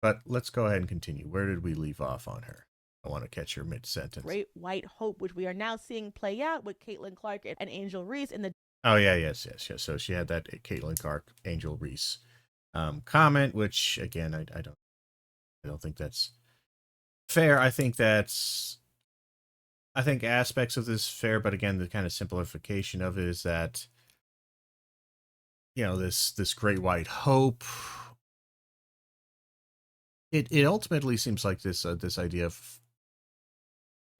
But let's go ahead and continue. Where did we leave off on her? I want to catch her mid-sentence. Great white hope, which we are now seeing play out with Caitlin Clark and Angel Reese in the Oh yeah, yes. So she had that Caitlin Clark, Angel Reese comment, which again, I don't think that's fair. I think aspects of this fair, but again, the kind of simplification of it is that this great white hope. It ultimately seems like this idea of,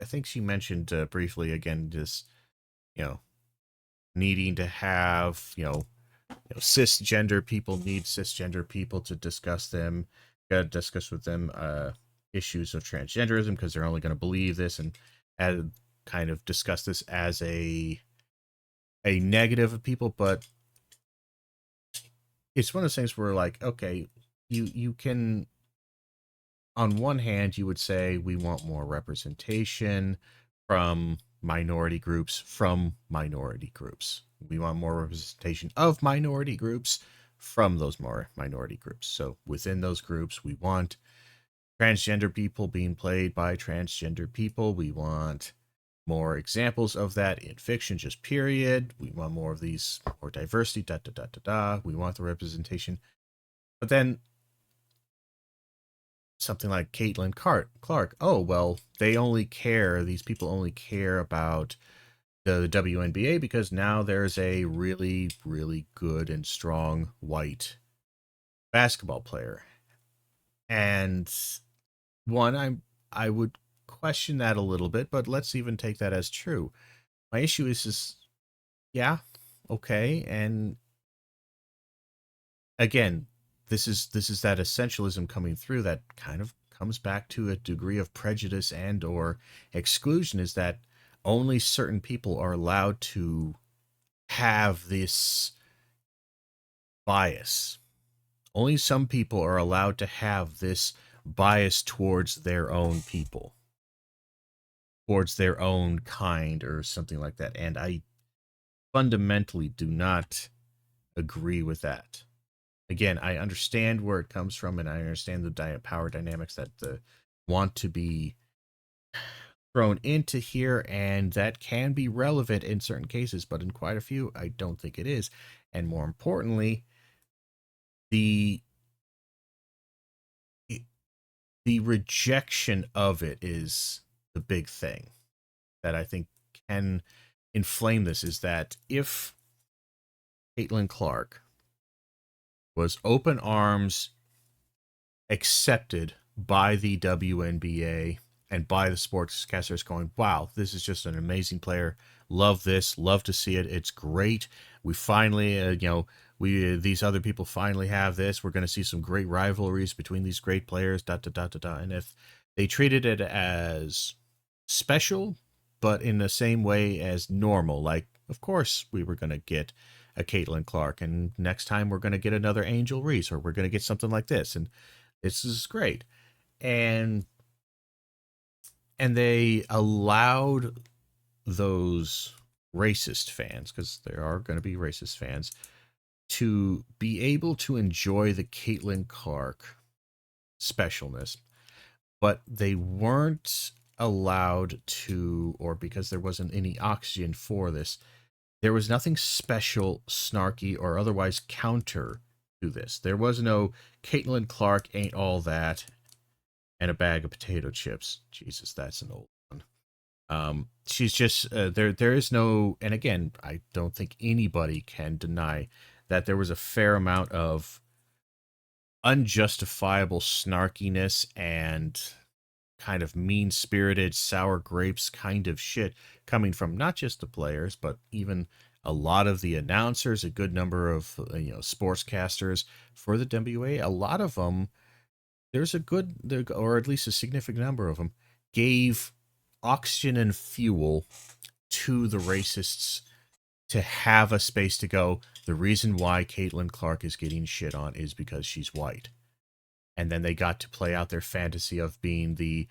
I think she mentioned briefly again, just you know needing to have cisgender people need cisgender people to discuss them, got to discuss with them issues of transgenderism because they're only going to believe this, and kind of discuss this as a negative of people. But it's one of those things where, like, okay, you can, on one hand, you would say we want more representation from minority groups from minority groups. We want more representation of minority groups from those more minority groups. So within those groups, we want transgender people being played by transgender people. We want more examples of that in fiction, just period. We want more of these, more diversity, da da da da da. We want the representation. But then something like Caitlin Clark. Oh, well, these people only care about the WNBA because now there's a really, really good and strong white basketball player. And I would question that a little bit, but let's even take that as true. My issue is yeah, okay, and again, this is that essentialism coming through that kind of comes back to a degree of prejudice and or exclusion, is that only certain people are allowed to have this bias. Only some people are allowed to have this bias towards their own people, towards their own kind or something like that. And I fundamentally do not agree with that. Again, I understand where it comes from, and I understand the power dynamics that want to be thrown into here, and that can be relevant in certain cases, but in quite a few, I don't think it is. And more importantly, the the rejection of it is the big thing that I think can inflame this. Is that if Caitlin Clark was open arms accepted by the WNBA and by the sportscasters, going, wow, this is just an amazing player. Love this. Love to see it. It's great. We finally, these other people finally have this. We're going to see some great rivalries between these great players, da, da, da, da, da. And if they treated it as special, but in the same way as normal, like, of course, we were going to get a Caitlin Clark, and next time we're going to get another Angel Reese, or we're going to get something like this. And this is great. And they allowed those racist fans, because there are going to be racist fans, to be able to enjoy the Caitlin Clark specialness, but they weren't allowed to, or because there wasn't any oxygen for this, there was nothing special, snarky, or otherwise counter to this. There was no Caitlin Clark ain't all that and a bag of potato chips. Jesus, that's an old one. She's just there. There is no, and again, I don't think anybody can deny that there was a fair amount of unjustifiable snarkiness and kind of mean spirited, sour grapes kind of shit coming from not just the players, but even a lot of the announcers, a good number of sportscasters for the WA. A lot of them, there's a good, or at least a significant number of them, gave oxygen and fuel to the racists to have a space to go. The reason why Caitlin Clark is getting shit on is because she's white. And then they got to play out their fantasy of being the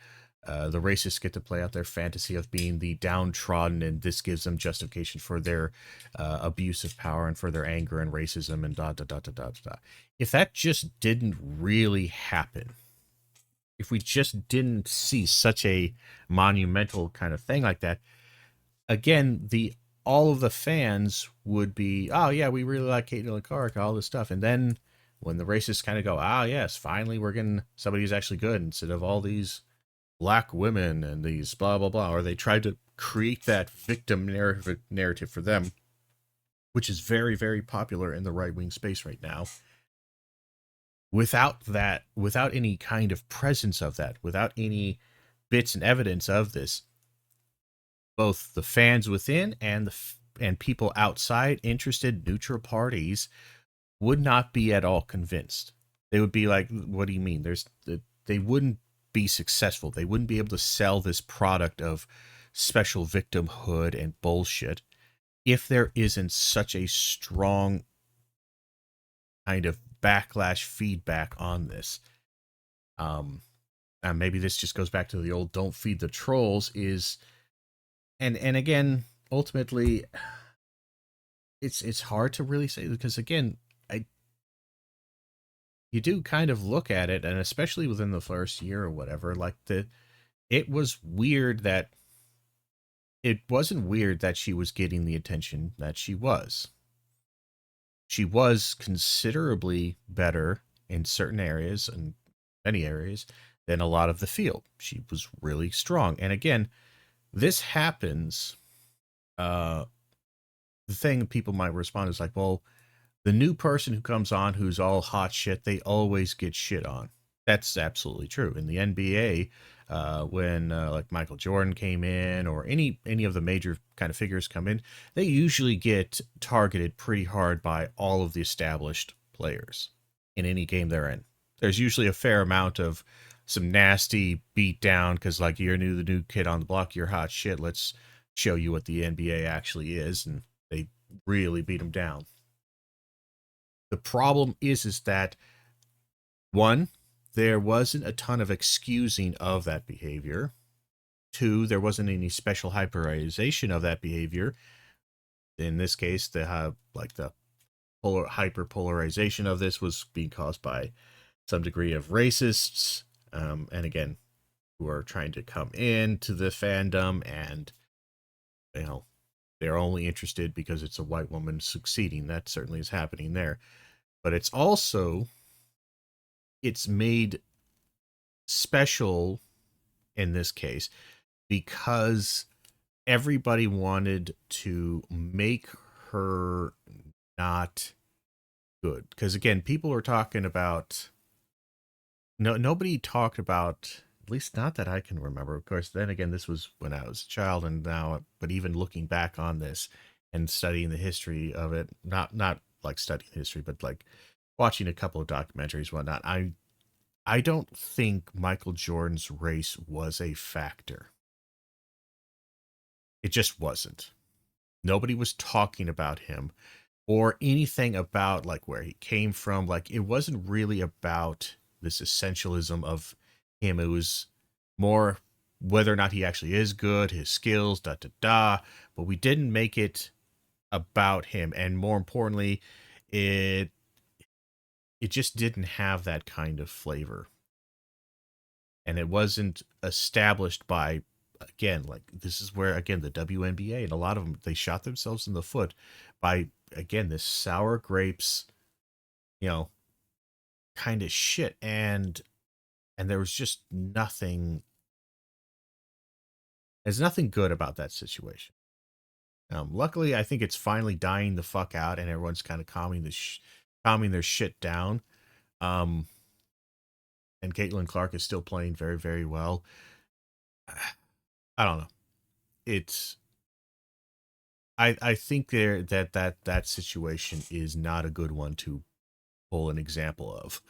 racists get to play out their fantasy of being the downtrodden, and this gives them justification for their abuse of power and for their anger and racism and da da da da da da. If that just didn't really happen, if we just didn't see such a monumental kind of thing like that, again, the all of the fans would be, oh yeah, we really like Caitlin Clark, all this stuff, and then when the racists kind of go, ah yes, finally we're getting somebody who's actually good instead of all these black women and these blah blah blah, or they tried to create that victim narrative for them, which is very very popular in the right wing space right now. Without that, without any kind of presence of that, without any bits and evidence of this, both the fans within and and people outside, interested neutral parties, would not be at all convinced. They would be like, what do you mean? They wouldn't be successful. They wouldn't be able to sell this product of special victimhood and bullshit if there isn't such a strong kind of backlash feedback on this. And maybe this just goes back to the old "don't feed the trolls" is, and again, ultimately, it's hard to really say, because again, I you do kind of look at it, and especially within the first year or whatever, like it was weird that it wasn't weird that she was getting the attention that she was. She was considerably better in certain areas and many areas than a lot of the field. She was really strong. And again, this happens. The thing people might respond is like, well, the new person who comes on who's all hot shit, they always get shit on. That's absolutely true. In the NBA, when like Michael Jordan came in, or any of the major kind of figures come in, they usually get targeted pretty hard by all of the established players in any game they're in. There's usually a fair amount of some nasty beat down because, like, you're the new kid on the block, you're hot shit. Let's show you what the NBA actually is, and they really beat them down. The problem is that, one, there wasn't a ton of excusing of that behavior. Two, there wasn't any special hyperization of that behavior. In this case, the hyperpolarization of this was being caused by some degree of racists, and again, who are trying to come into the fandom, and you know, they're only interested because it's a white woman succeeding. That certainly is happening there. But it's made special in this case because everybody wanted to make her not good. Because again, people were talking about, nobody talked about, at least not that I can remember. Of course, then again, this was when I was a child, and now, but even looking back on this and studying the history of it, not like studying history, but like watching a couple of documentaries, whatnot, I don't think Michael Jordan's race was a factor. It just wasn't. Nobody was talking about him or anything about like where he came from. Like, it wasn't really about this essentialism of him. It was more whether or not he actually is good, his skills, da da da. But we didn't make it about him, and more importantly, it just didn't have that kind of flavor, and it wasn't established by, again, like, this is where again the WNBA and a lot of them, they shot themselves in the foot by, again, this sour grapes, you know, kind of shit, and there was just nothing. There's nothing good about that situation. Luckily, I think it's finally dying the fuck out, and everyone's kind of calming their shit down. Um, and Caitlin Clark is still playing very, very well. I don't know. It's I think that situation is not a good one to pull an example of.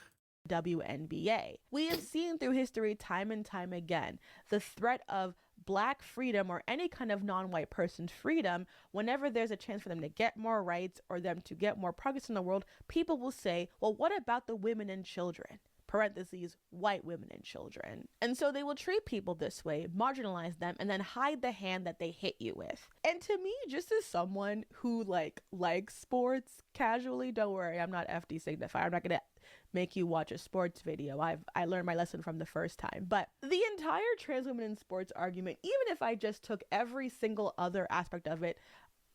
WNBA. We have seen through history time and time again the threat of black freedom or any kind of non-white person's freedom. Whenever there's a chance for them to get more rights or them to get more progress in the world, people will say, well, what about the women and children? Parentheses, white women and children. And so they will treat people this way, marginalize them, and then hide the hand that they hit you with. And to me, just as someone who likes sports casually, don't worry, I'm not FD signifier. I'm not gonna make you watch a sports video. I learned my lesson from the first time. But the entire trans women in sports argument, even if I just took every single other aspect of it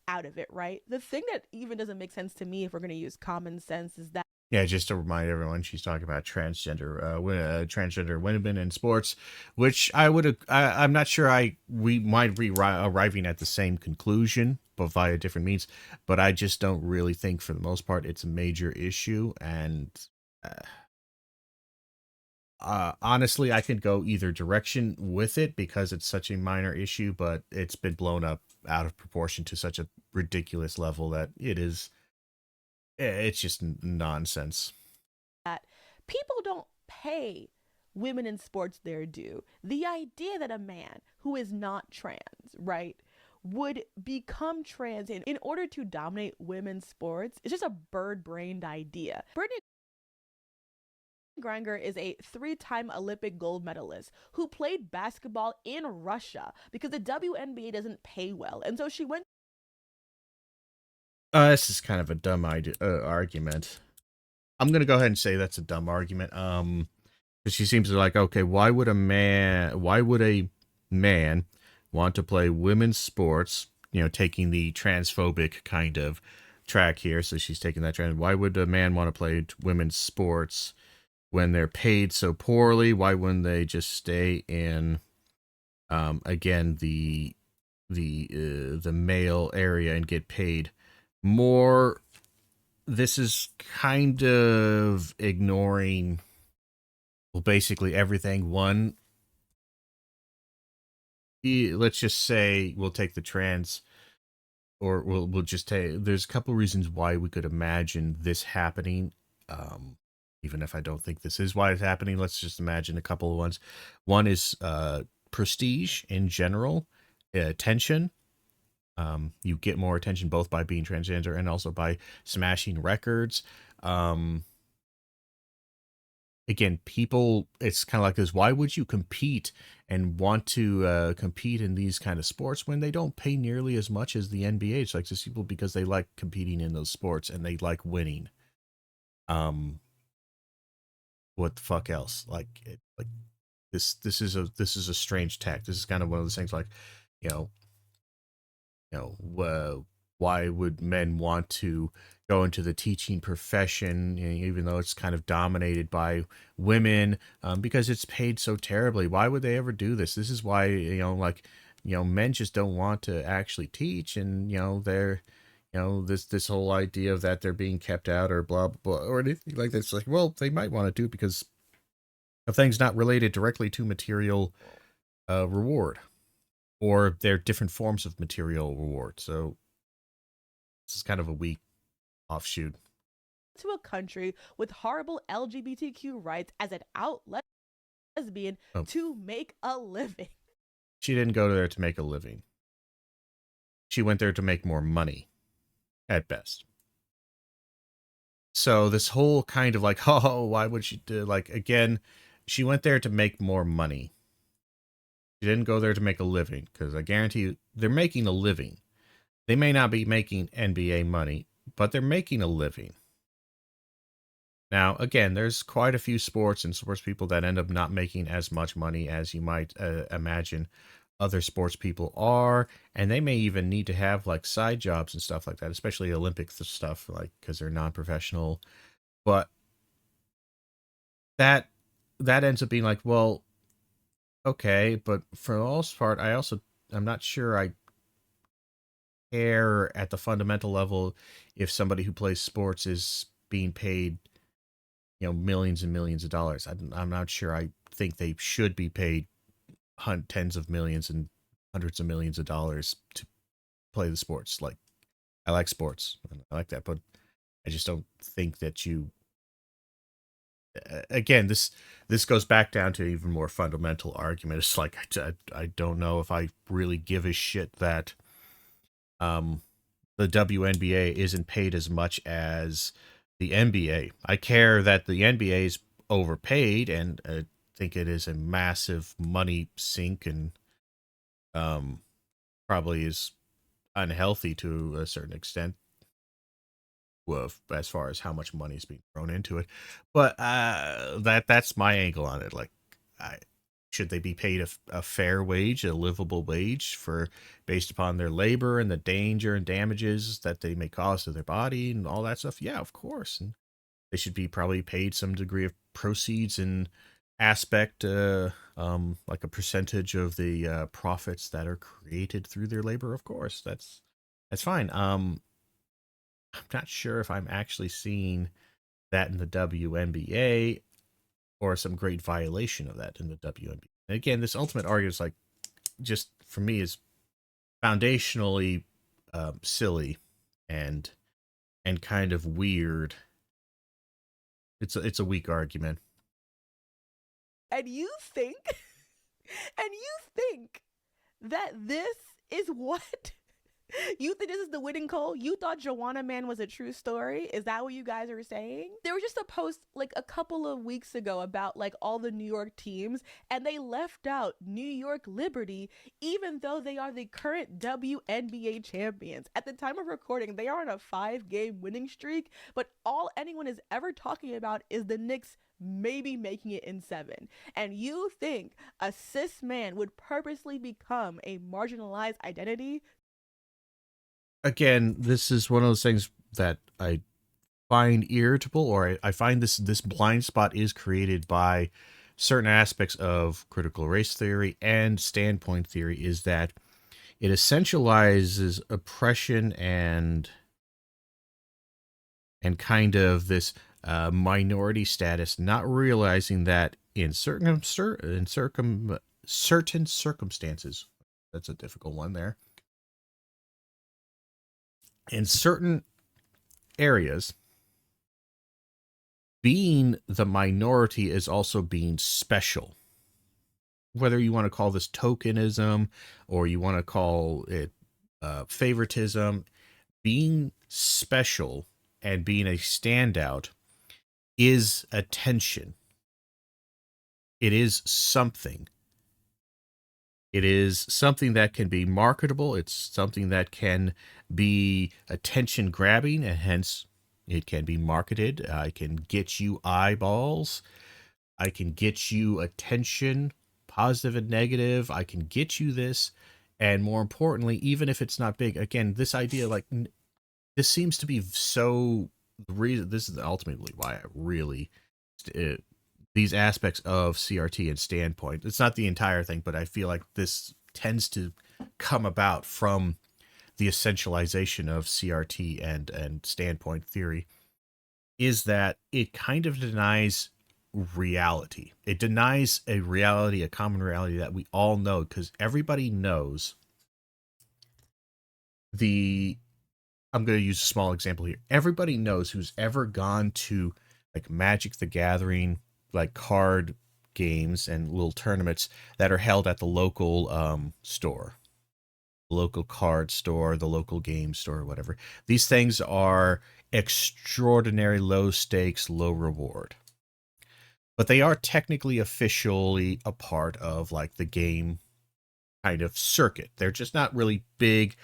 out of it, right? The thing that even doesn't make sense to me, if we're going to use common sense, is that Yeah, just to remind everyone, she's talking about transgender women in sports, which I'm not sure we might be arriving at the same conclusion, but via different means. But I just don't really think, for the most part, it's a major issue. And honestly, I could go either direction with it because it's such a minor issue, but it's been blown up out of proportion to such a ridiculous level that it's just nonsense. people don't pay women in sports their due. The idea that a man who is not trans, right, would become trans in order to dominate women's sports is just a bird brained idea. Brittany Grinder is a 3-time Olympic gold medalist who played basketball in Russia because the WNBA doesn't pay well. And so she went. This is kind of a dumb argument. I'm gonna go ahead and say that's a dumb argument. Because she seems to like, okay, why would a man want to play women's sports? Taking the transphobic kind of track here. So she's taking that trend. Why would a man want to play women's sports when they're paid so poorly? Why wouldn't they just stay in, again, the male area and get paid more? This is kind of ignoring, well, basically everything. One, let's just say we'll take the trans, or we'll just take. There's a couple reasons why we could imagine this happening. Even if I don't think this is why it's happening, let's just imagine a couple of ones. One is prestige in general, attention. You get more attention both by being transgender and also by smashing records. Again, people, it's kind of like this. Why would you compete and want to compete in these kind of sports when they don't pay nearly as much as the NBA? It's like just people because they like competing in those sports and they like winning. What the fuck else? Like this is a strange tack. This is kind of one of those things like, you know, why would men want to go into the teaching profession, even though it's kind of dominated by women, because it's paid so terribly? Why would they ever do this? This is why, men just don't want to actually teach, and they're, this whole idea of that they're being kept out or blah blah blah or anything like this. Like, well, they might want to do it because of things not related directly to material reward, or they're different forms of material reward. So this is kind of a weak offshoot. To a country with horrible LGBTQ rights as an out lesbian Oh, to make a living. she didn't go there to make a living. She went there to make more money, at best. So this whole kind of like, oh, why would she do, like, again, she went there to make more money. She didn't go there to make a living, because I guarantee you, they're making a living. They may not be making NBA money, but they're making a living. Now, again, there's quite a few sports and sports people that end up not making as much money as you might imagine other sports people are, and they may even need to have like side jobs and stuff like that, especially Olympic stuff, like because they're non-professional. But that ends up being like, well, okay, but for the most part, I'm not sure I care at the fundamental level if somebody who plays sports is being paid, millions and millions of dollars. I'm not sure I think they should be paid tens of millions and hundreds of millions of dollars to play the sports. Like, I like sports, I like that, but I just don't think that you. Again, this goes back down to an even more fundamental argument. It's like I don't know if I really give a shit that the WNBA isn't paid as much as the NBA. I care that the NBA is overpaid, and I think it is a massive money sink, and probably is unhealthy to a certain extent. as far as how much money is being thrown into it. But that's my angle on it. Like, I, should they be paid a fair wage, a livable wage for based upon their labor and the danger and damages that they may cause to their body and all that stuff? Yeah, of course. And they should be probably paid some degree of proceeds and aspect, like a percentage of the profits that are created through their labor. Of course, that's fine. I'm not sure if I'm actually seeing that in the WNBA or some great violation of that in the WNBA. And again, this ultimate argument is like, just for me, is foundationally silly and kind of weird. It's a weak argument. And you think, and you think that this is what you think this is the winning call? You thought Joanna Man was a true story? Is that what you guys are saying? There was just a post like a couple of weeks ago about like all the New York teams, and they left out New York Liberty, even though they are the current WNBA champions. At the time of recording, they are on a 5-game winning streak, but all anyone is ever talking about is the Knicks maybe making it in 7. And you think a cis man would purposely become a marginalized identity? Again, this is one of those things that I find irritable, or I find this blind spot is created by certain aspects of critical race theory and standpoint theory, is that it essentializes oppression and kind of this minority status, not realizing that in certain circumstances, that's a difficult one there, in certain areas, being the minority is also being special. Whether you want to call this tokenism or you want to call it favoritism, being special and being a standout is attention. It is something. It is something that can be marketable. It's something that can be attention grabbing, and hence it can be marketed. I can get you eyeballs. I can get you attention, positive and negative. I can get you this. And more importantly, even if it's not big, again, this idea, like, this seems to be so, the reason, this is ultimately why I really, these aspects of CRT and standpoint, it's not the entire thing, but I feel like this tends to come about from the essentialization of CRT and standpoint theory, is that it kind of denies reality. It denies a reality, a common reality that we all know, because everybody knows the, I'm going to use a small example here. Everybody knows, who's ever gone to like Magic the Gathering, like card games and little tournaments that are held at the local store, local card store, the local game store, whatever. These things are extraordinary low stakes, low reward. But they are technically officially a part of like the game kind of circuit. They're just not really big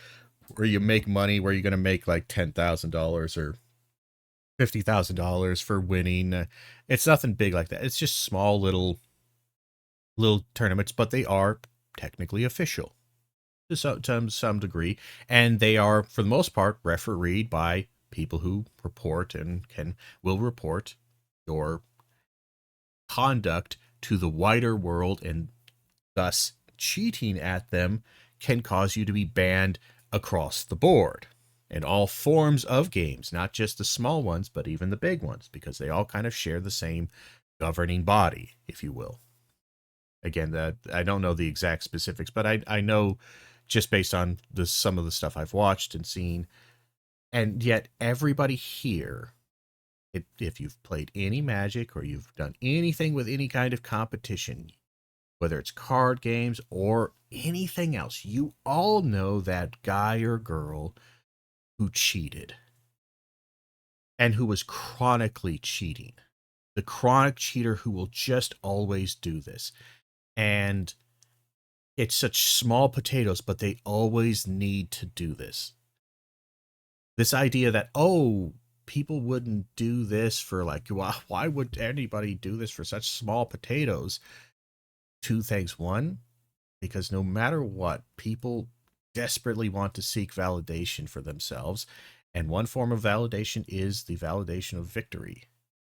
where you make money, where you're going to make like $10,000 or $50,000 for winning. It's nothing big like that. It's just small little tournaments, but they are technically official to some degree, and they are for the most part refereed by people who report and will report your conduct to the wider world, and thus cheating at them can cause you to be banned across the board in all forms of games, not just the small ones, but even the big ones, because they all kind of share the same governing body, if you will. Again, that I don't know the exact specifics, but I know just based on some of the stuff I've watched and seen, and yet everybody here, if you've played any Magic or you've done anything with any kind of competition, whether it's card games or anything else, you all know that guy or girl who cheated and who was chronically cheating. The chronic cheater who will just always do this. And it's such small potatoes, but they always need to do this. This idea that, oh, people wouldn't do this for like, why would anybody do this for such small potatoes? Two things. One, because no matter what, people desperately want to seek validation for themselves. And one form of validation is the validation of victory.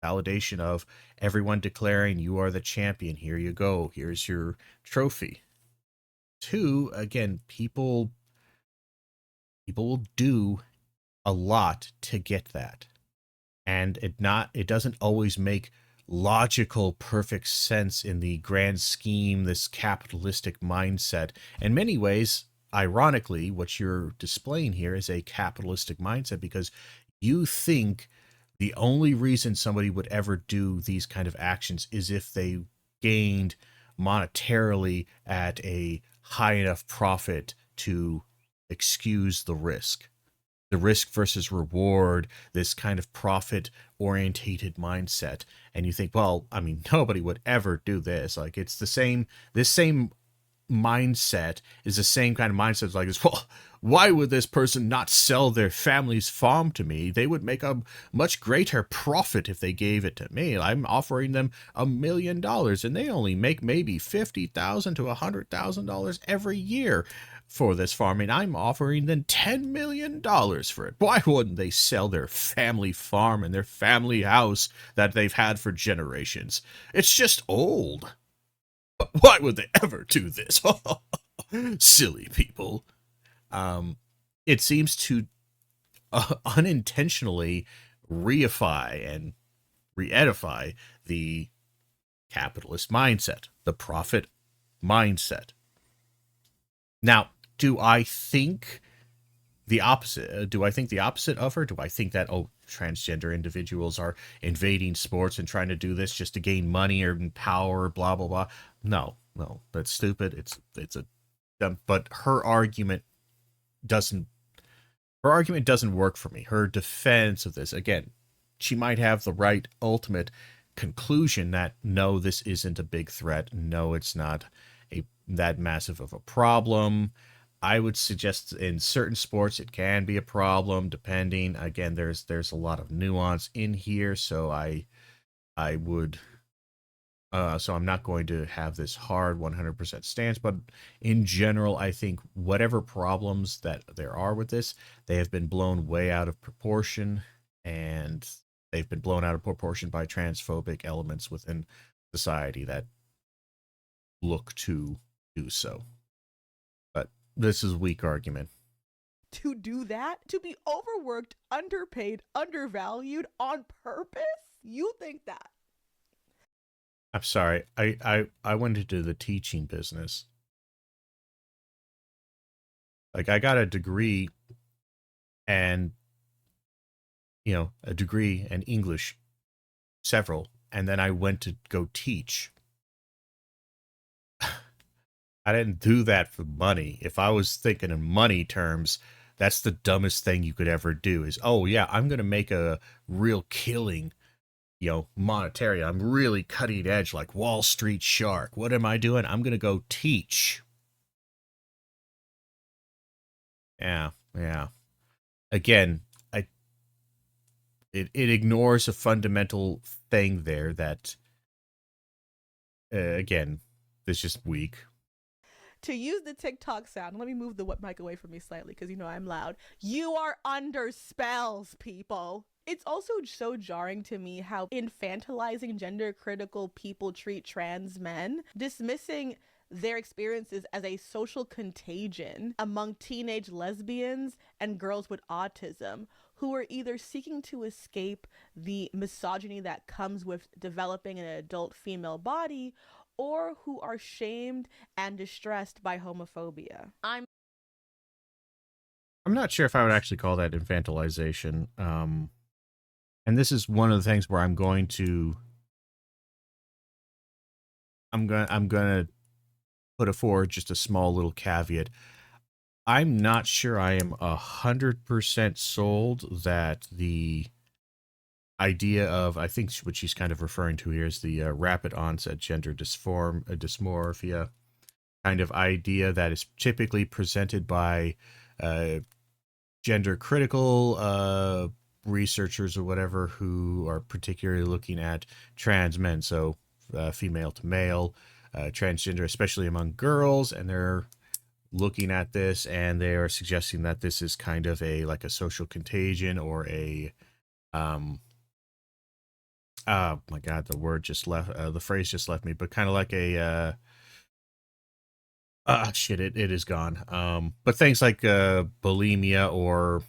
Validation of everyone declaring you are the champion. Here you go. Here's your trophy. Two, again, people will do a lot to get that. And it doesn't always make logical, perfect sense in the grand scheme, this capitalistic mindset. In many ways, ironically, what you're displaying here is a capitalistic mindset, because you think the only reason somebody would ever do these kind of actions is if they gained monetarily at a high enough profit to excuse the risk versus reward, this kind of profit orientated mindset. And you think, well, I mean, nobody would ever do this. Like, it's this same mindset is the same kind of mindset like this. Well, why would this person not sell their family's farm to me? They would make a much greater profit if they gave it to me. I'm offering them $1 million and they only make maybe $50,000 to $100,000 every year for this farm, and I'm offering them $10 million for it. Why wouldn't they sell their family farm and their family house that they've had for generations? It's just old. Why would they ever do this? Silly people. It seems to unintentionally reify and re-edify the capitalist mindset, the profit mindset. Now, do I think the opposite? Do I think the opposite of her? Do I think that, oh, transgender individuals are invading sports and trying to do this just to gain money or power, blah, blah, blah? No, that's stupid. It's a dumb, but her argument doesn't work for me. Her defense of this, again, she might have the right ultimate conclusion that no, this isn't a big threat. No, it's not that massive of a problem. I would suggest in certain sports it can be a problem, depending. Again, there's a lot of nuance in here, so I would so I'm not going to have this hard 100% stance, but in general, I think whatever problems that there are with this, they have been blown way out of proportion, and they've been blown out of proportion by transphobic elements within society that look to do so. But this is a weak argument. To do that? To be overworked, underpaid, undervalued on purpose? You think that? I'm sorry. I went into the teaching business. Like, I got a degree and, a degree in English, several, and then I went to go teach. I didn't do that for money. If I was thinking in money terms, that's the dumbest thing you could ever do is, oh yeah, I'm going to make a real killing, monetary. I'm really cutting edge like Wall Street Shark. What am I doing? I'm going to go teach. Yeah. Again, it ignores a fundamental thing there that, again, is just weak. To use the TikTok sound, let me move the mic away from me slightly because I'm loud. You are under spells, people. It's also so jarring to me how infantilizing gender critical people treat trans men, dismissing their experiences as a social contagion among teenage lesbians and girls with autism who are either seeking to escape the misogyny that comes with developing an adult female body or who are shamed and distressed by homophobia. I'm not sure if I would actually call that infantilization. And this is one of the things where I'm going to put forward just a small little caveat. I'm not sure I am 100% sold that the idea of, I think what she's kind of referring to here is the rapid onset gender dysmorphia kind of idea that is typically presented by gender critical researchers or whatever who are particularly looking at trans men, so female to male, transgender, especially among girls, and they're looking at this and they are suggesting that this is kind of a like a social contagion or a oh my god, the word just left, the phrase just left me, but kind of like a shit, it is gone. But things like bulimia or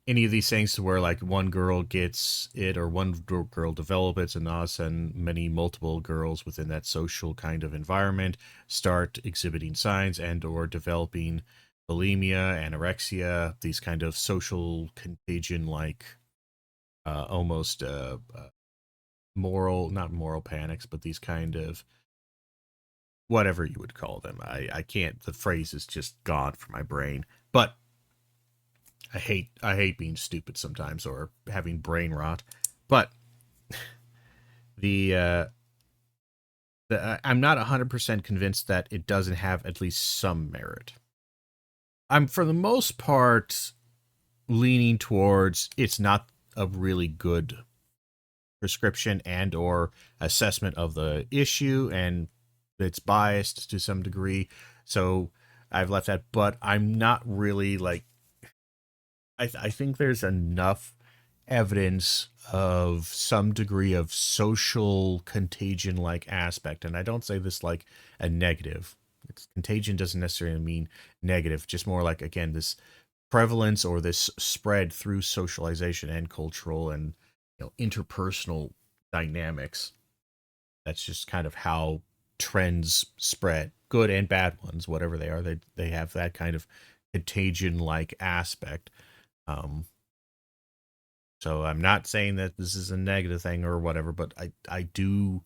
any of these things to where like one girl gets it or one girl develops it, and all of a sudden many multiple girls within that social kind of environment start exhibiting signs and or developing bulimia, anorexia, these kind of social contagion like almost moral, not moral panics, but these kind of whatever you would call them. I can't, the phrase is just gone from my brain. But I hate being stupid sometimes or having brain rot. But the I'm not 100% convinced that it doesn't have at least some merit. I'm for the most part leaning towards it's not a really good prescription and or assessment of the issue, and it's biased to some degree. So I've left that, but I'm not really like I think there's enough evidence of some degree of social contagion like aspect, and I don't say this like a negative. Contagion doesn't necessarily mean negative, just more like, again, this prevalence or this spread through socialization and cultural and interpersonal dynamics. That's just kind of how trends spread, good and bad ones, whatever they are. They have that kind of contagion like aspect. um so I'm not saying that this is a negative thing or whatever, but I do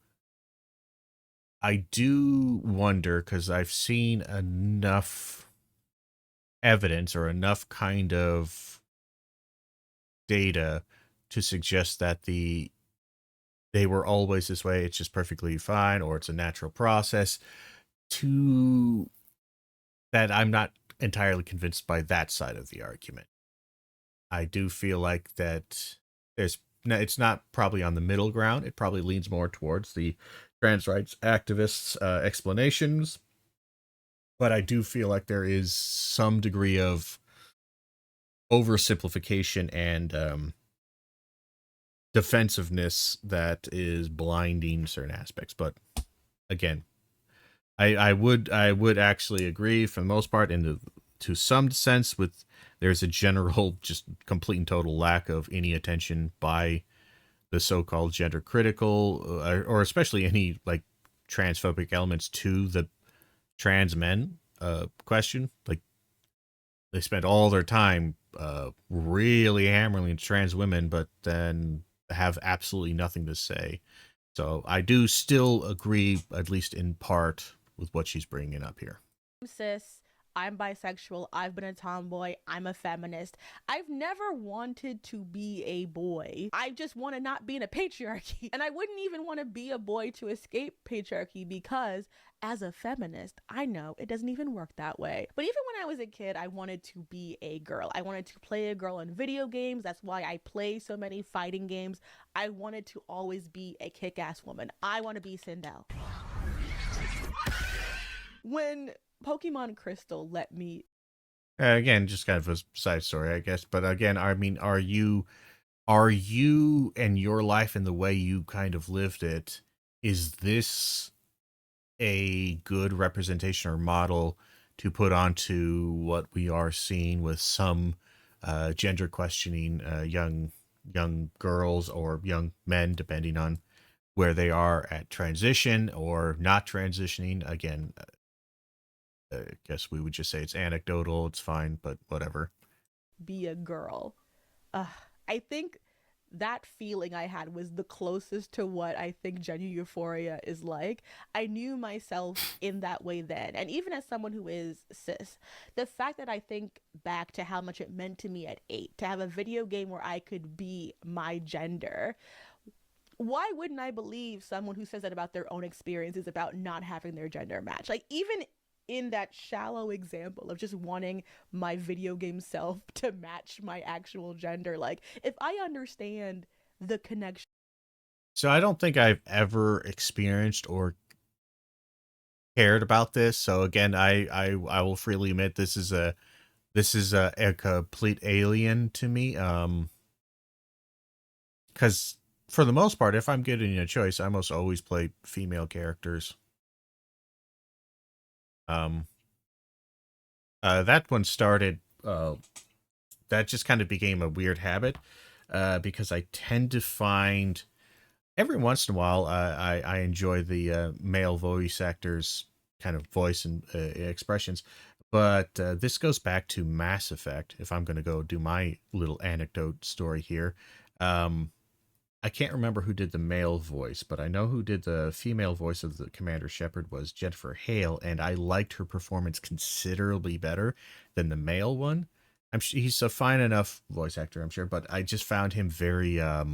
wonder, because I've seen enough evidence or enough kind of data to suggest that they were always this way, it's just perfectly fine, or it's a natural process, to that I'm not entirely convinced by that side of the argument. I do feel like that there's it's not probably on the middle ground. It probably leans more towards the trans rights activists' explanations, but I do feel like there is some degree of oversimplification and defensiveness that is blinding certain aspects. But again, I would actually agree for the most part, to some sense, with there's a general just complete and total lack of any attention by the so-called gender critical or especially any like transphobic elements to the trans men question. Like, they spend all their time really hammering trans women, but then have absolutely nothing to say. So I do still agree, at least in part, with what she's bringing up here. I'm cis, I'm bisexual, I've been a tomboy, I'm a feminist. I've never wanted to be a boy. I just want to not be in a patriarchy. And I wouldn't even want to be a boy to escape patriarchy, because as a feminist, I know it doesn't even work that way. But even when I was a kid, I wanted to be a girl. I wanted to play a girl in video games. That's why I play so many fighting games. I wanted to always be a kick-ass woman. I want to be Sindel. When Pokemon Crystal let me. Again, just kind of a side story, I guess. But again, I mean, are you and your life and the way you kind of lived it, is this a good representation or model to put onto what we are seeing with some gender questioning young girls or young men, depending on where they are at transition or not transitioning? Again, I guess we would just say it's anecdotal, it's fine, but whatever. Be a girl. Uh, I think that feeling I had was the closest to what I think gender euphoria is like. I knew myself in that way then. And even as someone who is cis, the fact that I think back to how much it meant to me at 8 to have a video game where I could be my gender, why wouldn't I believe someone who says that about their own experiences about not having their gender match? Like, even in that shallow example of just wanting my video game self to match my actual gender, like if I understand the connection. So I don't think I've ever experienced or cared about this. So again, I will freely admit this is a complete alien to me. Because for the most part, if I'm getting a choice, I almost always play female characters. Um, that one started. That just kind of became a weird habit. Because I tend to find every once in a while, I enjoy the male voice actors' kind of voice and expressions. But this goes back to Mass Effect. If I'm going to go do my little anecdote story here, um, I can't remember who did the male voice, but I know who did the female voice of the Commander Shepard was Jennifer Hale, and I liked her performance considerably better than the male one. He's a fine enough voice actor, I'm sure, but I just found him very uh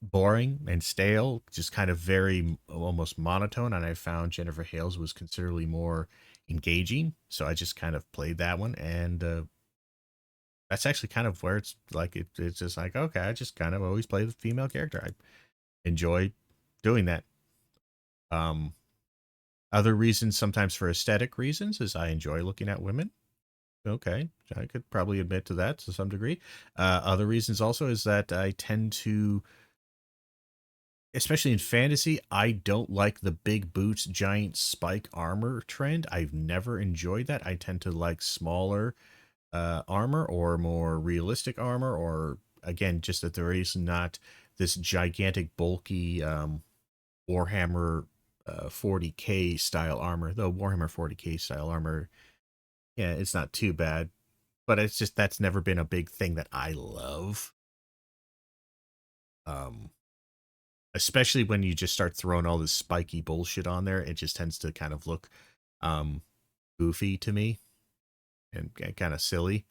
boring and stale, just kind of very almost monotone, and I found Jennifer Hale's was considerably more engaging, so I just kind of played that one, and that's actually kind of where it's just like, okay, I just kind of always play the female character. I enjoy doing that. Um, Other reasons, sometimes for aesthetic reasons, is I enjoy looking at women. Okay, I could probably admit to that to some degree. Other reasons also is that I tend to, especially in fantasy, I don't like the big boots, giant spike armor trend. I've never enjoyed that. I tend to like smaller armor or more realistic armor, or again, just that there is not this gigantic, bulky Warhammer 40K style armor. Though Warhammer 40K style armor, yeah, it's not too bad, but it's just that's never been a big thing that I love. Um, Especially when you just start throwing all this spiky bullshit on there, it just tends to kind of look um, goofy to me and kind of silly.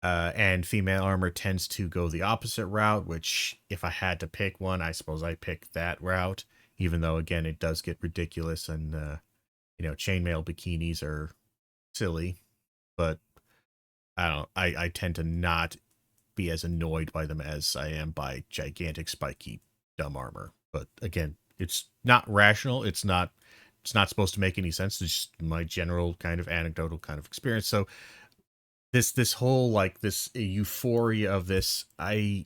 And female armor tends to go the opposite route, which if I had to pick one, I suppose I pick that route, even though again it does get ridiculous and chainmail bikinis are silly, but I tend to not be as annoyed by them as I am by gigantic spiky dumb armor. But again, it's not rational. It's not supposed to make any sense. It's just my general kind of anecdotal kind of experience. So this whole like this euphoria of this, I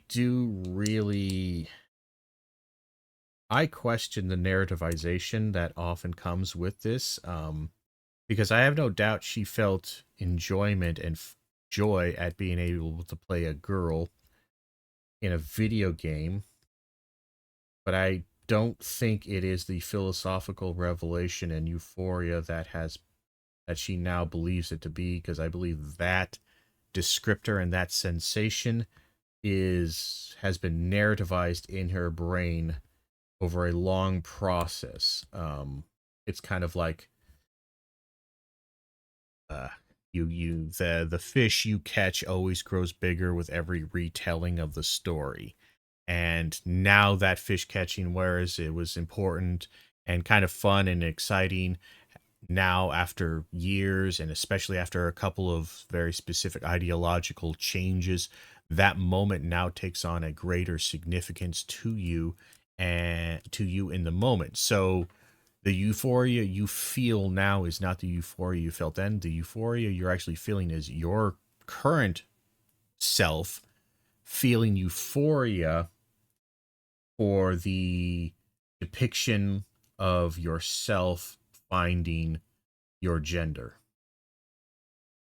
do really, I question the narrativization that often comes with this, because I have no doubt she felt enjoyment and joy at being able to play a girl in a video game, but I don't think it is the philosophical revelation and euphoria that she now believes it to be, because I believe that descriptor and that sensation has been narrativized in her brain over a long process. It's kind of like uh, the fish you catch always grows bigger with every retelling of the story. And now that fish catching, whereas it was important and kind of fun and exciting, now after years and especially after a couple of very specific ideological changes, that moment now takes on a greater significance to you and to you in the moment. So the euphoria you feel now is not the euphoria you felt then. The euphoria you're actually feeling is your current self feeling euphoria for the depiction of yourself finding your gender.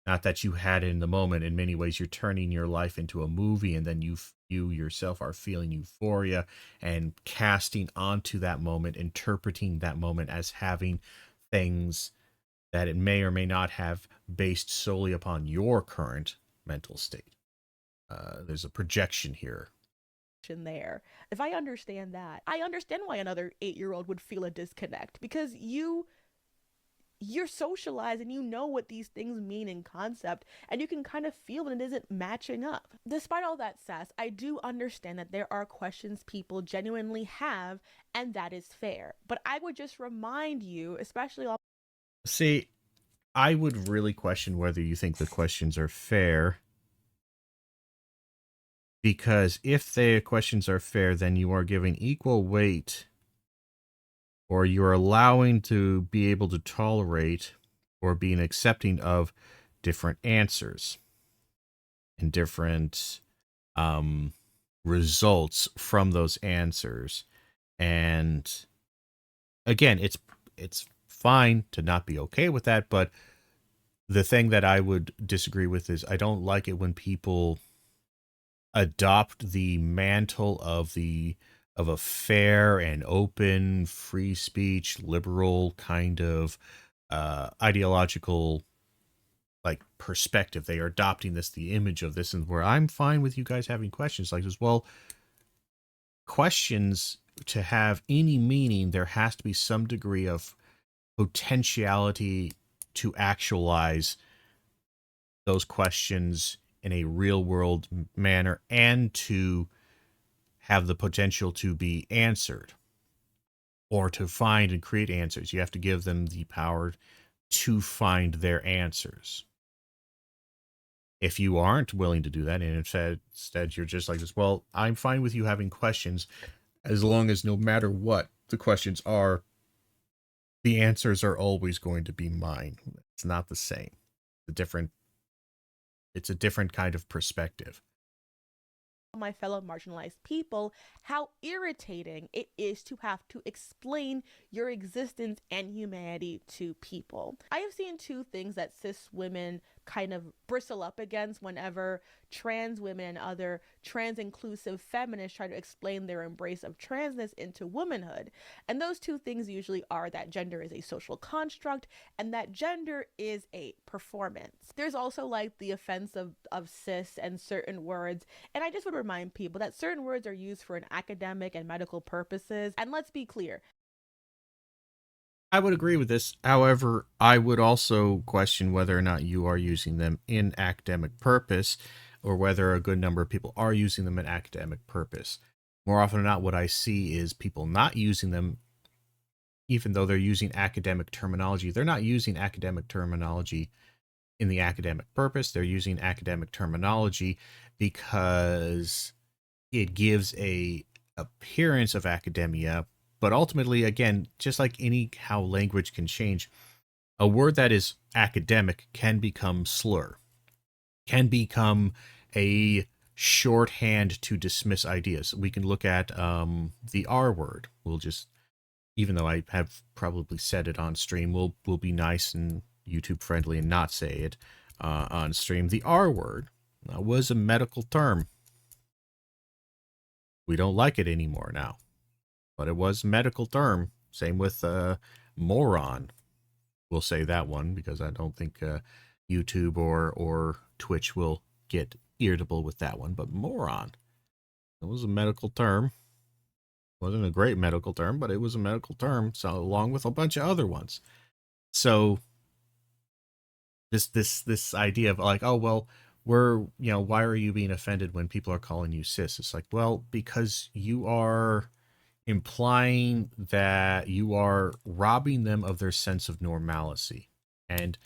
Not that you had it in the moment. In many ways, you're turning your life into a movie, and then you yourself are feeling euphoria and casting onto that moment, interpreting that moment as having things that it may or may not have based solely upon your current mental state. There's a projection here. There, if I understand that, I understand why another 8-year-old would feel a disconnect, because you're socialized and you know what these things mean in concept, and you can kind of feel when it isn't matching up. Despite all that sass, I do understand that there are questions people genuinely have, and that is fair. But I would just remind you, especially all. See, I would really question whether you think the questions are fair, because if the questions are fair, then you are giving equal weight, or you're allowing to be able to tolerate or being accepting of different answers and different results from those answers. And again, it's fine to not be okay with that, but the thing that I would disagree with is I don't like it when people adopt the mantle of a fair and open, free speech, liberal kind of ideological like perspective. They are adopting this, the image of this, and where I'm fine with you guys having questions like this. Well, questions, to have any meaning, there has to be some degree of potentiality to actualize those questions in a real world manner and to have the potential to be answered or to find and create answers. You have to give them the power to find their answers. If you aren't willing to do that, and instead you're just like this, well, I'm fine with you having questions as long as no matter what the questions are, the answers are always going to be mine. It's not the same. It's a different kind of perspective. My fellow marginalized people how irritating it is to have to explain your existence and humanity to people. I have seen two things that cis women kind of bristle up against whenever trans women and other trans inclusive feminists try to explain their embrace of transness into womanhood. And those two things usually are that gender is a social construct and that gender is a performance. There's also like the offense of cis and certain words, and I just would remind people that certain words are used for an academic and medical purposes. And let's be clear. I would agree with this. However, I would also question whether or not you are using them in academic purpose or whether a good number of people are using them in academic purpose. More often than not, what I see is people not using them, even though they're using academic terminology. They're not using academic terminology in the academic purpose. They're using academic terminology because it gives a appearance of academia, but ultimately, again, just like any how language can change, a word that is academic can become slur, can become a shorthand to dismiss ideas. We can look at the R word. We'll just, even though I have probably said it on stream, we'll be nice and YouTube friendly and not say it on stream. The R word was a medical term. We don't like it anymore now, but it was a medical term. Same with moron. We'll say that one because I don't think YouTube or Twitch will get irritable with that one. But moron, it was a medical term. It wasn't a great medical term, but it was a medical term. So along with a bunch of other ones. So this idea of like, oh well, why are you being offended when people are calling you cis? It's like, well, because you are implying that you are robbing them of their sense of normalcy. And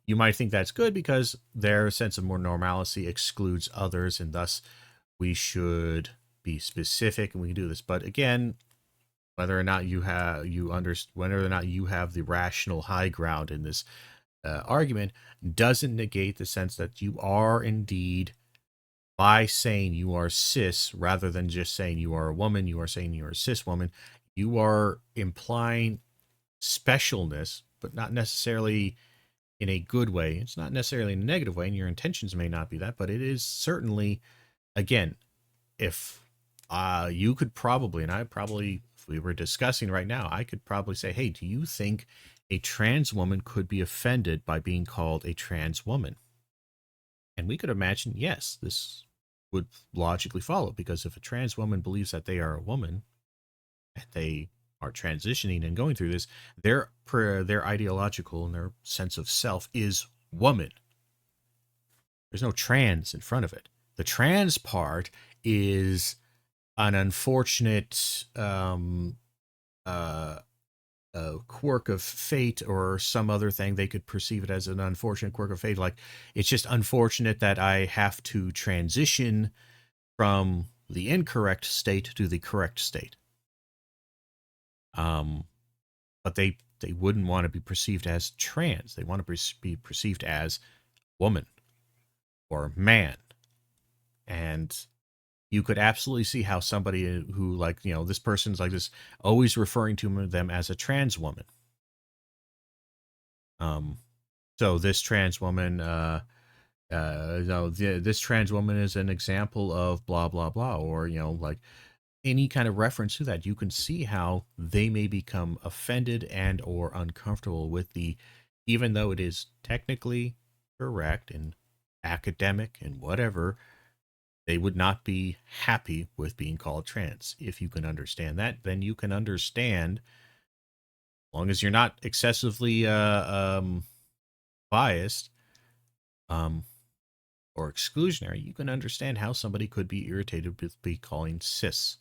you might think that's good because their sense of more normalcy excludes others, and thus we should be specific and we can do this. But again, whether or not whether or not you have the rational high ground in this argument doesn't negate the sense that you are indeed, by saying you are cis rather than just saying you are a woman, you are saying you are a cis woman, you are implying specialness, but not necessarily in a good way. It's not necessarily in a negative way, and your intentions may not be that, but it is certainly, again, if you could probably, and I probably, if we were discussing right now, I could probably say, hey, do you think a trans woman could be offended by being called a trans woman? And we could imagine, yes, this would logically follow, because if a trans woman believes that they are a woman and they are transitioning and going through this, their ideological and their sense of self is woman. There's no trans in front of it. The trans part is an unfortunate uh, a quirk of fate or some other thing. They could perceive it as an unfortunate quirk of fate. Like, it's just unfortunate that I have to transition from the incorrect state to the correct state. Um, but they wouldn't want to be perceived as trans. They want to be perceived as woman or man. And you could absolutely see how somebody who, like, this person's like this, always referring to them as a trans woman. Um, so this trans woman, this trans woman is an example of blah blah blah, or like any kind of reference to that. You can see how they may become offended and or uncomfortable with the, even though it is technically correct and academic and whatever, they would not be happy with being called trans. If you can understand that, then you can understand, as long as you're not excessively biased um, or exclusionary, you can understand how somebody could be irritated with being calling cis.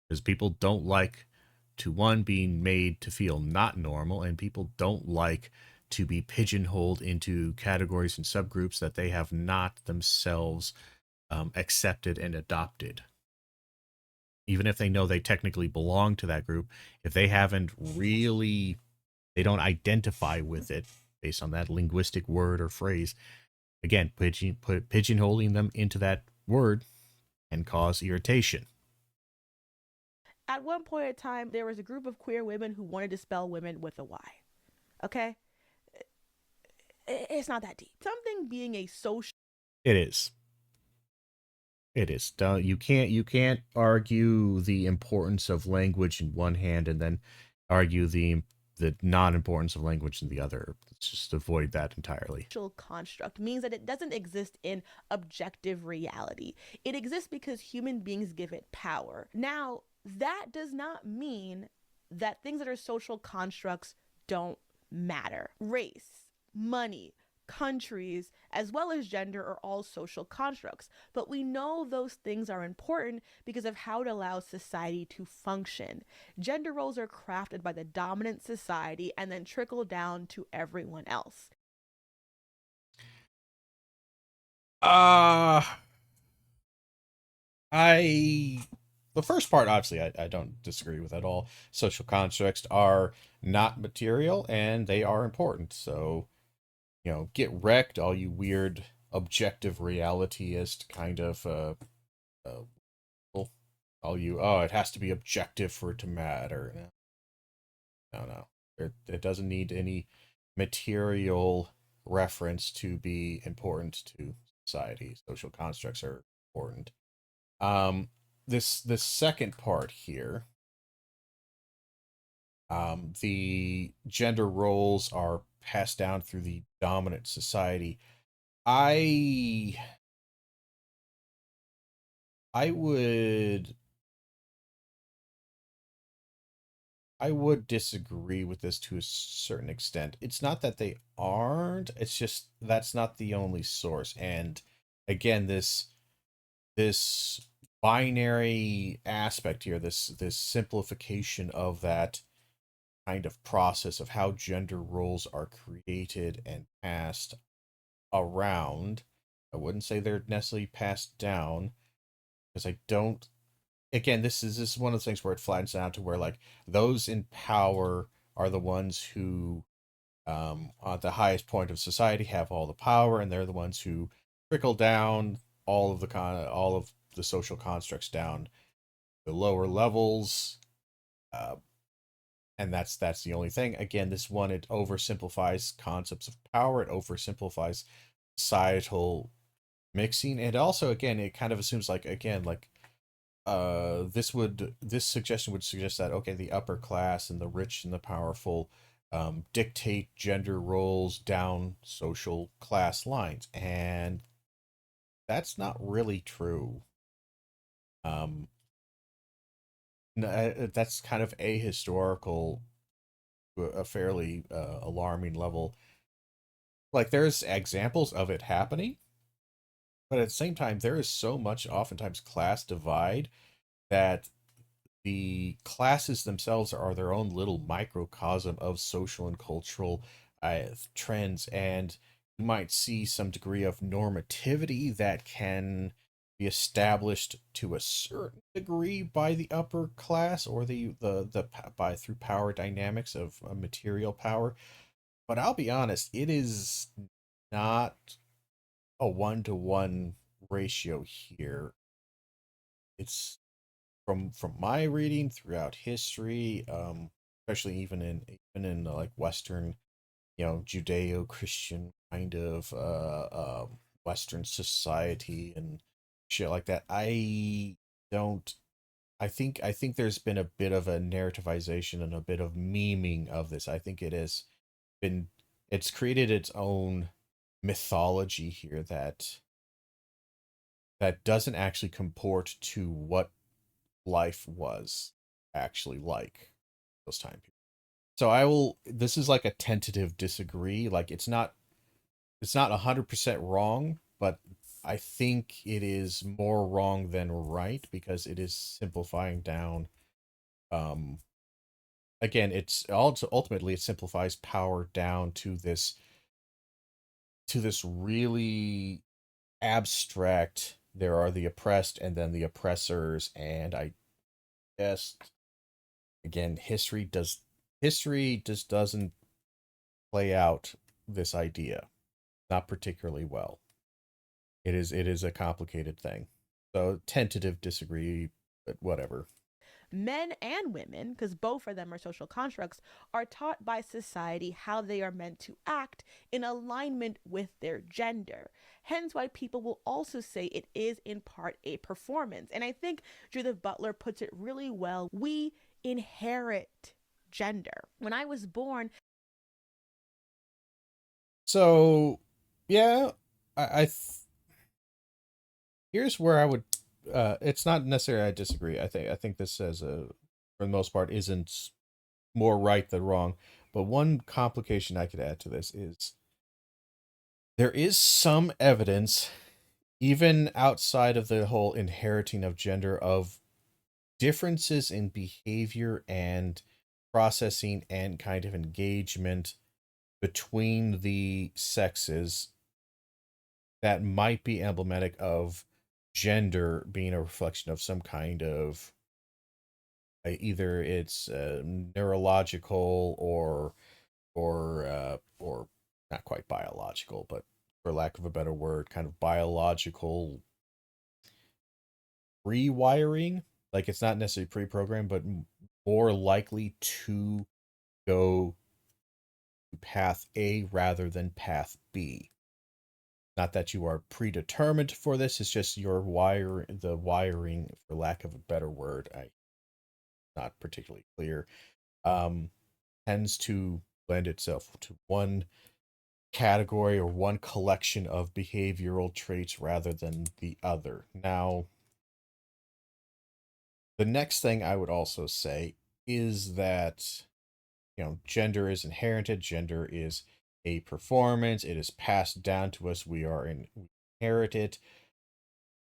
Because people don't like to, one, being made to feel not normal, and people don't like to be pigeonholed into categories and subgroups that they have not themselves accepted and adopted. Even if they know they technically belong to that group, if they haven't really, they don't identify with it based on that linguistic word or phrase, again, pigeonholing them into that word can cause irritation. At one point in time, there was a group of queer women who wanted to spell women with a Y. Okay? It's not that deep. Something being a social It is. It is. You can't argue the importance of language in one hand and then argue the non-importance of language in the other. Let's just avoid that entirely. construct means that it doesn't exist in objective reality. It exists because human beings give it power. Now, that does not mean that things that are social constructs don't matter. Race, money, countries, as well as gender are all social constructs. But we know those things are important because of how it allows society to function. Gender roles are crafted by the dominant society and then trickle down to everyone else. Uh I the first part, obviously, I don't disagree with at all. Social constructs are not material and they are important. So, get wrecked, all you weird objective realityist kind of all you, oh, it has to be objective for it to matter. No, no. It doesn't need any material reference to be important to society. Social constructs are important. Um, this second part here, the gender roles are passed down through the dominant society. I I would I would disagree with this to a certain extent. It's not that they aren't, it's just that's not the only source. And again, this binary aspect here, this simplification of that kind of process of how gender roles are created and passed around. I wouldn't say they're necessarily passed down, because I don't, again, this is one of the things where it flattens out to where, like, those in power are the ones who at the highest point of society have all the power, and they're the ones who trickle down all of the social constructs down the lower levels. uh, and that's the only thing. Again, this one, it oversimplifies concepts of power, it oversimplifies societal mixing, and also, again, it kind of assumes, like, again, like, this suggestion would suggest that, okay, the upper class and the rich and the powerful dictate gender roles down social class lines, and that's not really true. um That's kind of ahistorical to a fairly alarming level. Like there's examples of it happening, but at the same time, there is so much oftentimes class divide that the classes themselves are their own little microcosm of social and cultural trends, and you might see some degree of normativity that can be established to a certain degree by the upper class or the by through power dynamics of material power. But I'll be honest, it is not a 1-to-1 ratio here. It's from my reading throughout history, especially even in like Western, Judeo-Christian kind of Western society and shit like that. Don't. I think there's been a bit of a narrativization and a bit of memeing of this. I think been it's created its own mythology here that doesn't actually comport to what life was actually like those time periods. So this is like a tentative disagree. Like it's not 100% wrong, but I think it is more wrong than right because it is simplifying down. Um, Again, it's also ultimately it simplifies power down to this really abstract. There are the oppressed and then the oppressors, and I guess again history just doesn't play out this idea not particularly well. It is a complicated thing. So tentative disagree, but whatever. Men and women, because both of them are social constructs, are taught by society how they are meant to act in alignment with their gender. Hence, why people will also say it is in part a performance. And I think Judith Butler puts it really well. We inherit gender. When I was born, So yeah, I here's where I would. It's not necessarily I disagree. I think this says for the most part isn't more right than wrong. But one complication I could add to this is there is some evidence, even outside of the whole inheriting of gender, of differences in behavior and processing and kind of engagement between the sexes that might be emblematic of gender being a reflection of some kind of either it's neurological or not quite biological, but for lack of a better word, kind of biological rewiring. Like it's not necessarily pre-programmed, but more likely to go to path A rather than path B. Not that you are predetermined for this; it's just the wiring, for lack of a better word. I not particularly clear. Um, Tends to lend itself to one category or one collection of behavioral traits rather than the other. Now, the next thing I would also say is that gender is inherited, gender is a performance, it is passed down to us, we inherit it.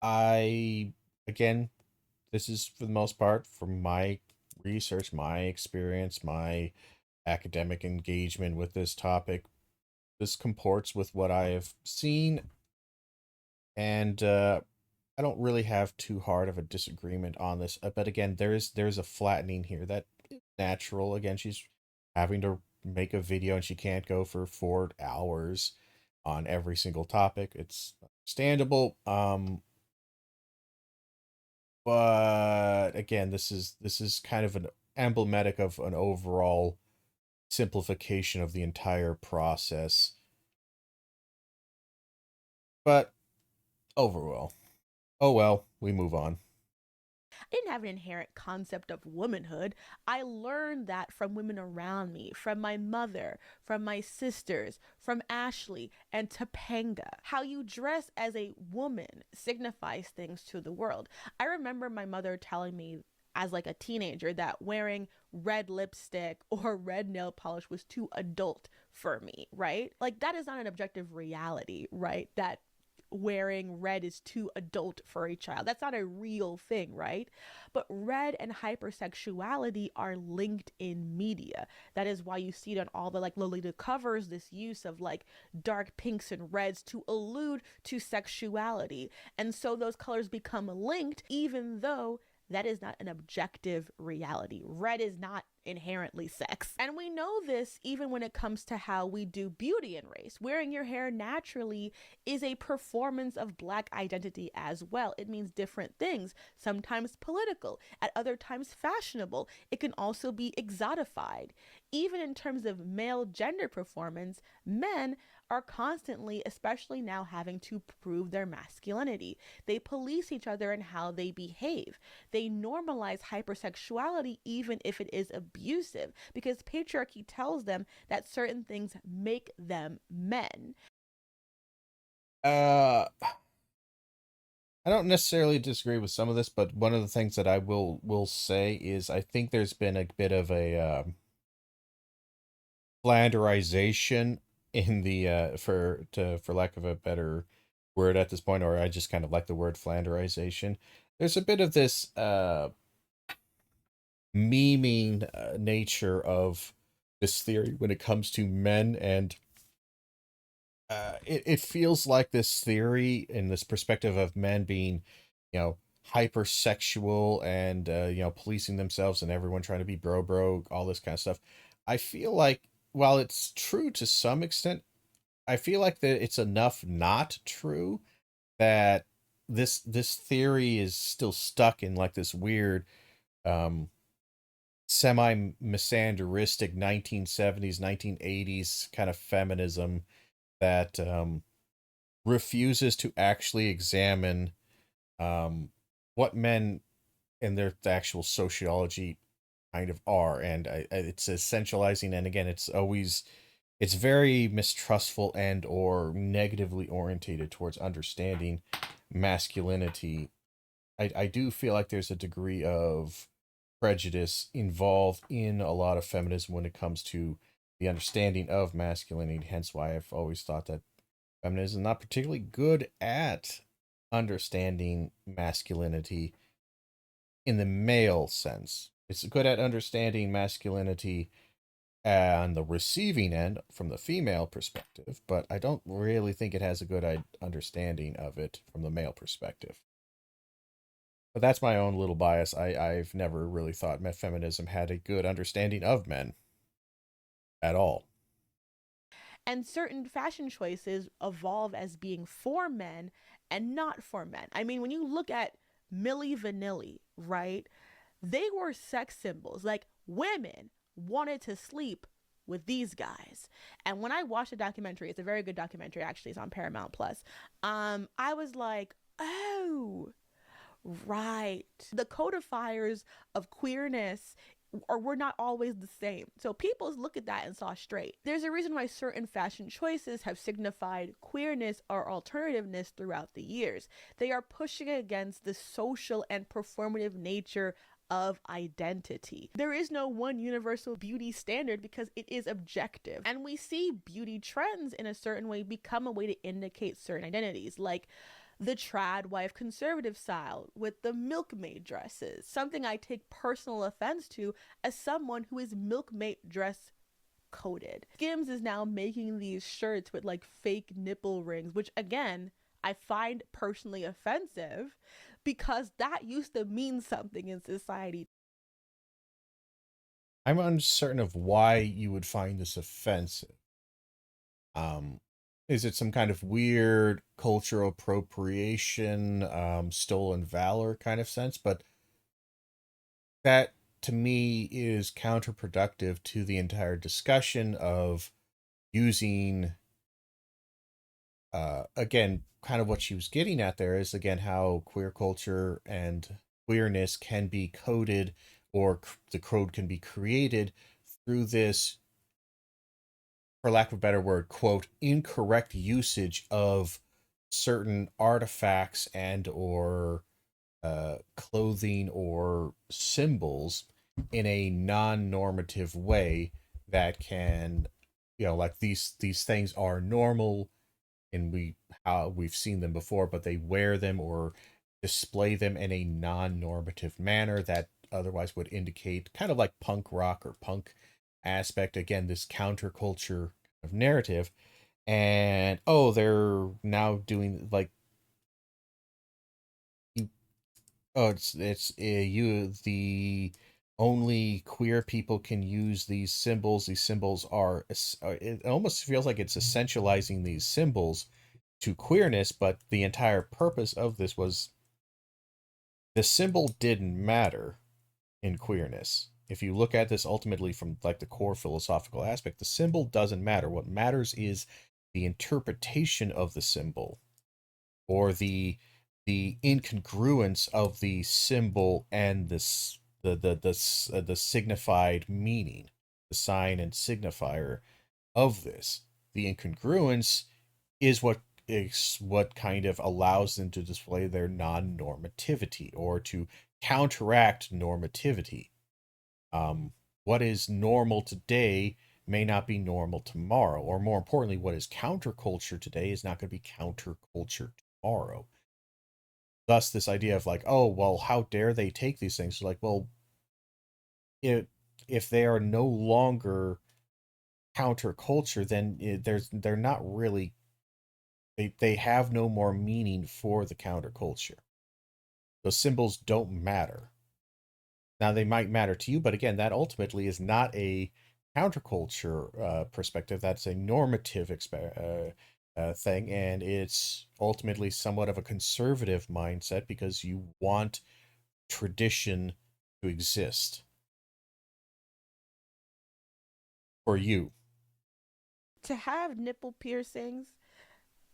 I Again, this is for the most part from my research, my experience, my academic engagement with this topic. This comports with what I have seen, and I don't really have too hard of a disagreement on this. But again, there's a flattening here that is natural. Again, she's having to make a video, and she can't go for 4 hours on every single topic. It's understandable. But again, this is kind of an emblematic of an overall simplification of the entire process. But overall, oh well, we move on. I didn't have an inherent concept of womanhood. I learned that from women around me, from my mother, from my sisters, from Ashley and Topanga. How you dress as a woman signifies things to the world. I remember my mother telling me as like a teenager that wearing red lipstick or red nail polish was too adult for me, right? Like that is not an objective reality, right? That wearing red is too adult for a child. That's not a real thing, right? But red and hypersexuality are linked in media. That is why you see it on all the like Lolita covers, this use of like dark pinks and reds to allude to sexuality. And so those colors become linked, even though that is not an objective reality. Red is not inherently sex. And we know this even when it comes to how we do beauty and race. Wearing your hair naturally is a performance of Black identity as well. It means different things, sometimes political, at other times fashionable. It can also be exotified. Even in terms of male gender performance, men are constantly, especially now, having to prove their masculinity. They police each other in how they behave. They normalize hypersexuality even if it is abusive, because patriarchy tells them that certain things make them men. Uh, I don't necessarily disagree with some of this, but one of the things that I will say is I think there's been a bit of a flanderization in the for lack of a better word at this point, or I just kind of like the word flanderization. There's a bit of this memeing nature of this theory when it comes to men, and it feels like this theory in this perspective of men being, hypersexual and policing themselves and everyone trying to be bro, all this kind of stuff. I feel like while it's true to some extent, I feel like that it's enough not true that this theory is still stuck in like this weird um semi misandristic 1970s 1980s kind of feminism that refuses to actually examine um, what men and their actual sociology kind of are, and it's essentializing. And again, it's very mistrustful and or negatively orientated towards understanding masculinity. I do feel like there's a degree of prejudice involved in a lot of feminism when it comes to the understanding of masculinity. Hence why I've always thought that feminism is not particularly good at understanding masculinity in the male sense. It's good at understanding masculinity on the receiving end from the female perspective, but I don't really think it has a good understanding of it from the male perspective. But that's my own little bias. I've never really thought feminism had a good understanding of men at all. And certain fashion choices evolve as being for men and not for men. I mean, when you look at Milli Vanilli, right? They were sex symbols. Like women wanted to sleep with these guys. And when I watched the documentary, it's a very good documentary actually, it's on Paramount Plus. I was like, "Oh, right. The codifiers of queerness or were not always the same. So people look at that and saw straight. There's a reason why certain fashion choices have signified queerness or alternativeness throughout the years. They are pushing against the social and performative nature of identity. There is no one universal beauty standard because it is objective. And we see beauty trends in a certain way become a way to indicate certain identities, like the trad wife conservative style with the milkmaid dresses, something I take personal offense to as someone who is milkmaid dress coded. Skims is now making these shirts with like fake nipple rings, which again, I find personally offensive because that used to mean something in society. I'm uncertain of why you would find this offensive. Um, is it some kind of weird cultural appropriation, stolen valor kind of sense? But that to me is counterproductive to the entire discussion of using again kind of what she was getting at there is again how queer culture and queerness can be coded or the code can be created through this, for lack of a better word, quote, incorrect usage of certain artifacts and or clothing or symbols in a non-normative way that can, like these things are normal, and we've seen them before, but they wear them or display them in a non-normative manner that otherwise would indicate, kind of like punk rock or punk aspect, again, this counterculture of narrative. And they're now doing like, you you the only queer people can use these symbols. These symbols are, it almost feels like it's essentializing these symbols to queerness, but the entire purpose of this was the symbol didn't matter in queerness. If you look at this ultimately from like the core philosophical aspect, the symbol doesn't matter. What matters is the interpretation of the symbol, or the incongruence of the symbol and this the signified meaning, the sign and signifier of this. The incongruence is what kind of allows them to display their non-normativity, or to counteract normativity. What is normal today may not be normal tomorrow, or more importantly, what is counterculture today is not going to be counterculture tomorrow. Thus, this idea of like, oh well, how dare they take these things? Like, well, if if they are no longer counterculture, then they're not really, they have no more meaning for the counterculture. Those symbols don't matter. Now they might matter to you, but again, that ultimately is not a counterculture perspective. That's a normative thing, and it's ultimately somewhat of a conservative mindset because you want tradition to exist for you. To have nipple piercings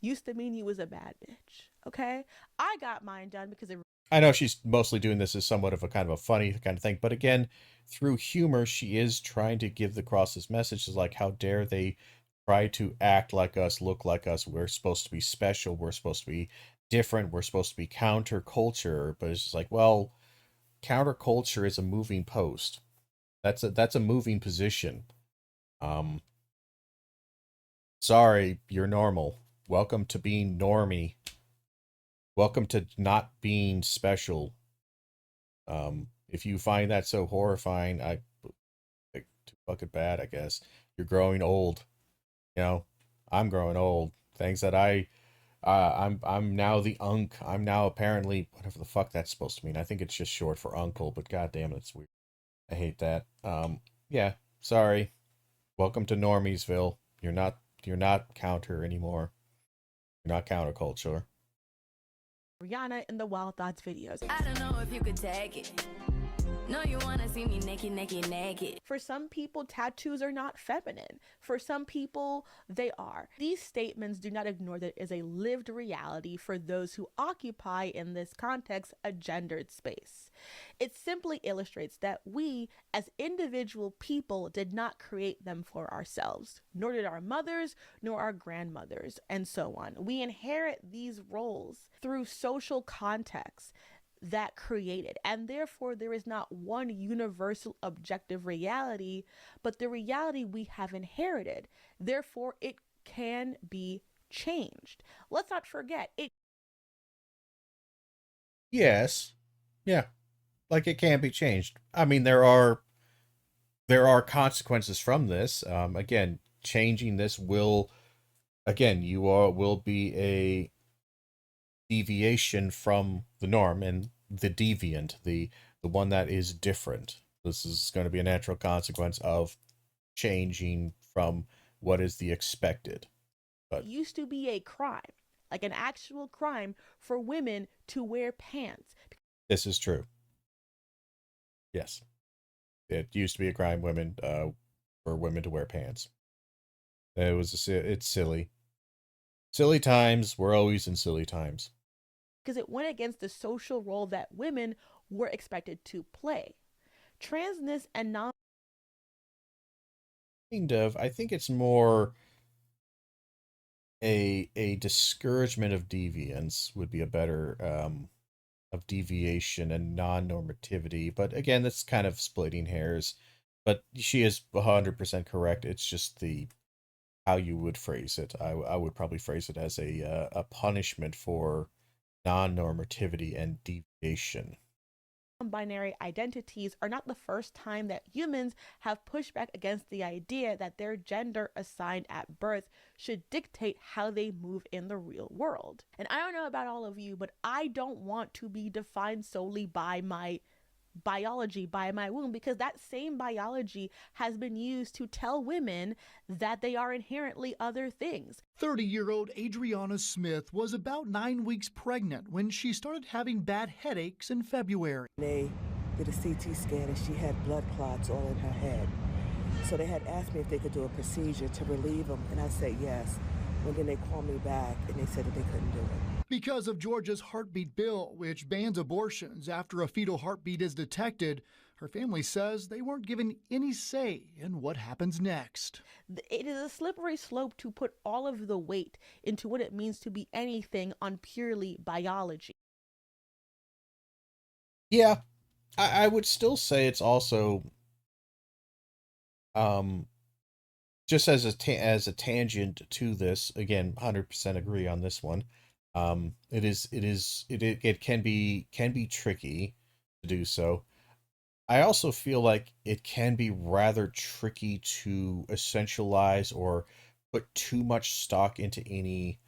used to mean you was a bad bitch. Okay, I got mine done because it. I know she's mostly doing this as somewhat of a kind of a funny kind of thing, but again, through humor, she is trying to give across this message is like, how dare they try to act like us, look like us? We're supposed to be special. We're supposed to be different. We're supposed to be counterculture. But it's just like, well, counterculture is a moving post. That's a moving position. Um, sorry, you're normal. Welcome to being normie. Welcome to not being special. If you find that so horrifying, I like too fucking bad, I guess. You're growing old. You know, I'm growing old. Things that I'm now the unk. I'm now apparently whatever the fuck that's supposed to mean. I think it's just short for uncle, but goddamn it, it's weird. I hate that. Yeah, sorry. Welcome to Normiesville. You're not counter anymore. You're not counterculture. Rihanna in the Wild Thoughts videos. I don't know if you could take it. No, you wanna see me naked, naked, naked. For some people, tattoos are not feminine. For some people, they are. These statements do not ignore that it is a lived reality for those who occupy, in this context, a gendered space. It simply illustrates that we, as individual people, did not create them for ourselves, nor did our mothers, nor our grandmothers, and so on. We inherit these roles through social context that created. And therefore, there is not one universal objective reality, but the reality we have inherited. Therefore, it can be changed. Let's not forget, it. Yes. Yeah. Like it can't be changed. I mean, there are consequences from this. Again, changing this will, again, will be a deviation from the norm, and the deviant, the one that is different. This is going to be a natural consequence of changing from what is the expected. But Used to be a crime, like an actual crime for women to wear pants. this is true. Yes, it used to be a crime for women to wear pants. It's silly. Silly times. We're always in silly times. Because it went against the social role that women were expected to play. Transness and non. Kind of. I think it's more a discouragement of deviance would be a better of deviation and non-normativity. But again, that's kind of splitting hairs. But she is 100% correct. It's just the how you would phrase it. I would probably phrase it as a punishment for non-normativity and deviation. Non-binary identities are not the first time that humans have pushed back against the idea that their gender assigned at birth should dictate how they move in the real world. And I don't know about all of you, but I don't want to be defined solely by my biology, by my womb, because that same biology has been used to tell women that they are inherently other things. 30-year-old Adriana Smith was about 9 weeks pregnant when she started having bad headaches in February. They did a CT scan and she had blood clots all in her head. So they had asked me if they could do a procedure to relieve them, and I said yes. And then they called me back and they said that they couldn't do it. Because of Georgia's heartbeat bill, which bans abortions after a fetal heartbeat is detected, her family says they weren't given any say in what happens next. It is a slippery slope to put all of the weight into what it means to be anything on purely biology. Yeah, I would still say it's also just as a tangent to this. Again, 100% agree on this one. It can be tricky to do so. I also feel like it can be rather tricky to essentialize or put too much stock into any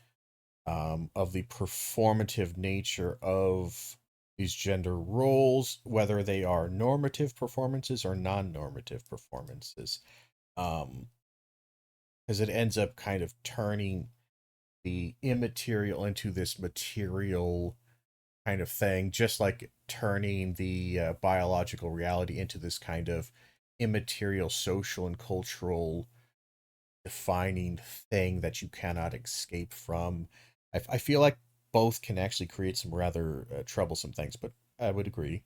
of the performative nature of these gender roles, whether they are normative performances or non-normative performances, because it ends up kind of turning the immaterial into this material kind of thing, just like turning the biological reality into this kind of immaterial social and cultural defining thing that you cannot escape from. I feel like both can actually create some rather troublesome things, but I would agree.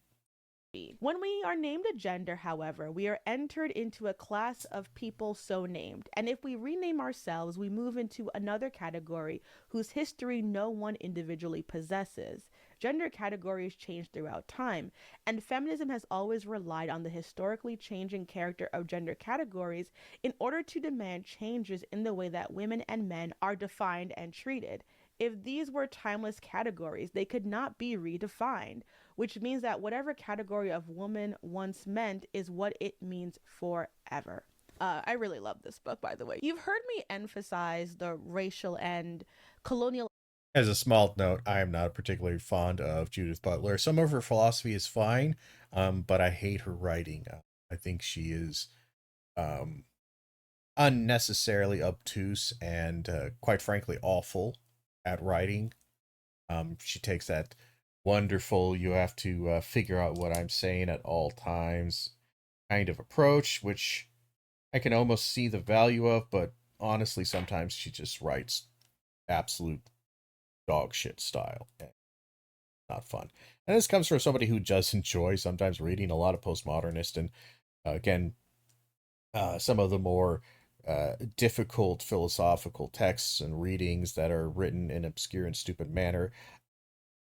When we are named a gender, however, we are entered into a class of people so named. And if we rename ourselves, we move into another category whose history no one individually possesses. Gender categories change throughout time, and feminism has always relied on the historically changing character of gender categories in order to demand changes in the way that women and men are defined and treated. If these were timeless categories, they could not be redefined, which means that whatever category of woman once meant is what it means forever. I really love this book, by the way. You've heard me emphasize the racial and colonial. As a small note, I am not particularly fond of Judith Butler. Some of her philosophy is fine, but I hate her writing. I think she is unnecessarily obtuse and, quite frankly, awful at writing. She takes that wonderful, you have to figure out what I'm saying at all times kind of approach, which I can almost see the value of, but honestly, sometimes she just writes absolute dog shit style. Not fun. And this comes from somebody who does enjoy sometimes reading a lot of postmodernist and, again, some of the more difficult philosophical texts and readings that are written in obscure and stupid manner.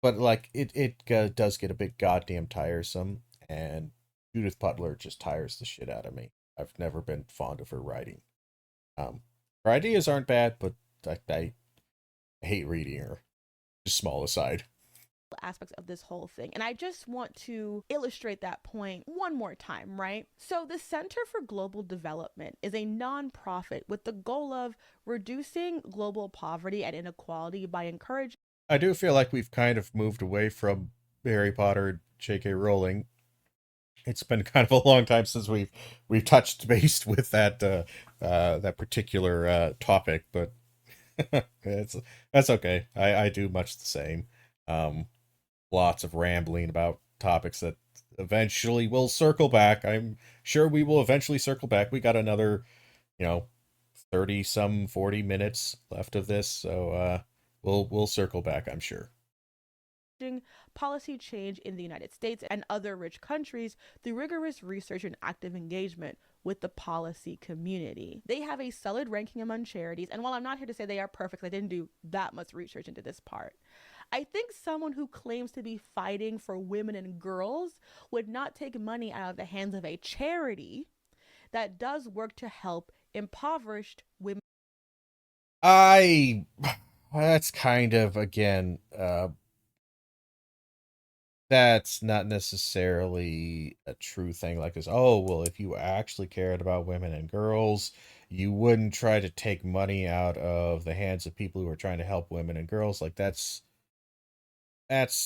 But like it does get a bit goddamn tiresome, and Judith Butler just tires the shit out of me. I've never been fond of her writing. Her ideas aren't bad, but I hate reading her. Just small aside. Aspects of this whole thing. And I just want to illustrate that point one more time, right? So the Center for Global Development is a nonprofit with the goal of reducing global poverty and inequality by encouraging. I do feel like we've kind of moved away from Harry Potter, J.K. Rowling. It's been kind of a long time since we've touched base with that particular topic, but it's that's okay. I do much the same. Lots of rambling about topics that eventually will circle back. I'm sure we will eventually circle back. We got another, 30 some 40 minutes left of this, so we'll circle back, I'm sure. Policy change in the United States and other rich countries through rigorous research and active engagement with the policy community. They have a solid ranking among charities, and while I'm not here to say they are perfect, I didn't do that much research into this part. I think someone who claims to be fighting for women and girls would not take money out of the hands of a charity that does work to help impoverished women. I that's kind of again that's not necessarily a true thing like this. Oh, well, if you actually cared about women and girls, you wouldn't try to take money out of the hands of people who are trying to help women and girls. Like that's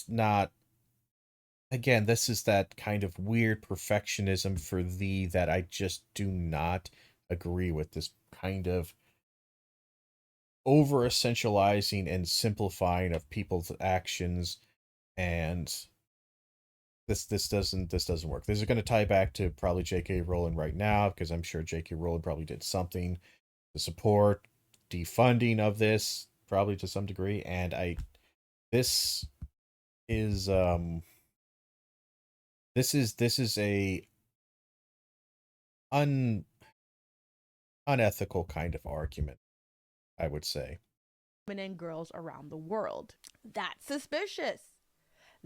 not, again, this is that kind of weird perfectionism for thee that I just do not agree with. This kind of over essentializing and simplifying of people's actions, and this doesn't work. This is going to tie back to probably J.K. Rowling right now, because I'm sure J.K. Rowling probably did something to support defunding of this, probably to some degree. And this is this is a un unethical kind of argument, I would say. Women and girls around the world. That's suspicious.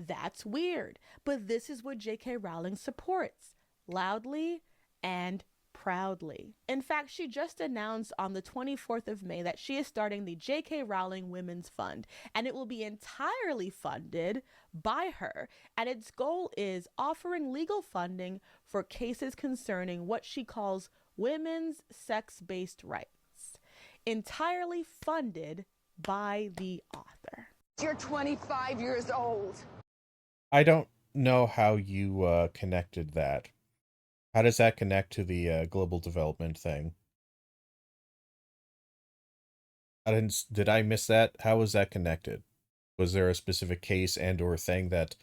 That's weird. But this is what J.K. Rowling supports loudly and proudly. In fact, she just announced on the 24th of May that she is starting the J.K. Rowling Women's Fund, and it will be entirely funded by her. And its goal is offering legal funding for cases concerning what she calls women's sex based rights, entirely funded by the author. You're 25 years old. I don't know how you connected that. How does that connect to the global development thing? Did I miss that? How was that connected? Was there a specific case and or thing that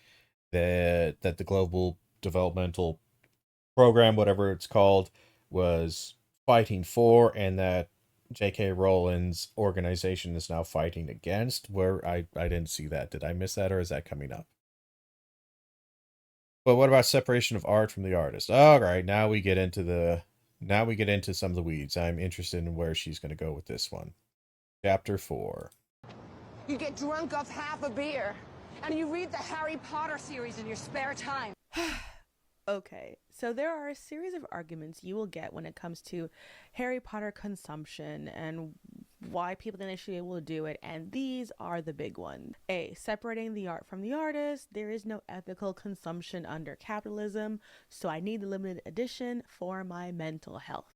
the global developmental program, whatever it's called, was fighting for, and that J.K. Rowling's organization is now fighting against? Where I didn't see that. Did I miss that, or is that coming up? But what about separation of art from the artist? All right, now we get into some of the weeds. I'm interested in where she's going to go with this one. Chapter 4. You get drunk off half a beer, and you read the Harry Potter series in your spare time. Okay, so there are a series of arguments you will get when it comes to Harry Potter consumption and why people didn't actually able to do it, and these are the big ones. A, separating the art from the artist. There is no ethical consumption under capitalism, so I need the limited edition for my mental health.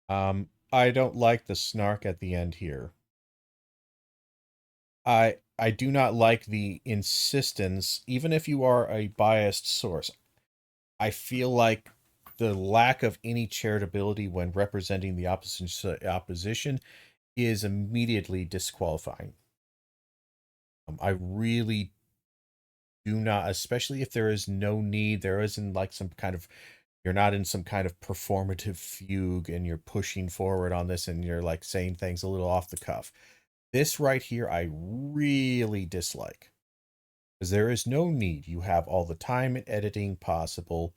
I don't like the snark at the end here. I do not like the insistence, even if you are a biased source. I feel like the lack of any charitability when representing the opposition is immediately disqualifying. I really do not, especially if there is no need, there isn't like you're not in some kind of performative fugue and you're pushing forward on this and you're like saying things a little off the cuff. This right here, I really dislike. Because there is no need. You have all the time and editing possible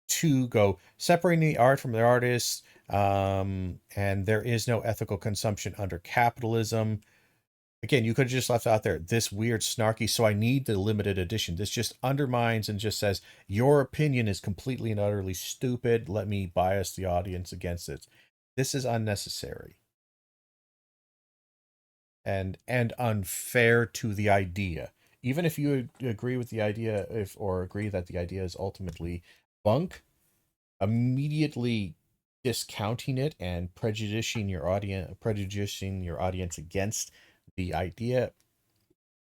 to go separating the art from the artist, and there is no ethical consumption under capitalism. Again, you could have just left out there this weird snarky, so I need the limited edition. This just undermines and just says, your opinion is completely and utterly stupid. Let me bias the audience against it. This is unnecessary. And unfair to the idea. Even if you agree with the idea, or agree that the idea is ultimately bunk, immediately discounting it and prejudicing your audience against the idea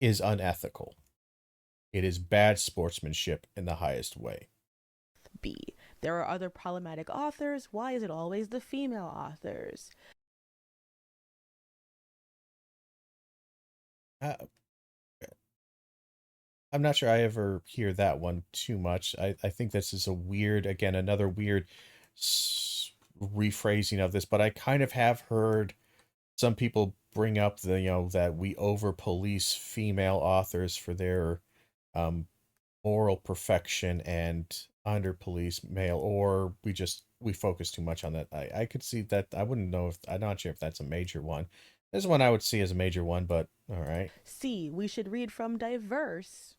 is unethical. It is bad sportsmanship in the highest way. B, there are other problematic authors. Why is it always the female authors? I'm not sure I ever hear that one too much. I think this is another weird rephrasing of this, but I kind of have heard some people bring up that we over police female authors for their moral perfection and under police male, or we focus too much on that. I could see that. I wouldn't know if I'm not sure if that's a major one. This one I would see as a major one, but all right. C, we should read from diverse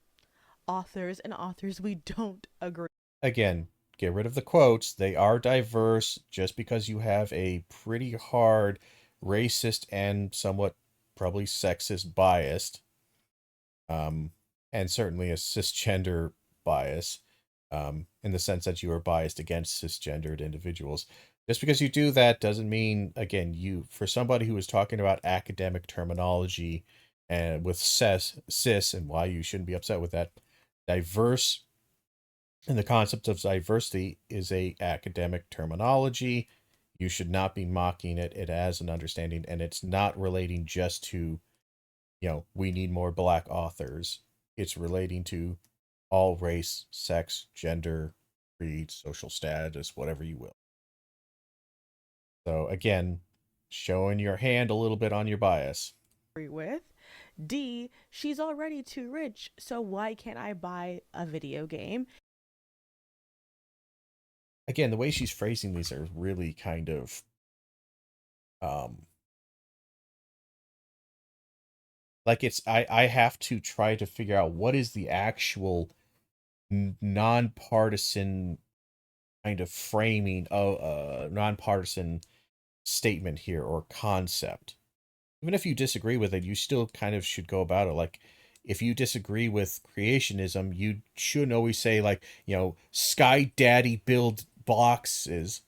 authors and authors we don't agree. Again, get rid of the quotes. They are diverse. Just because you have a pretty hard racist and somewhat probably sexist biased, and certainly a cisgender bias, in the sense that you are biased against cisgendered individuals. Just because you do that doesn't mean, again, for somebody who is talking about academic terminology and with cis and why you shouldn't be upset with that, diverse and the concept of diversity is a academic terminology. You should not be mocking it. It has an understanding, and it's not relating just to, we need more black authors. It's relating to all race, sex, gender, creed, social status, whatever you will. So again, showing your hand a little bit on your bias. With D, she's already too rich, so why can't I buy a video game? Again, the way she's phrasing these are really kind of like I have to try to figure out what is the actual nonpartisan kind of framing of a nonpartisan statement here or concept. Even if you disagree with it, you still kind of should go about it. Like, if you disagree with creationism, you shouldn't always say, like, Sky Daddy build boxes,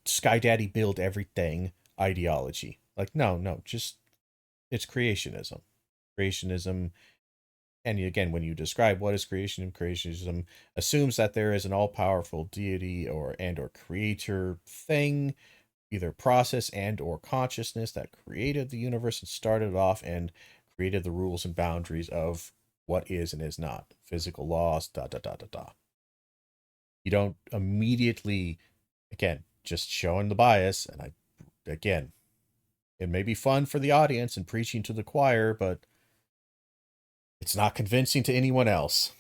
Sky Daddy build everything ideology. Like, no, just it's creationism. Creationism, and again, when you describe what is creationism assumes that there is an all-powerful deity or creator thing, either process and or consciousness that created the universe and started off and created the rules and boundaries of what is and is not, physical laws, da da da da da. You don't immediately, again, just showing the bias, and again, it may be fun for the audience and preaching to the choir, but it's not convincing to anyone else.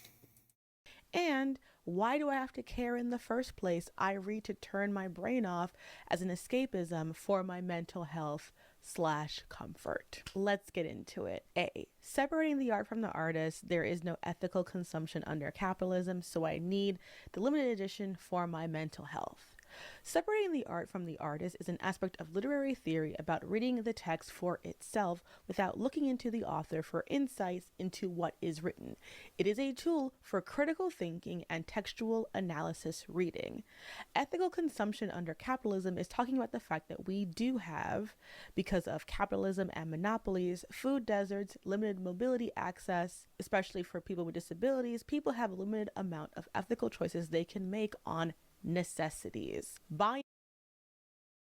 And why do I have to care in the first place? I read to turn my brain off as an escapism for my mental health / comfort. Let's get into it. A, separating the art from the artist. There is no ethical consumption under capitalism, so I need the limited edition for my mental health. Separating the art from the artist is an aspect of literary theory about reading the text for itself without looking into the author for insights into what is written. It is a tool for critical thinking and textual analysis reading. Ethical consumption under capitalism is talking about the fact that we do have, because of capitalism and monopolies, food deserts, limited mobility access, especially for people with disabilities. People have a limited amount of ethical choices they can make on necessities.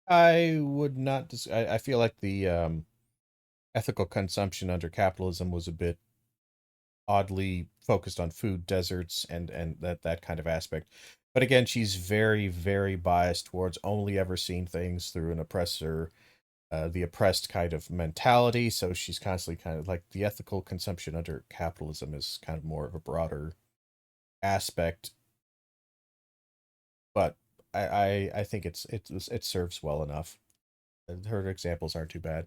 I would not. I feel like the ethical consumption under capitalism was a bit oddly focused on food deserts and that kind of aspect. But again, she's very very biased towards only ever seeing things through an oppressor, the oppressed kind of mentality. So she's constantly kind of like the ethical consumption under capitalism is kind of more of a broader aspect. But I think it serves well enough. Her examples aren't too bad,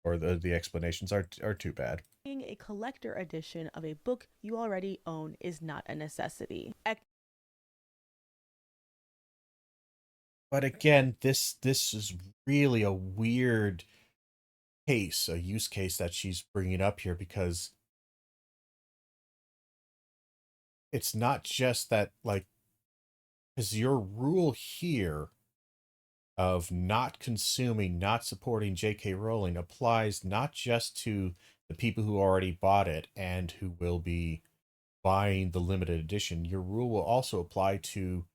or the explanations are too bad. Buying a collector edition of a book you already own is not a necessity. But again, this is really a weird case, a use case that she's bringing up here, because it's not just that, like, because your rule here of not consuming, not supporting J.K. Rowling applies not just to the people who already bought it and who will be buying the limited edition. Your rule will also apply to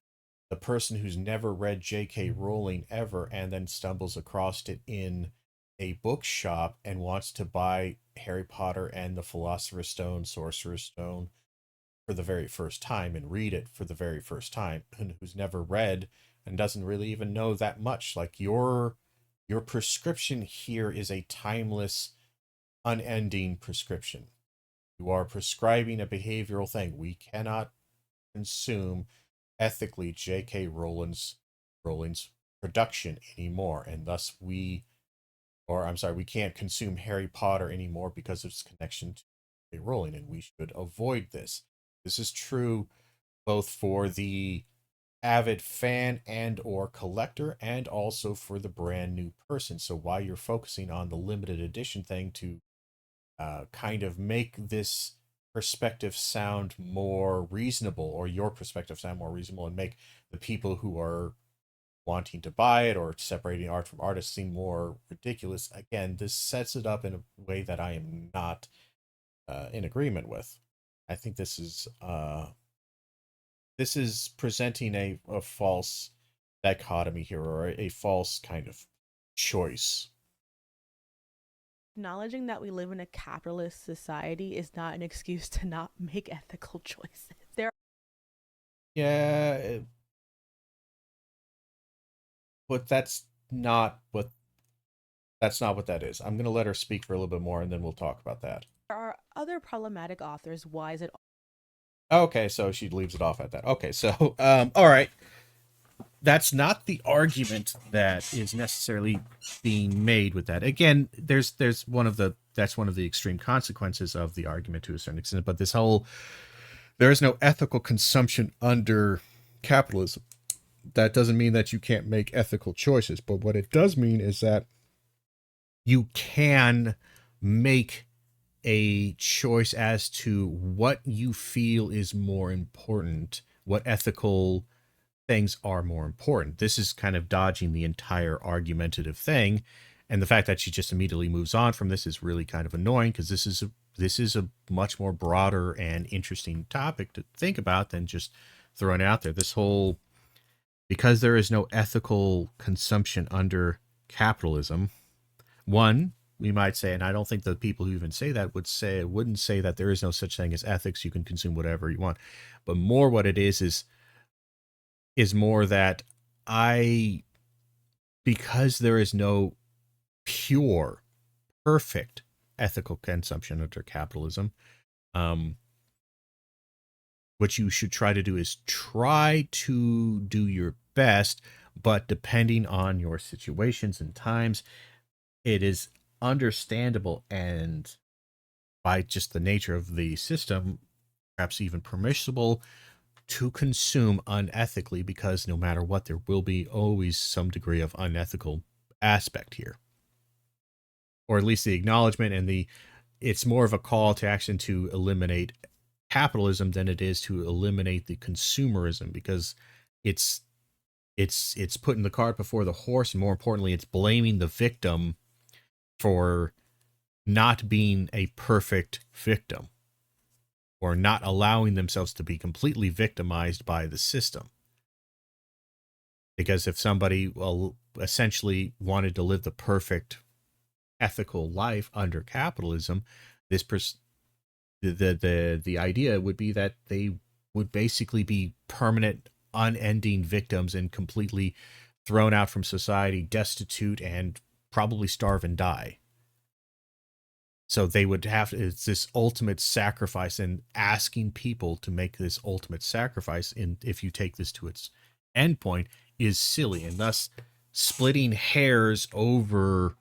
the person who's never read J.K. Rowling ever and then stumbles across it in a bookshop and wants to buy Harry Potter and the Philosopher's Stone, Sorcerer's Stone for the very first time and read it for the very first time, and who's never read and doesn't really even know that much. Like, your prescription here is a timeless, unending prescription. You are prescribing a behavioral thing. We cannot consume ethically J.K. Rowling's production anymore, and thus we or I'm sorry, we can't consume Harry Potter anymore because of its connection to J. Rowling, and we should avoid this. This is true both for the avid fan and or collector, and also for the brand new person. So while you're focusing on the limited edition thing to kind of make this perspective sound more reasonable, or your perspective sound more reasonable, and make the people who are wanting to buy it or separating art from artists seem more ridiculous, again, this sets it up in a way that I am not in agreement with. I think this is presenting a false dichotomy here, or a false kind of choice. Acknowledging that we live in a capitalist society is not an excuse to not make ethical choices. Yeah, but that's not what that is. I'm going to let her speak for a little bit more, and then we'll talk about that. There are other problematic authors. Why is it? Okay, so she leaves it off at that. Okay, so all right. That's not the argument that is necessarily being made with that. Again, there's one of the extreme consequences of the argument to a certain extent, but this whole there is no ethical consumption under capitalism. That doesn't mean that you can't make ethical choices, but what it does mean is that you can make a choice as to what you feel is more important, what ethical things are more important. This is kind of dodging the entire argumentative thing, and the fact that she just immediately moves on from this is really kind of annoying, because this is a much more broader and interesting topic to think about than just throwing it out there. This whole, because there is no ethical consumption under capitalism, one, we might say, and I don't think the people who even say that wouldn't say that there is no such thing as ethics. You can consume whatever you want, but more what it is more that because there is no pure, perfect ethical consumption under capitalism, what you should try to do is try to do your best, but depending on your situations and times, it is understandable, and by just the nature of the system, perhaps even permissible to consume unethically, because no matter what, there will be always some degree of unethical aspect here, or at least the acknowledgement, and it's more of a call to action to eliminate capitalism than it is to eliminate the consumerism, because it's putting the cart before the horse, and more importantly, it's blaming the victim for not being a perfect victim, or not allowing themselves to be completely victimized by the system. Because if somebody essentially wanted to live the perfect ethical life under capitalism, the idea would be that they would basically be permanent, unending victims and completely thrown out from society, destitute, and probably starve and die. So they would it's this ultimate sacrifice, and asking people to make this ultimate sacrifice, and if you take this to its endpoint, is silly, and thus splitting hairs over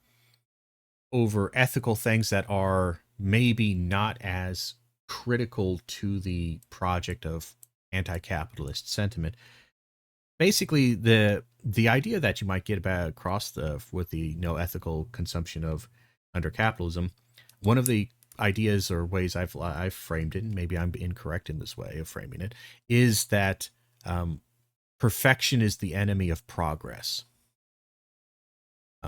ethical things that are maybe not as critical to the project of anti-capitalist sentiment. Basically, the idea that you might get across with the no ethical consumption of under capitalism, one of the ideas or ways I've framed it, and maybe I'm incorrect in this way of framing it, is that perfection is the enemy of progress.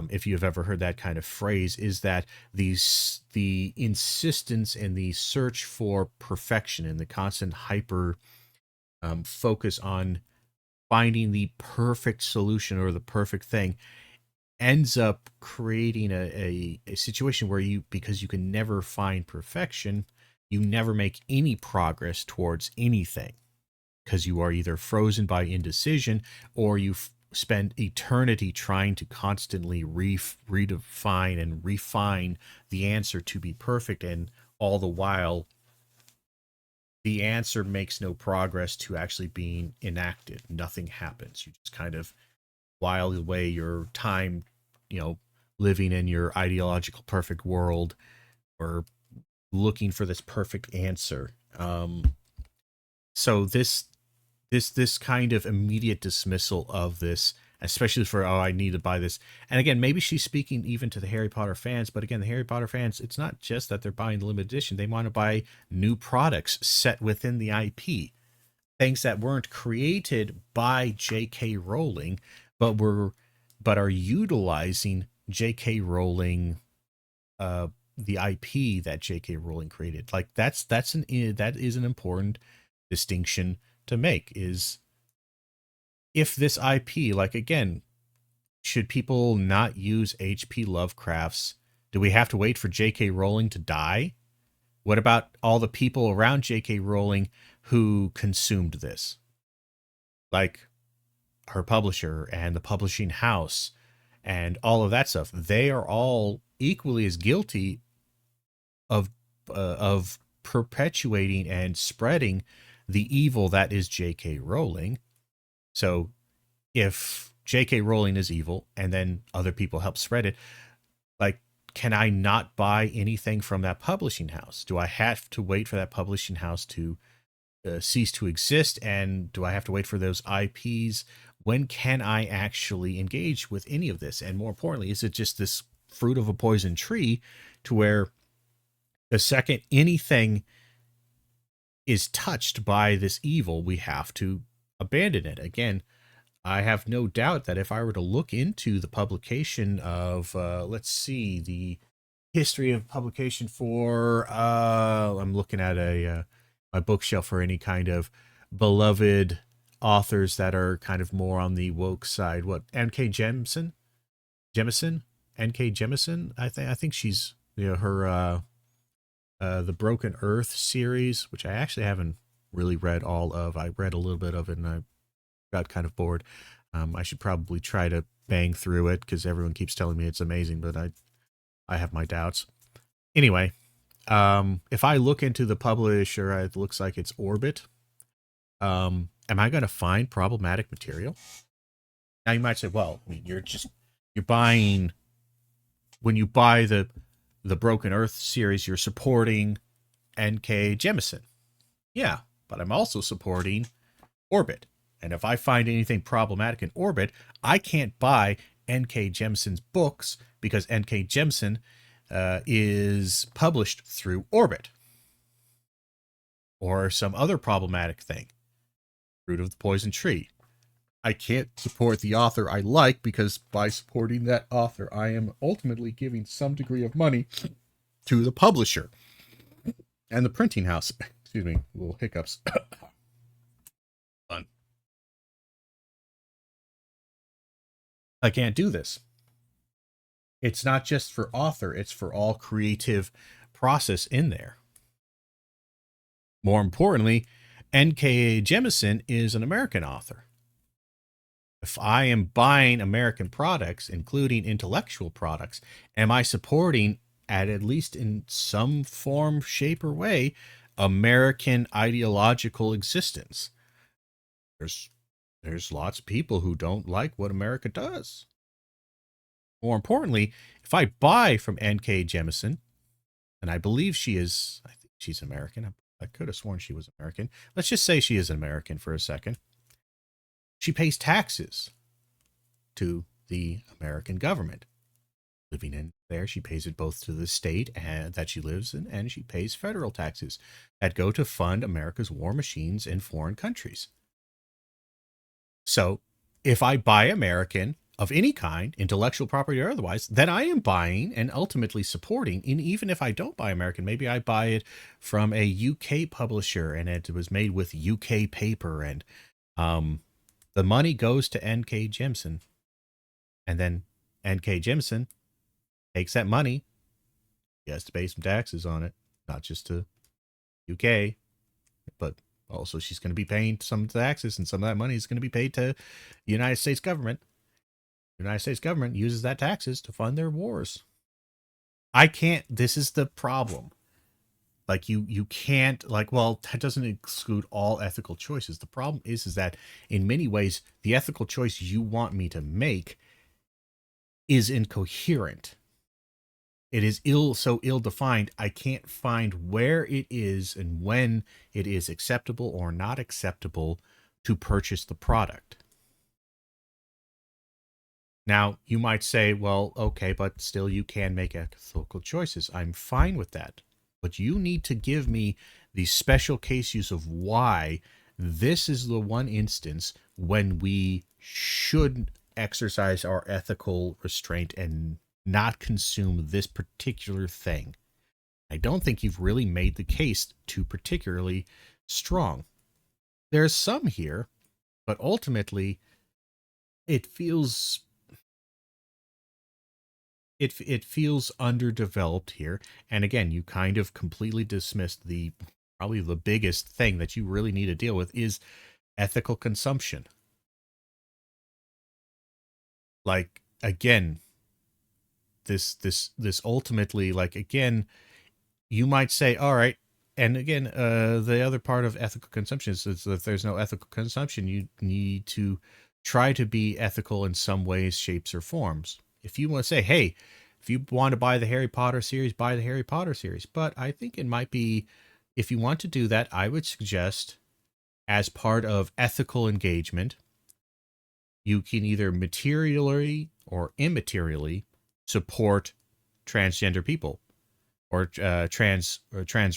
If you've ever heard that kind of phrase, is that the insistence and the search for perfection and the constant hyper focus on finding the perfect solution or the perfect thing ends up creating a situation where because you can never find perfection, you never make any progress towards anything, because you are either frozen by indecision, or you spend eternity trying to constantly redefine and refine the answer to be perfect, and all the while the answer makes no progress to actually being enacted. Nothing happens. You just kind of while away your time, living in your ideological perfect world or looking for this perfect answer. So this kind of immediate dismissal of this, especially for, oh, I need to buy this. And again, maybe she's speaking even to the Harry Potter fans, but again, the Harry Potter fans, it's not just that they're buying the limited edition. They want to buy new products set within the IP, things that weren't created by J.K. Rowling, but are utilizing J.K. Rowling, the IP that J.K. Rowling created. Like that is an important distinction to make, is if this IP, like, again, should people not use H.P. Lovecraft's? Do we have to wait for J.K. Rowling to die? What about all the people around J.K. Rowling who consumed this? Like her publisher and the publishing house and all of that stuff. They are all equally as guilty of perpetuating and spreading the evil that is J.K. Rowling. So if J.K. Rowling is evil and then other people help spread it, like, can I not buy anything from that publishing house? Do I have to wait for that publishing house to cease to exist? And do I have to wait for those IPs? When can I actually engage with any of this? And more importantly, is it just this fruit of a poison tree to where the second anything is touched by this evil, we have to abandon it? Again, I have no doubt that if I were to look into the publication of, let's see, the history of publication for, I'm looking at my bookshelf for any kind of beloved authors that are kind of more on the woke side. What, N.K. Jemisin? N.K. Jemisin? I think she's, her, the Broken Earth series, which I actually haven't really read all of. I read a little bit of it and I got kind of bored. I should probably try to bang through it because everyone keeps telling me it's amazing, but I have my doubts. Anyway, if I look into the publisher, it looks like it's Orbit. Am I going to find problematic material? Now you might say, well, I mean, you're buying, when you buy the Broken Earth series, you're supporting N.K. Jemisin. Yeah, but I'm also supporting Orbit. And if I find anything problematic in Orbit, I can't buy N.K. Jemisin's books because N.K. Jemisin is published through Orbit. Or some other problematic thing. Fruit of the Poison Tree. I can't support the author I like because by supporting that author, I am ultimately giving some degree of money to the publisher and the printing house. Excuse me, little hiccups. Fun. I can't do this. It's not just for author, it's for all creative process in there. More importantly, N.K. Jemisin is an American author. If I am buying American products, including intellectual products, am I supporting, at least in some form, shape, or way, American ideological existence? There's lots of people who don't like what America does. More importantly, if I buy from N.K. Jemisin, and I believe I think she's American. I could have sworn she was American. Let's just say she is an American for a second. She pays taxes to the American government. Living in there, she pays it both to the state that she lives in, and she pays federal taxes that go to fund America's war machines in foreign countries. So, if I buy American of any kind, intellectual property or otherwise, then I am buying and ultimately supporting, and even if I don't buy American, maybe I buy it from a UK publisher and it was made with UK paper, and the money goes to N.K. Jemisin, and then N.K. Jemisin takes that money. He has to pay some taxes on it, not just to UK, but also she's going to be paying some taxes, and some of that money is going to be paid to the United States government. The United States government uses that taxes to fund their wars. I can't. This is the problem. Like you can't, like, well, that doesn't exclude all ethical choices. The problem is that in many ways, the ethical choice you want me to make is incoherent. It is so ill-defined, I can't find where it is and when it is acceptable or not acceptable to purchase the product. Now, you might say, well, okay, but still you can make ethical choices. I'm fine with that. But you need to give me the special case use of why this is the one instance when we should exercise our ethical restraint and not consume this particular thing. I don't think you've really made the case too particularly strong. There's some here, but ultimately it feels underdeveloped here. And again, you kind of completely dismissed probably the biggest thing that you really need to deal with is ethical consumption. Like, again, this ultimately, like, again, you might say, all right, and again, the other part of ethical consumption is that if there's no ethical consumption, you need to try to be ethical in some ways, shapes, or forms. If you want to say, hey, if you want to buy the Harry Potter series, buy the Harry Potter series. But I think it might be, if you want to do that, I would suggest as part of ethical engagement, you can either materially or immaterially support transgender people or trans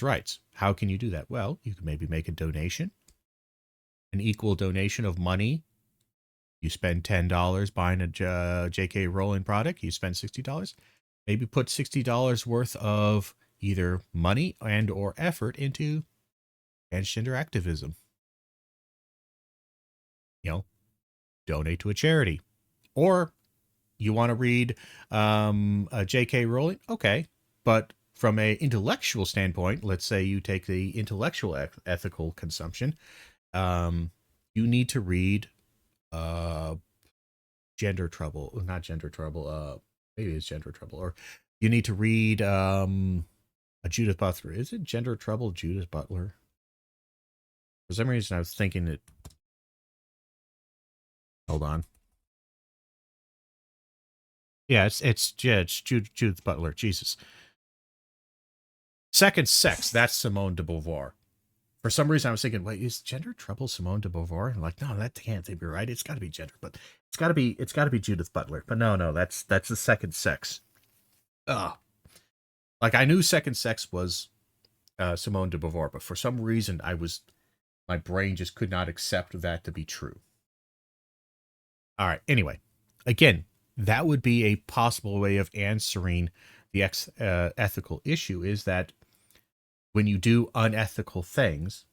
rights. How can you do that? Well, you can maybe make a donation, an equal donation of money. You spend $10 buying a J.K. Rowling product. You spend $60. Maybe put $60 worth of either money and or effort into transgender activism. Donate to a charity. Or you want to read a J.K. Rowling? Okay. But from an intellectual standpoint, let's say you take the intellectual ethical consumption, you need to read Gender Trouble. Not Gender Trouble. Maybe it's Gender Trouble. Or you need to read a Judith Butler. Is it Gender Trouble, Judith Butler? For some reason, I was thinking it. Hold on. Yeah, it's Judith Butler. Jesus. Second Sex. That's Simone de Beauvoir. For some reason, I was thinking, wait, is Gender Trouble Simone de Beauvoir? And like, no, that can't be right. It's got to be Gender, but it's got to be Judith Butler. But no, that's the Second Sex. Like I knew Second Sex was Simone de Beauvoir, but for some reason, my brain just could not accept that to be true. All right. Anyway, again, that would be a possible way of answering the ethical issue. Is that when you do unethical things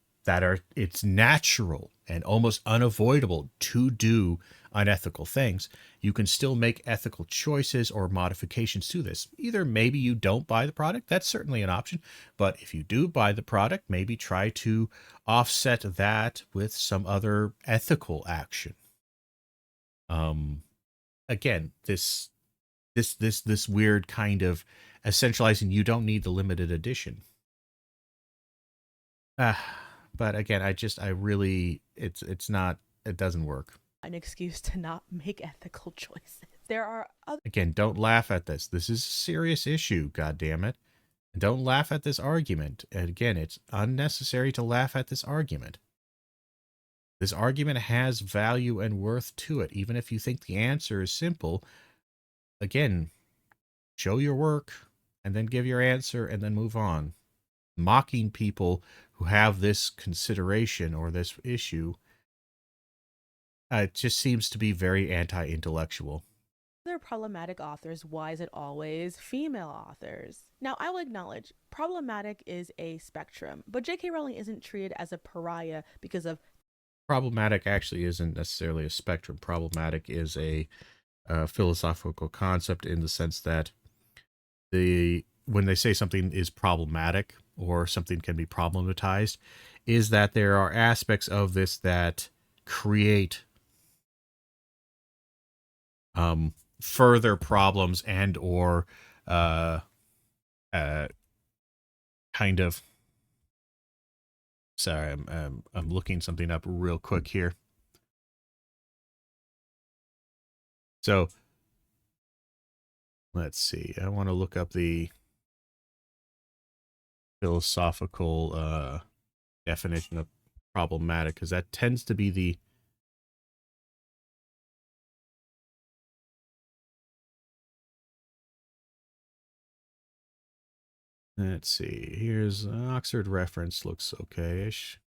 it's natural and almost unavoidable to do unethical things, you can still make ethical choices or modifications to this. Either maybe you don't buy the product, that's certainly an option, but if you do buy the product, maybe try to offset that with some other ethical action. Again, this weird kind of essentializing, you don't need the limited edition. But again, it doesn't work. An excuse to not make ethical choices. There are other. Again, don't laugh at this. This is a serious issue, goddammit. Don't laugh at this argument. And again, it's unnecessary to laugh at this argument. This argument has value and worth to it, even if you think the answer is simple. Again, show your work and then give your answer and then move on. Mocking people who have this consideration or this issue, it just seems to be very anti-intellectual. Other problematic authors, why is it always female authors? Now, I will acknowledge problematic is a spectrum, but J.K. Rowling isn't treated as a pariah because of. Problematic actually isn't necessarily a spectrum. Problematic is a philosophical concept in the sense that when they say something is problematic or something can be problematized, is that there are aspects of this that create further problems and or kind of. Sorry, I'm looking something up real quick here. So Let's see. I want to look up the philosophical definition of problematic, because that tends to be the... Let's see. Here's an Oxford reference. Looks okay-ish.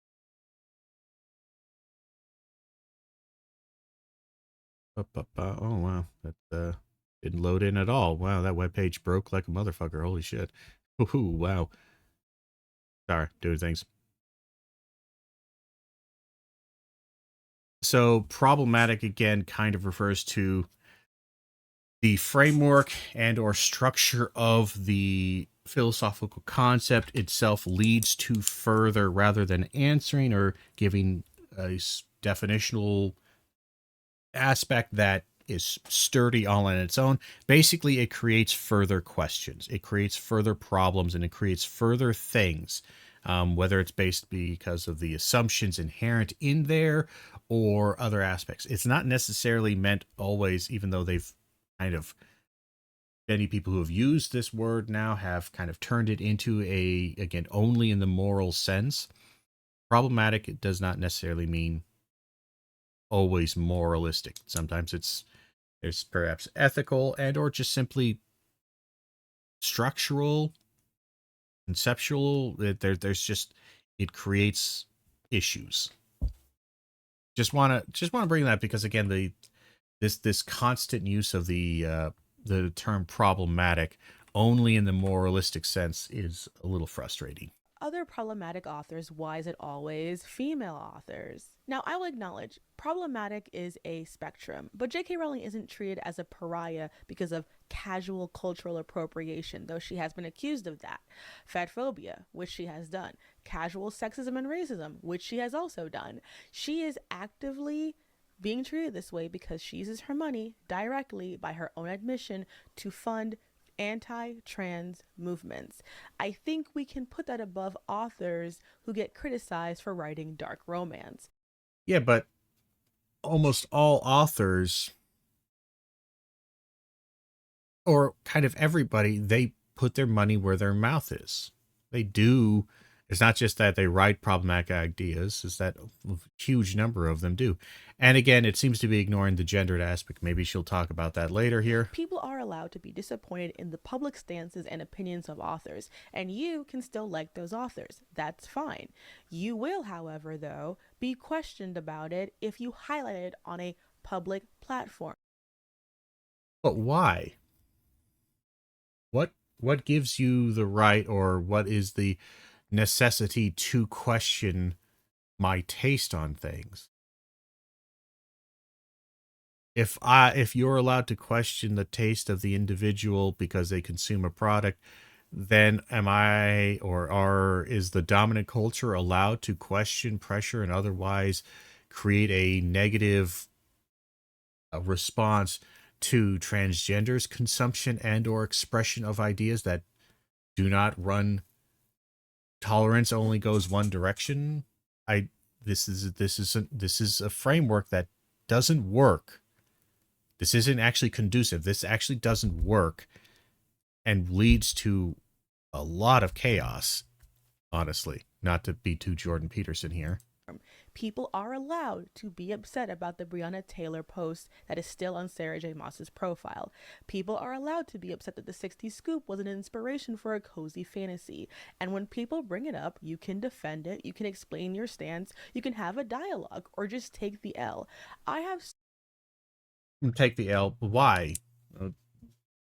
Oh, wow. That didn't load in at all. Wow, that webpage broke like a motherfucker. Holy shit. Ooh, wow. Sorry, doing things. So problematic, again, kind of refers to the framework and or structure of the philosophical concept itself leads to further, rather than answering or giving a definitional aspect that is sturdy all on its own. Basically, it creates further questions, it creates further problems, and it creates further things, whether it's based because of the assumptions inherent in there or other aspects. It's not necessarily meant always, even though they've kind of... many people who have used this word now have kind of turned it into a, again, only in the moral sense. Problematic, it does not necessarily mean always moralistic. Sometimes there's perhaps ethical and or just simply structural, conceptual. There's just, it creates issues. Just want to bring that because, again, this constant use of the term problematic only in the moralistic sense is a little frustrating. Other problematic authors, why is it always female authors? Now, I will acknowledge problematic is a spectrum, but J.K. Rowling isn't treated as a pariah because of casual cultural appropriation, though she has been accused of that. Fatphobia, which she has done. Casual sexism and racism, which she has also done. She is actively being treated this way because she uses her money directly, by her own admission, to fund anti-trans movements. I think we can put that above authors who get criticized for writing dark romance. Yeah, but almost all authors, or kind of everybody, they put their money where their mouth is. They do. It's not just that they write problematic ideas, it's that a huge number of them do. And again, it seems to be ignoring the gendered aspect. Maybe she'll talk about that later here. People are allowed to be disappointed in the public stances and opinions of authors, and you can still like those authors. That's fine. You will, however, though, be questioned about it if you highlight it on a public platform. But why? What gives you the right, or what is the necessity to question my taste on things? If you're allowed to question the taste of the individual because they consume a product, then is the dominant culture allowed to question, pressure, and otherwise create a negative response to transgenders' consumption and or expression of ideas that do not run... tolerance only goes one direction? This is a framework that doesn't work. This isn't actually conducive. This actually doesn't work and leads to a lot of chaos, honestly. Not to be too Jordan Peterson here. People are allowed to be upset about the Breonna Taylor post that is still on Sarah J. Maas's profile. People are allowed to be upset that the 60s scoop was an inspiration for a cozy fantasy. And when people bring it up, you can defend it, you can explain your stance, you can have a dialogue, or just take the L. Take the L. Why?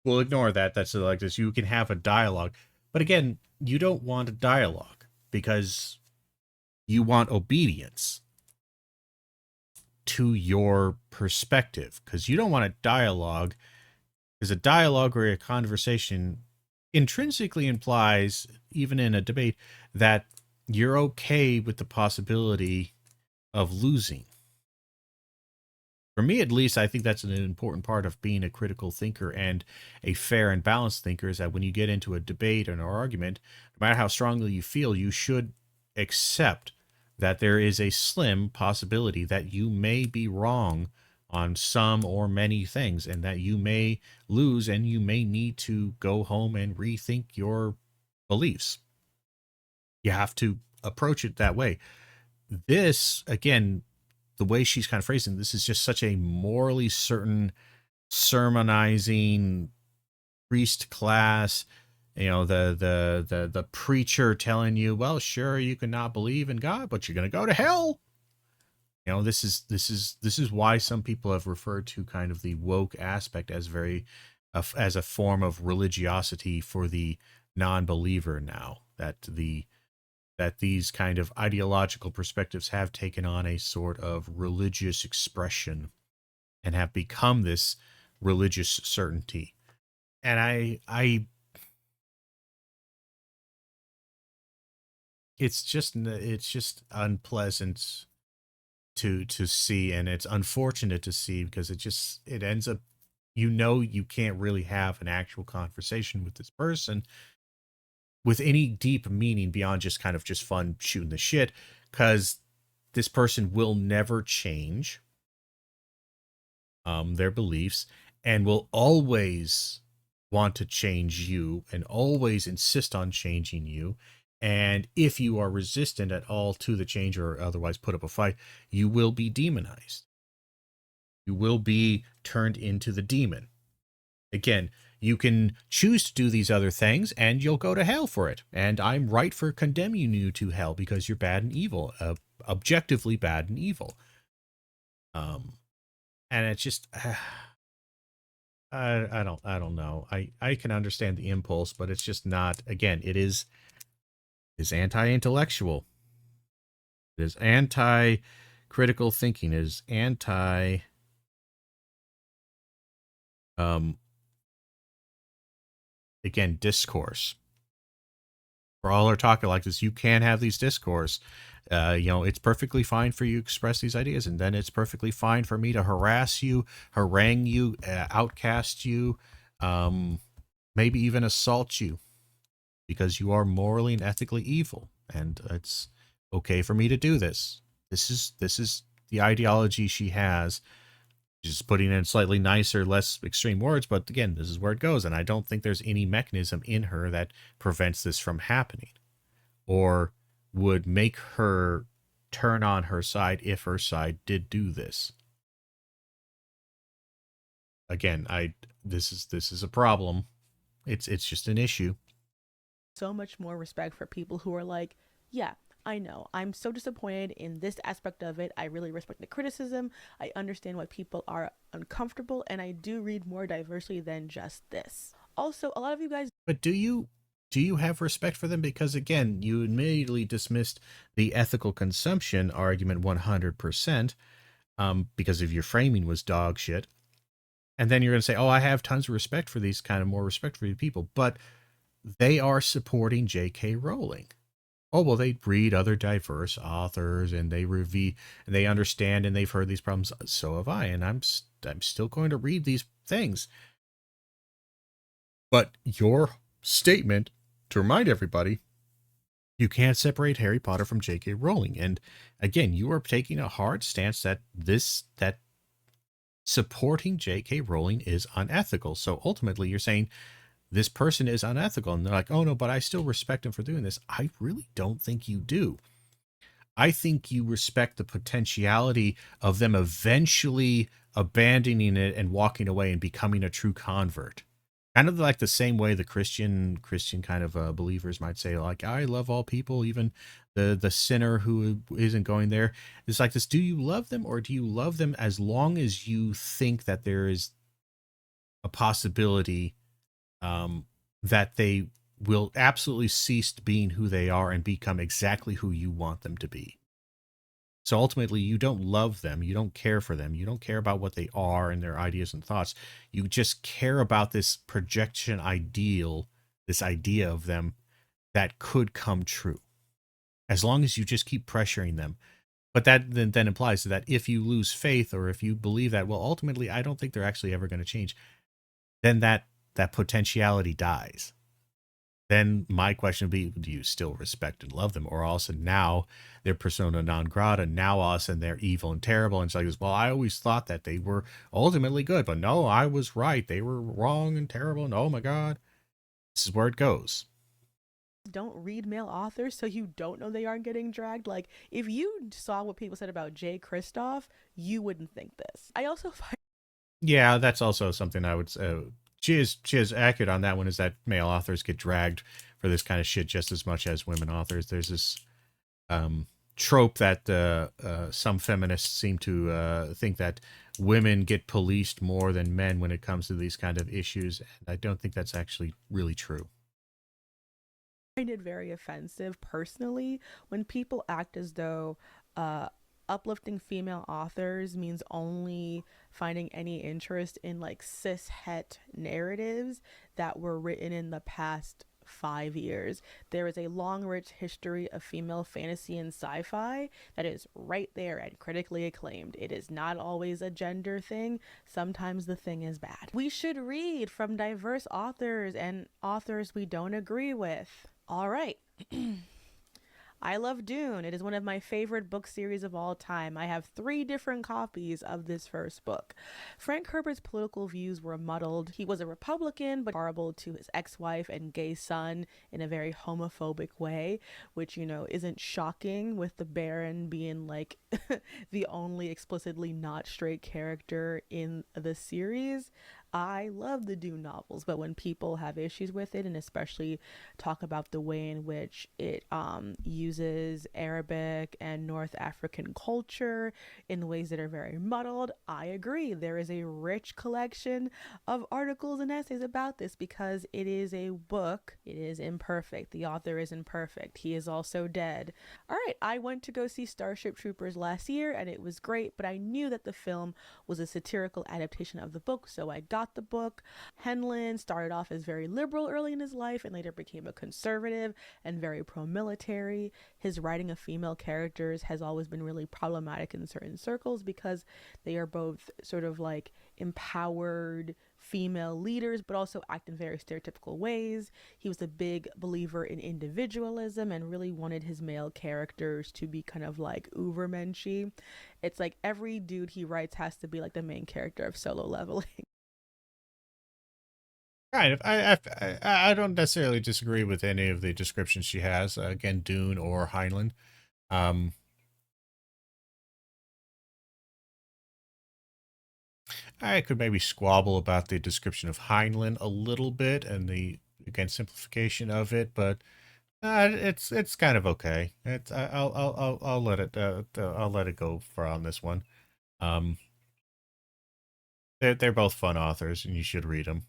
We'll ignore that. That's like this. You can have a dialogue. But again, you don't want a dialogue because you want obedience to your perspective, because you don't want a dialogue, because a dialogue or a conversation intrinsically implies, even in a debate, that you're okay with the possibility of losing. For me, at least, I think that's an important part of being a critical thinker and a fair and balanced thinker, is that when you get into a debate or an argument, no matter how strongly you feel, you should accept that there is a slim possibility that you may be wrong on some or many things, and that you may lose and you may need to go home and rethink your beliefs. You have to approach it that way. This, again, the way she's kind of phrasing this is just such a morally certain, sermonizing priest class, the preacher telling you, well, sure, you cannot believe in God, but you're going to go to hell. This is why some people have referred to kind of the woke aspect as as a form of religiosity for the non-believer now, that these kind of ideological perspectives have taken on a sort of religious expression and have become this religious certainty. And I it's just unpleasant to see, and it's unfortunate to see, because it ends up, you can't really have an actual conversation with this person with any deep meaning beyond just kind of just fun shooting the shit, because this person will never change their beliefs and will always want to change you and always insist on changing you. And if you are resistant at all to the change or otherwise put up a fight, you will be demonized. You will be turned into the demon. Again, you can choose to do these other things and you'll go to hell for it. And I'm right for condemning you to hell because you're bad and evil, objectively bad and evil. And it's just, I don't know. I can understand the impulse, but it's just not, again, it's anti-intellectual. It is anti-critical thinking. It is again, discourse. For all our talking like this, you can have these discourse. It's perfectly fine for you to express these ideas, and then it's perfectly fine for me to harass you, harangue you, outcast you, maybe even assault you, because you are morally and ethically evil, and it's okay for me to do this. This is the ideology she has. Just putting in slightly nicer, less extreme words, but again, this is where it goes, and I don't think there's any mechanism in her that prevents this from happening, or would make her turn on her side if her side did do this. Again, this is a problem. It's just an issue. So much more respect for people who are like, yeah, I know, I'm so disappointed in this aspect of it. I really respect the criticism. I understand why people are uncomfortable, and I do read more diversely than just this. Also, a lot of you guys. But do you have respect for them? Because again, you immediately dismissed the ethical consumption argument 100%, because of your framing was dog shit. And then you're going to say, oh, I have tons of respect for these kind of more respect for people, but they are supporting J.K. Rowling. Oh, well, they read other diverse authors and they review and they understand and they've heard these problems. So have I. And I'm still going to read these things. But your statement, to remind everybody, you can't separate Harry Potter from J.K. Rowling. And again, you are taking a hard stance that supporting J.K. Rowling is unethical. So ultimately you're saying this person is unethical, and they're like, oh no, but I still respect him for doing this. I really don't think you do. I think you respect the potentiality of them eventually abandoning it and walking away and becoming a true convert. Kind of like the same way the Christian kind of believers might say, like, I love all people, even the sinner who isn't going there. It's like this. Do you love them, or do you love them as long as you think that there is a possibility that they will absolutely cease being who they are and become exactly who you want them to be? So ultimately, you don't love them. You don't care for them. You don't care about what they are and their ideas and thoughts. You just care about this projection ideal, this idea of them that could come true. As long as you just keep pressuring them. But that then implies that if you lose faith, or if you believe that, well, ultimately, I don't think they're actually ever going to change, then that potentiality dies. then my question would be, do you still respect and love them? Or also now they're persona non grata. Now all of a sudden they're evil and terrible. And it's like, well, I always thought that they were ultimately good, but no, I was right. They were wrong and terrible. And oh my God, this is where it goes. Don't read male authors, so you don't know they aren't getting dragged. Like, if you saw what people said about Jay Kristoff, you wouldn't think this. I also find Yeah, that's also something I would say. She is accurate on that one, is that male authors get dragged for this kind of shit just as much as women authors. There's this trope that some feminists seem to think that women get policed more than men when it comes to these kind of issues. And I don't think that's actually really true. find it very offensive personally when people act as though uplifting female authors means only finding any interest in like cis het narratives that were written in the past 5 years. There is a long, rich history of female fantasy and sci-fi that is right there and critically acclaimed. It is not always a gender thing. Sometimes the thing is bad. We should read from diverse authors and authors we don't agree with. All right. I love Dune. It is one of my favorite book series of all time. I have 3 different copies of this first book. Frank Herbert's political views were muddled. He was a Republican, but horrible to his ex-wife and gay son in a very homophobic way, which, you know, isn't shocking with the Baron being like the only explicitly not straight character in the series. I love the Dune novels, but when people have issues with it, and especially talk about the way in which it uses Arabic and North African culture in ways that are very muddled, I agree. There is a rich collection of articles and essays about this because it is a book. It is imperfect. The author is imperfect. He is also dead. All right, I went to go see Starship Troopers last year, and it was great, but I knew that the film was a satirical adaptation of the book, so I got the book. Henlin started off as very liberal early in his life and later became a conservative and very pro-military. His writing of female characters has always been really problematic in certain circles because they are both sort of like empowered female leaders but also act in very stereotypical ways. He was a big believer in individualism and really wanted his male characters to be kind of like ubermenschy. It's like every dude he writes has to be like the main character of Solo Leveling. Kind of. I don't necessarily disagree with any of the descriptions she has. Again, Dune or Heinlein. I could maybe squabble about the description of Heinlein a little bit and the, again, simplification of it, but it's kind of okay. I'll let it I'll let it go for on this one. Um, they're both fun authors, and you should read them.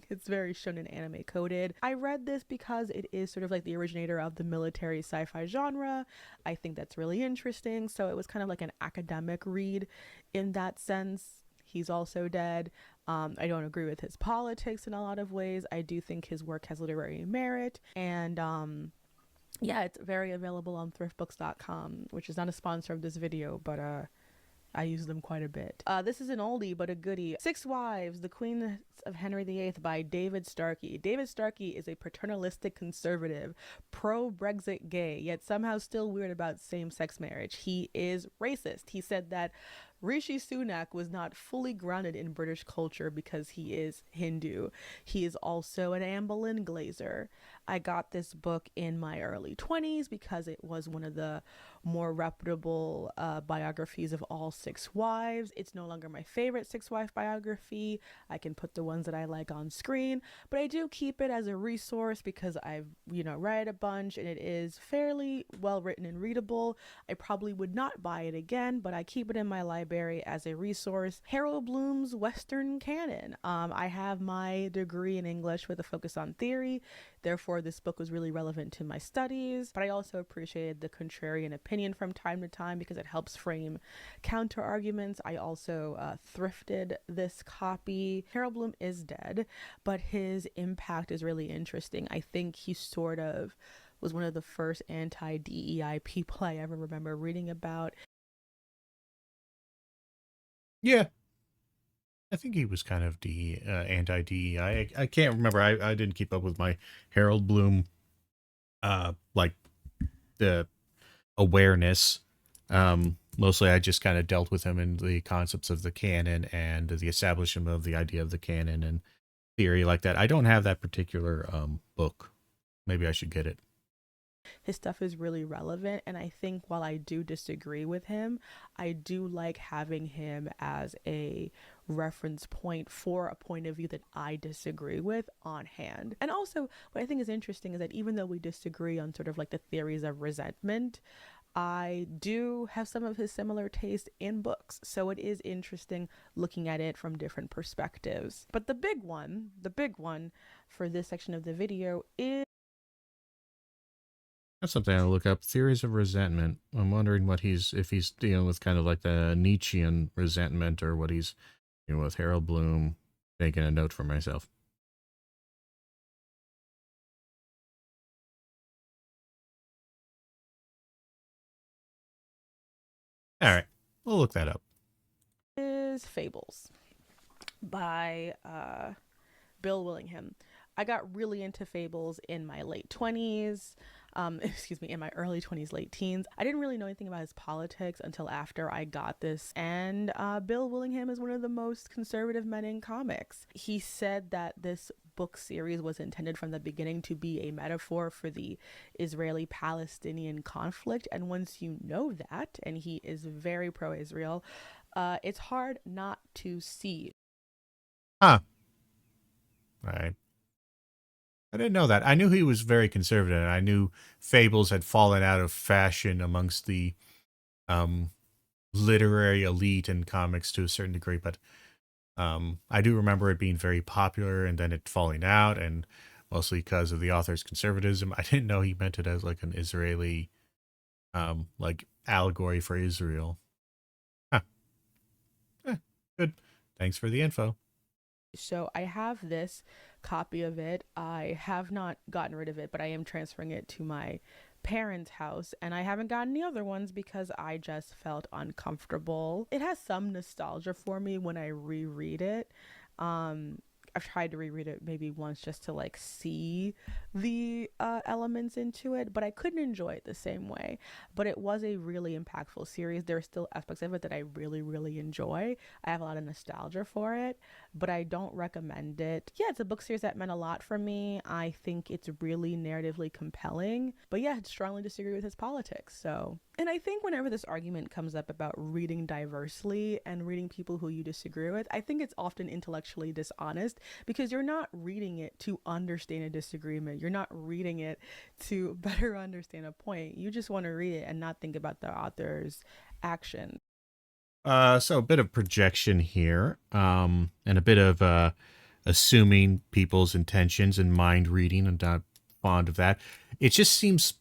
It's very shonen anime coded. I read this because it is sort of like the originator of the military sci-fi genre. I think that's really interesting. So it was kind of like an academic read in that sense. He's also dead. I don't agree with his politics in a lot of ways. I do think his work has literary merit. And yeah, it's very available on thriftbooks.com, which is not a sponsor of this video, but I use them quite a bit. This is an oldie but a goodie. 6 Wives, The Queen of Henry VIII by David Starkey. David Starkey is a paternalistic conservative, pro-Brexit gay, yet somehow still weird about same-sex marriage. He is racist. He said that Rishi Sunak was not fully grounded in British culture because he is Hindu. He is also an Anne Boleyn glazer. I got this book in my early 20s because it was one of the more reputable biographies of all 6 wives. It's no longer my favorite 6-wife biography. I can put the ones that I like on screen, but I do keep it as a resource because I've, read a bunch and it is fairly well written and readable. I probably would not buy it again, but I keep it in my library as a resource. Harold Bloom's Western canon. I have my degree in English with a focus on theory. Therefore, this book was really relevant to my studies, but I also appreciated the contrarian opinion from time to time because it helps frame counter arguments. I also thrifted this copy. Harold Bloom is dead, but his impact is really interesting. I think he sort of was one of the first anti-DEI people I ever remember reading about. Yeah. I think he was kind of anti-DEI. I can't remember. I didn't keep up with my Harold Bloom, like the awareness. Mostly I just kind of dealt with him in the concepts of the canon and the establishment of the idea of the canon and theory like that. I don't have that particular book. Maybe I should get it. His stuff is really relevant, and I think while I do disagree with him, I do like having him as a reference point for a point of view that I disagree with on hand. And also, what I think is interesting is that even though we disagree on sort of like the theories of resentment, I do have some of his similar taste in books. So it is interesting looking at it from different perspectives. But the big one for this section of the video is That's something I'll look up. Theories of resentment. I'm wondering if he's dealing with kind of like the Nietzschean resentment or what he's dealing with. Harold Bloom, making a note for myself. All right, we'll look that up. is Fables by Bill Willingham. I got really into Fables in my late 20s. In my early 20s, late teens. I didn't really know anything about his politics until after I got this. And Bill Willingham is one of the most conservative men in comics. He said that this book series was intended from the beginning to be a metaphor for the Israeli-Palestinian conflict. And once you know that, and he is very pro-Israel, it's hard not to see. Huh. Right. I didn't know that. I knew he was very conservative, and I knew Fables had fallen out of fashion amongst the literary elite in comics to a certain degree, but I do remember it being very popular and then it falling out, and mostly because of the author's conservatism. I didn't know he meant it as like an Israeli, like allegory for Israel. Huh. Good. Thanks for the info. So I have this copy of it. I have not gotten rid of it, but I am transferring it to my parents' house, and I haven't gotten any other ones because I just felt uncomfortable. It has some nostalgia for me when I reread it. I've tried to reread it maybe once just to like see the elements into it, but I couldn't enjoy it the same way. But it was a really impactful series. There are still aspects of it that I really, really enjoy. I have a lot of nostalgia for it, but I don't recommend it. Yeah, it's a book series that meant a lot for me. I think it's really narratively compelling, but yeah, I strongly disagree with his politics. So, and I think whenever this argument comes up about reading diversely and reading people who you disagree with, I think it's often intellectually dishonest because you're not reading it to understand a disagreement. You're not reading it to better understand a point. You just want to read it and not think about the author's action. So a bit of projection here, and a bit of assuming people's intentions and mind reading. I'm not fond of that. It just seems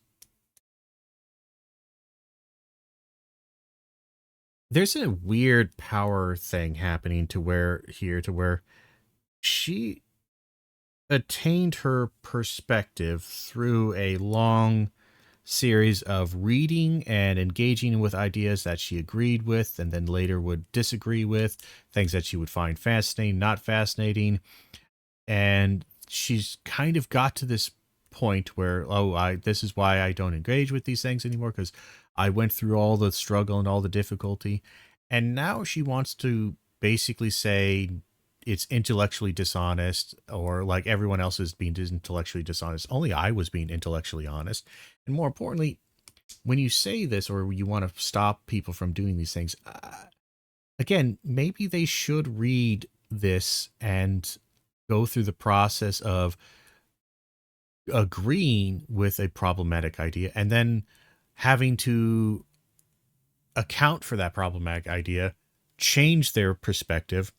there's a weird power thing happening to where she attained her perspective through a long series of reading and engaging with ideas that she agreed with and then later would disagree with, things that she would find fascinating, not fascinating. And she's kind of got to this point where, this is why I don't engage with these things anymore, because I went through all the struggle and all the difficulty. And now she wants to basically say it's intellectually dishonest, or like everyone else is being intellectually dishonest. Only I was being intellectually honest. And more importantly, when you say this or you want to stop people from doing these things, again, maybe they should read this and go through the process of agreeing with a problematic idea and then having to account for that problematic idea, change their perspective,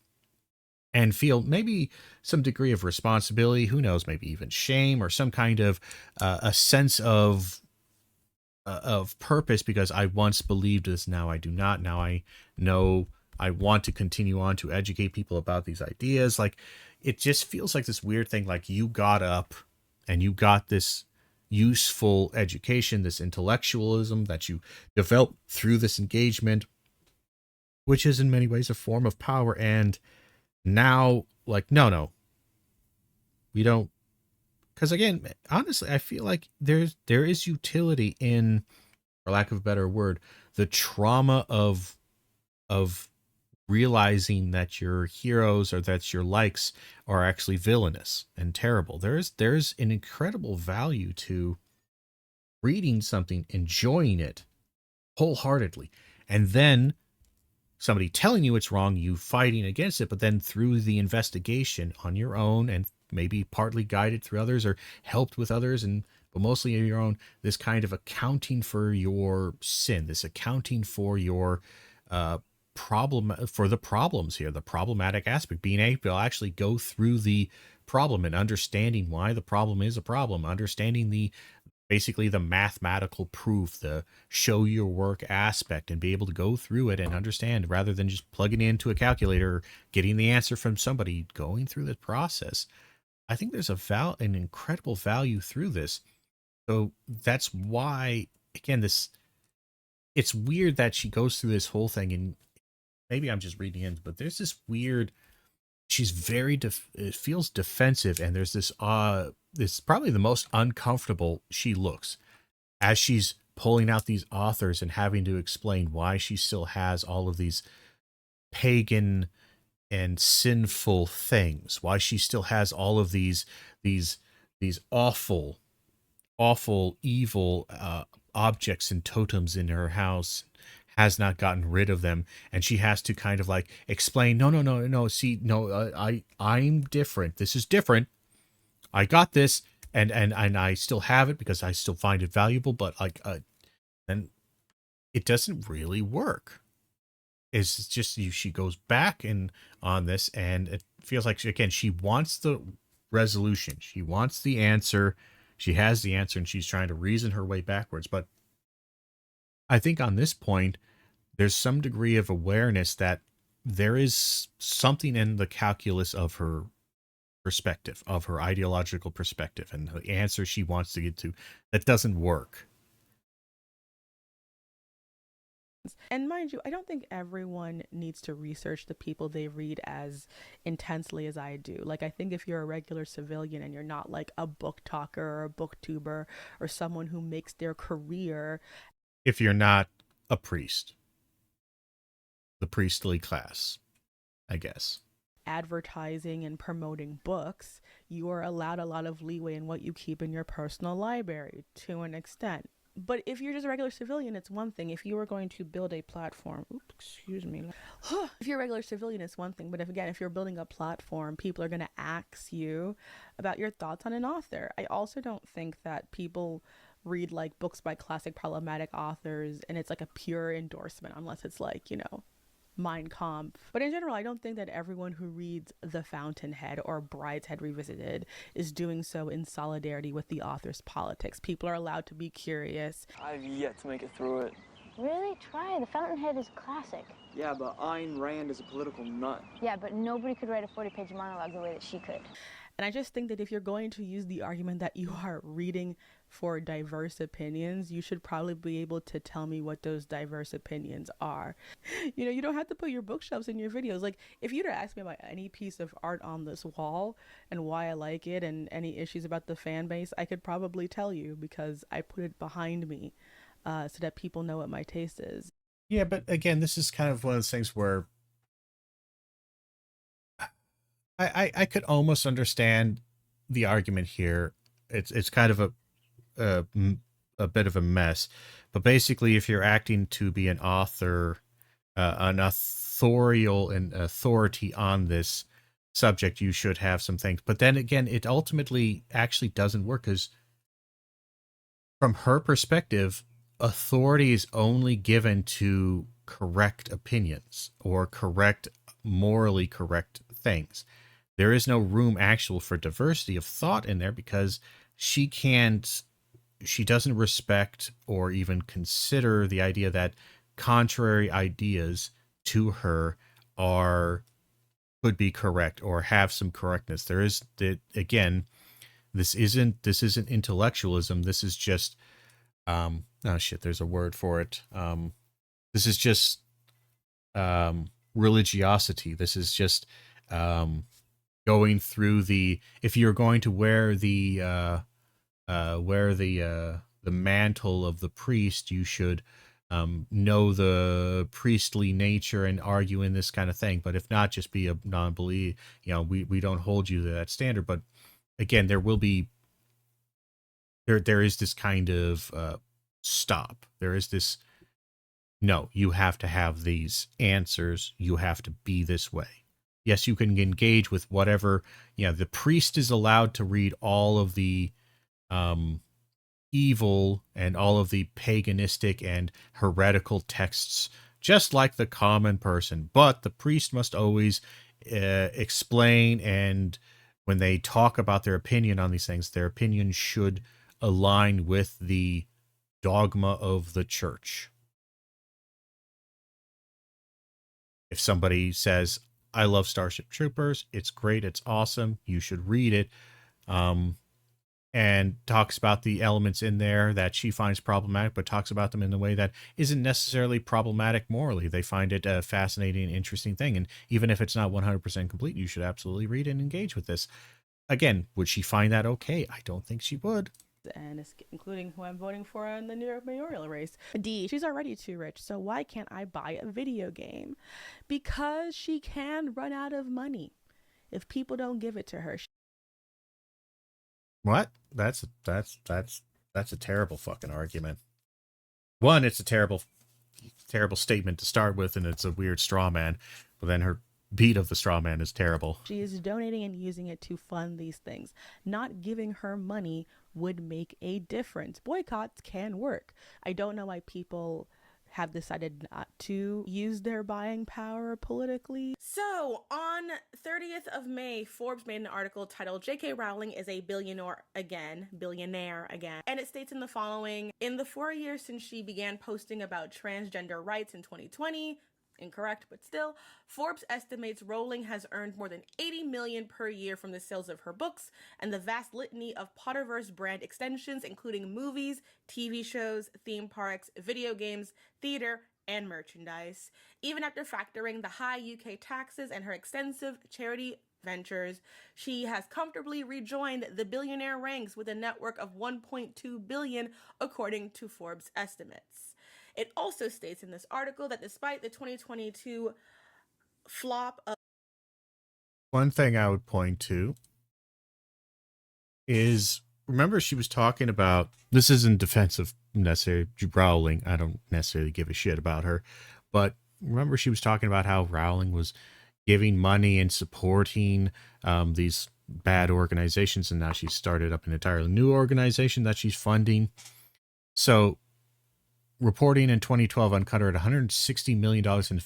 and feel maybe some degree of responsibility, who knows, maybe even shame or some kind of a sense of purpose, because I once believed this, now I do not. Now I know I want to continue on to educate people about these ideas. Like, it just feels like this weird thing, like you got up and you got this useful education, this intellectualism that you developed through this engagement, which is in many ways a form of power, and now, like, no, we don't. Because again, honestly, I feel like there is utility in, for lack of a better word, the trauma of realizing that your heroes or that your likes are actually villainous and terrible. There's an incredible value to reading something, enjoying it wholeheartedly, and then somebody telling you it's wrong, you fighting against it, but then through the investigation on your own and maybe partly guided through others or helped with others, and but mostly on your own, this kind of accounting for your sin, this accounting for your problem, for the problems here, the problematic aspect, being able to actually go through the problem and understanding why the problem is a problem, understanding the basically the mathematical proof, the show your work aspect, and be able to go through it and understand rather than just plugging it into a calculator or getting the answer from somebody, going through the process. I think there's an incredible value through this. So that's why, again, it's weird that she goes through this whole thing, and maybe I'm just reading in, but there's this weird, she's very, it feels defensive, and there's this, this is probably the most uncomfortable she looks as she's pulling out these authors and having to explain why she still has all of these pagan and sinful things, why she still has all of these awful, evil objects and totems in her house, has not gotten rid of them, and she has to kind of like explain, no, see, no, I'm different, this is different, I got this, and I still have it because I still find it valuable, but like and it doesn't really work. It's just she goes back and on this, and it feels like she wants the resolution, she wants the answer, she has the answer, and she's trying to reason her way backwards. But I think on this point, there's some degree of awareness that there is something in the calculus of her perspective, of her ideological perspective, and the answer she wants to get to that doesn't work. And mind you, I don't think everyone needs to research the people they read as intensely as I do. Like, I think if you're a regular civilian and you're not like a book talker or a booktuber or someone who makes their career, if you're not a priest, the priestly class, I guess, advertising and promoting books, you are allowed a lot of leeway in what you keep in your personal library to an extent. But if you're just a regular civilian, it's one thing. If you were going to build a platform, excuse me. If you're a regular civilian, it's one thing. But if you're building a platform, people are going to ask you about your thoughts on an author. I also don't think that people read like books by classic problematic authors and it's like a pure endorsement, unless it's like, Mein Kampf. But in general, I don't think that everyone who reads The Fountainhead or Brideshead Revisited is doing so in solidarity with the author's politics. People are allowed to be curious. I've yet to make it through it. Really? Try. The Fountainhead is classic. Yeah, but Ayn Rand is a political nut. Yeah, but nobody could write a 40-page monologue the way that she could. And I just think that if you're going to use the argument that you are reading for diverse opinions, you should probably be able to tell me what those diverse opinions are. You don't have to put your bookshelves in your videos. Like, if you'd asked me about any piece of art on this wall and why I like it and any issues about the fan base, I could probably tell you because I put it behind me so that people know what my taste is. Yeah, but again, this is kind of one of those things where I could almost understand the argument here. It's kind of a bit of a mess, but basically, if you're acting to be an author, an authorial and authority on this subject, you should have some things. But then again, it ultimately actually doesn't work because, from her perspective, authority is only given to correct opinions or morally correct things. There is no room actual for diversity of thought in there because she doesn't respect or even consider the idea that contrary ideas to her could be correct or have some correctness. Again, this isn't intellectualism. This is just there's a word for it. This is just religiosity. This is just going through if you're going to wear the mantle of the priest, you should know the priestly nature and argue in this kind of thing. But if not, just be a non-believer. We don't hold you to that standard. But again, there is this kind of stop. There is this, no, you have to have these answers. You have to be this way. Yes, you can engage with whatever. The priest is allowed to read all of the evil and all of the paganistic and heretical texts, just like the common person. But the priest must always explain, and when they talk about their opinion on these things, their opinion should align with the dogma of the church. If somebody says, I love Starship Troopers, it's great, it's awesome, you should read it, and talks about the elements in there that she finds problematic, but talks about them in a way that isn't necessarily problematic morally. They find it a fascinating and interesting thing. And even if it's not 100% complete, you should absolutely read and engage with this. Again, would she find that okay? I don't think she would. And it's including who I'm voting for in the New York mayoral race. D, she's already too rich, so why can't I buy a video game? Because she can run out of money if people don't give it to her. What? That's a terrible fucking argument. One, it's a terrible statement to start with, and it's a weird straw man. But then her beat of the straw man is terrible. She is donating and using it to fund these things. Not giving her money would make a difference. Boycotts can work. I don't know why people have decided not to use their buying power politically. So on 30th of May, Forbes made an article titled J.K. Rowling is a billionaire again. And it states in the following: in the 4 years since she began posting about transgender rights in 2020, incorrect, but still, Forbes estimates Rowling has earned more than $80 million per year from the sales of her books and the vast litany of Potterverse brand extensions, including movies, TV shows, theme parks, video games, theater, and merchandise. Even after factoring the high UK taxes and her extensive charity ventures, she has comfortably rejoined the billionaire ranks with a network of $1.2 billion, according to Forbes estimates. It also states in this article that despite the 2022 flop of... One thing I would point to is, remember she was talking about, this isn't defense of necessarily Rowling, I don't necessarily give a shit about her, but remember she was talking about how Rowling was giving money and supporting these bad organizations, and now she's started up an entirely new organization that she's funding. So reporting in 2012 uncovered $160 million in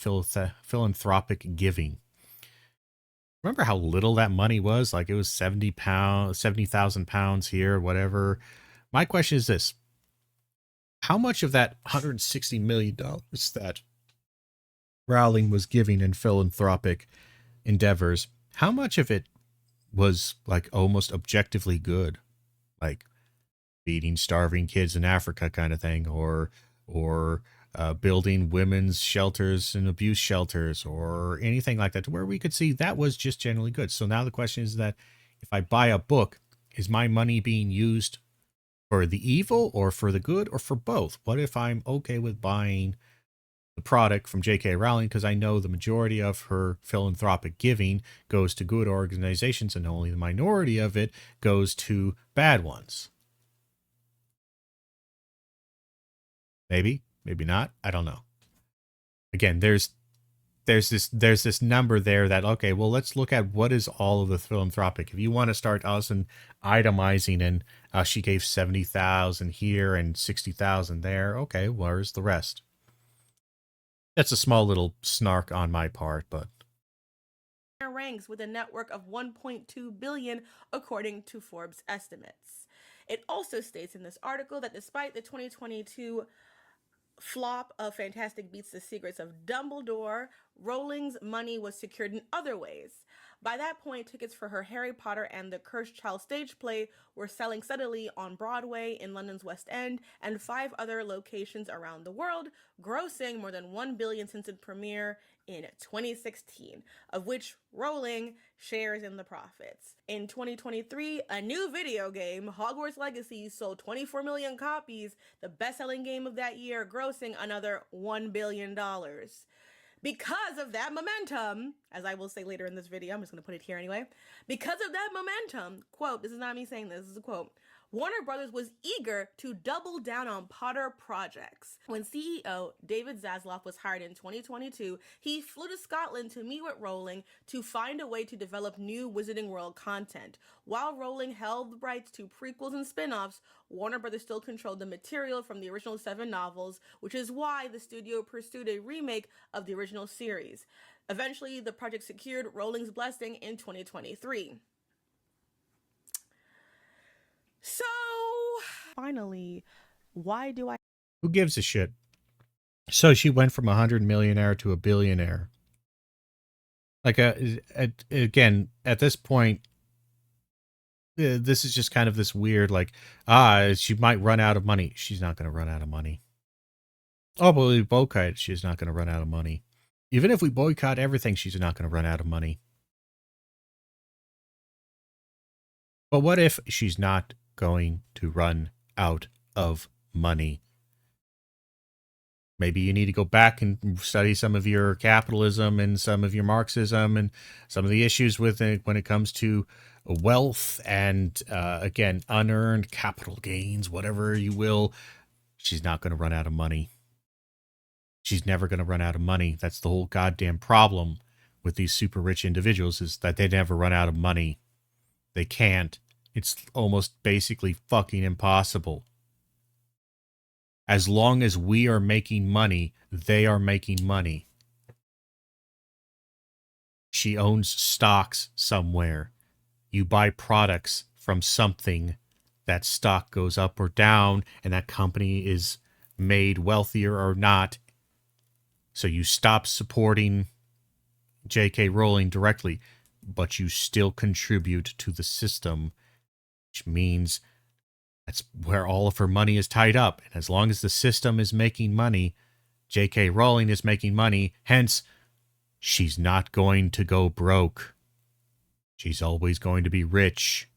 philanthropic giving. Remember how little that money was? Like it was 70,000 pounds here, whatever. My question is this: how much of that $160 million that Rowling was giving in philanthropic endeavors, how much of it was like almost objectively good, like feeding starving kids in Africa kind of thing, or building women's shelters and abuse shelters or anything like that, to where we could see that was just generally good? So now the question is that if I buy a book, is my money being used for the evil or for the good or for both? What if I'm okay with buying the product from J.K. Rowling because I know the majority of her philanthropic giving goes to good organizations and only the minority of it goes to bad ones? Maybe, maybe not. I don't know. Again, there's this number there that, okay, well, let's look at what is all of the philanthropic. If you want to start also itemizing, and she gave 70,000 here and 60,000 there. Okay, where's the rest? That's a small little snark on my part, but ranks with a network of 1.2 billion, according to Forbes estimates. It also states in this article that despite the 2022 flop of Fantastic Beasts: The Secrets of Dumbledore, Rowling's money was secured in other ways. By that point, tickets for her Harry Potter and the Cursed Child stage play were selling steadily on Broadway, in London's West End, and 5 other locations around the world, grossing more than $1 billion since its premiere in 2016, of which Rowling shares in the profits. In 2023, a new video game, Hogwarts Legacy, sold 24 million copies, the best-selling game of that year, grossing another $1 billion. Because of that momentum, as I will say later in this video, I'm just going to put it here anyway. Because of that momentum, quote, this is not me saying this is a quote, Warner Brothers was eager to double down on Potter projects. When CEO David Zaslav was hired in 2022, he flew to Scotland to meet with Rowling to find a way to develop new Wizarding World content. While Rowling held the rights to prequels and spin-offs, Warner Brothers still controlled the material from the original 7 novels, which is why the studio pursued a remake of the original series. Eventually, the project secured Rowling's blessing in 2023. So, finally, why do I... Who gives a shit? So she went from 100 millionaire to a billionaire. Like, again, at this point, this is just kind of this weird, like, she might run out of money. She's not going to run out of money. Oh, but we boycott. She's not going to run out of money. Even if we boycott everything, she's not going to run out of money. But what if she's not going to run out of money? Maybe you need to go back and study some of your capitalism and some of your Marxism and some of the issues with it when it comes to wealth and, again, unearned capital gains, whatever you will. She's not going to run out of money. She's never going to run out of money. That's the whole goddamn problem with these super rich individuals, is that they never run out of money. They can't. It's almost basically fucking impossible. As long as we are making money, they are making money. She owns stocks somewhere. You buy products from something, that stock goes up or down, and that company is made wealthier or not. So you stop supporting J.K. Rowling directly, but you still contribute to the system, which means that's where all of her money is tied up. And as long as the system is making money, J.K. Rowling is making money. Hence, she's not going to go broke. She's always going to be rich.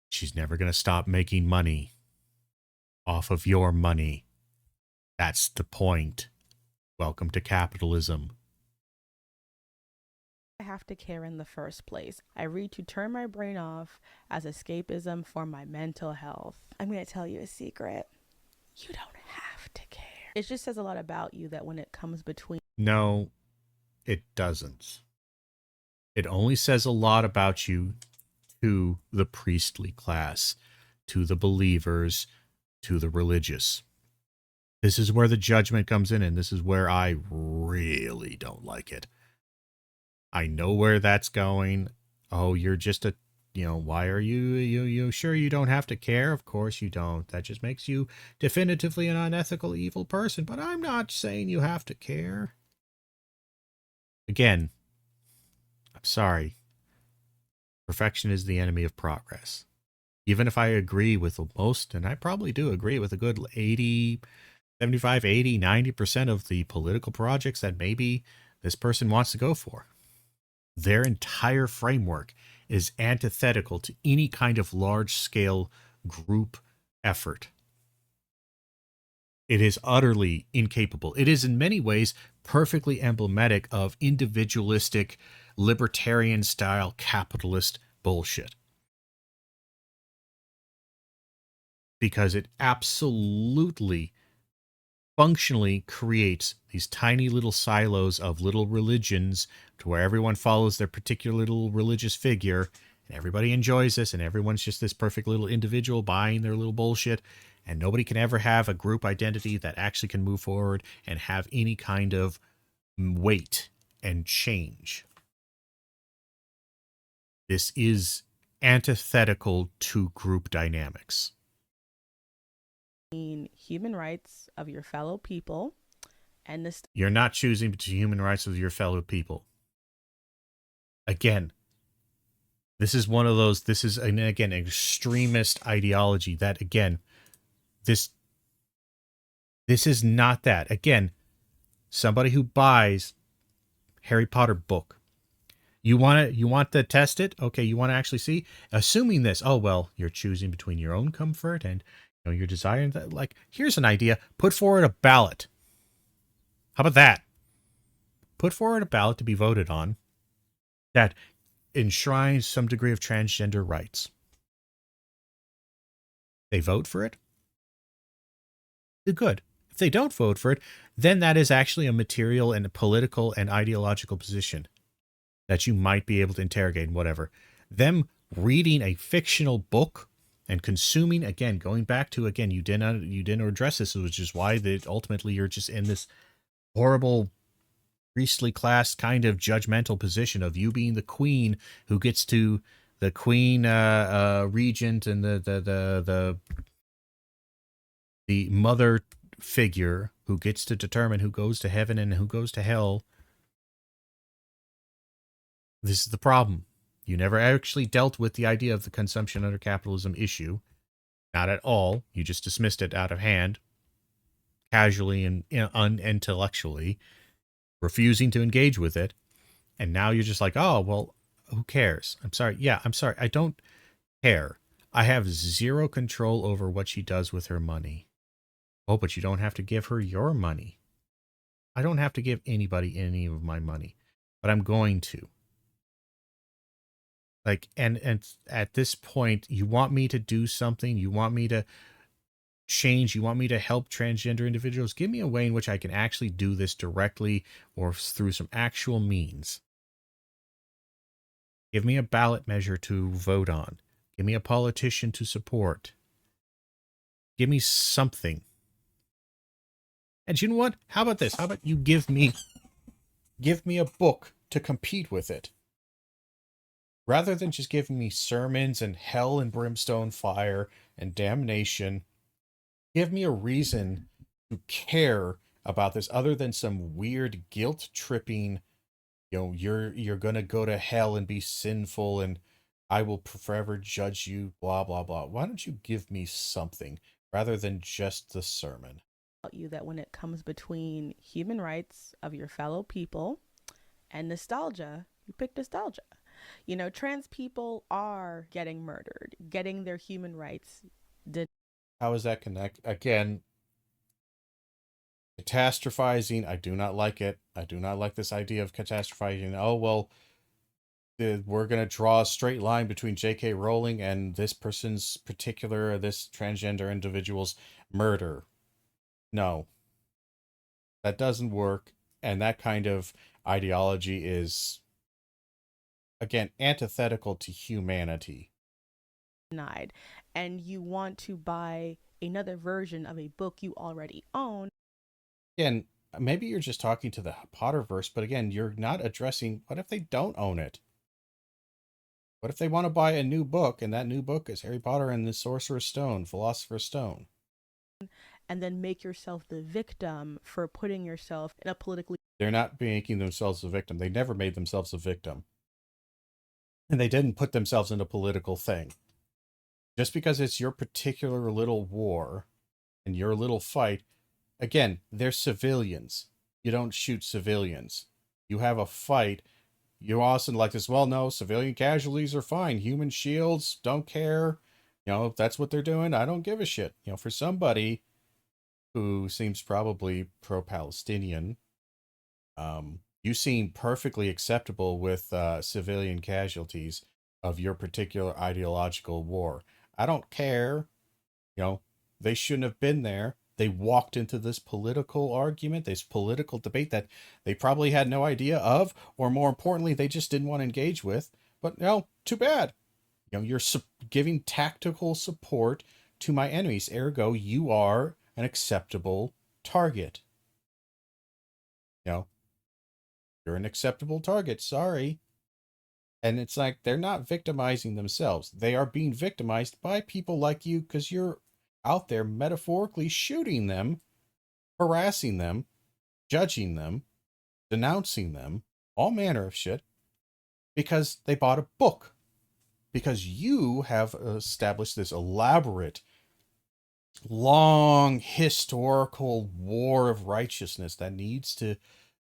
She's never going to stop making money off of your money. That's the point. Welcome to capitalism. I have to care in the first place. I read to turn my brain off as escapism for my mental health. I'm going to tell you a secret. You don't have to care. It just says a lot about you that when it comes between... No, it doesn't. It only says a lot about you to the priestly class, to the believers, to the religious. This is where the judgment comes in, and this is where I really don't like it. I know where that's going. Oh, you're just a, why are you sure you don't have to care? Of course you don't. That just makes you definitively an unethical, evil person. But I'm not saying you have to care. Again, I'm sorry. Perfection is the enemy of progress. Even if I agree with most, and I probably do agree with a good 75, 80, 90% of the political projects that maybe this person wants to go for. Their entire framework is antithetical to any kind of large-scale group effort. It is utterly incapable. It is in many ways perfectly emblematic of individualistic, libertarian-style capitalist bullshit. Because it absolutely functionally creates these tiny little silos of little religions to where everyone follows their particular little religious figure, and everybody enjoys this, and everyone's just this perfect little individual buying their little bullshit, and nobody can ever have a group identity that actually can move forward and have any kind of weight and change. This is antithetical to group dynamics. Human rights of your fellow people and this... You're not choosing between human rights of your fellow people. Again, this is one of those, this is, again, an extremist ideology that, again, this is not that. Again, somebody who buys Harry Potter book. You want to test it? Okay, you want to actually see? Assuming this, oh, well, you're choosing between your own comfort and your desire. Like, here's an idea. Put forward a ballot. How about that? Put forward a ballot to be voted on that enshrines some degree of transgender rights. They vote for it? Good. If they don't vote for it, then that is actually a material and political and ideological position that you might be able to interrogate and whatever. Them reading a fictional book and consuming, again, going back to, again, you didn't address this, which is why that ultimately you're just in this horrible priestly class kind of judgmental position of you being the queen who gets to the queen regent and the mother figure who gets to determine who goes to heaven and who goes to hell. This is the problem. You never actually dealt with the idea of the consumption under capitalism issue. Not at all. You just dismissed it out of hand, casually and unintellectually, refusing to engage with it. And now you're just like, oh, well, who cares? I'm sorry. Yeah, I'm sorry. I don't care. I have zero control over what she does with her money. Oh, but you don't have to give her your money. I don't have to give anybody any of my money, but I'm going to. Like, and at this point, you want me to do something, you want me to change, you want me to help transgender individuals, give me a way in which I can actually do this directly or through some actual means. Give me a ballot measure to vote on. Give me a politician to support. Give me something. And you know what? How about this? How about you give me a book to compete with it? Rather than just giving me sermons and hell and brimstone fire and damnation, give me a reason to care about this other than some weird guilt-tripping, you're going to go to hell and be sinful and I will forever judge you, blah, blah, blah. Why don't you give me something rather than just the sermon? You that when it comes between human rights of your fellow people and nostalgia, you pick nostalgia. Trans people are getting murdered, getting their human rights denied. How does that connect? Again, catastrophizing, I do not like it. I do not like this idea of catastrophizing. Oh, well, we're going to draw a straight line between J.K. Rowling and this person's particular, this transgender individual's murder. No. That doesn't work. And that kind of ideology is, again, antithetical to humanity. And you want to buy another version of a book you already own. Again, maybe you're just talking to the Potterverse, but again, you're not addressing what if they don't own it? What if they want to buy a new book, and that new book is Harry Potter and the Sorcerer's Stone, Philosopher's Stone? And then make yourself the victim for putting yourself in a politically... They're not making themselves a victim. They never made themselves a victim. And they didn't put themselves in a political thing. Just because it's your particular little war and your little fight, again, they're civilians. You don't shoot civilians. You have a fight. You also like this, well, no, civilian casualties are fine. Human shields, don't care. If that's what they're doing, I don't give a shit. For somebody who seems probably pro-Palestinian, you seem perfectly acceptable with civilian casualties of your particular ideological war. I don't care. They shouldn't have been there. They walked into this political argument, this political debate that they probably had no idea of, or more importantly, they just didn't want to engage with. But no, too bad. You're giving tactical support to my enemies. Ergo, you are an acceptable target. You're an acceptable target. Sorry. And it's like they're not victimizing themselves. They are being victimized by people like you because you're out there metaphorically shooting them, harassing them, judging them, denouncing them, all manner of shit, because they bought a book. Because you have established this elaborate long historical war of righteousness that needs to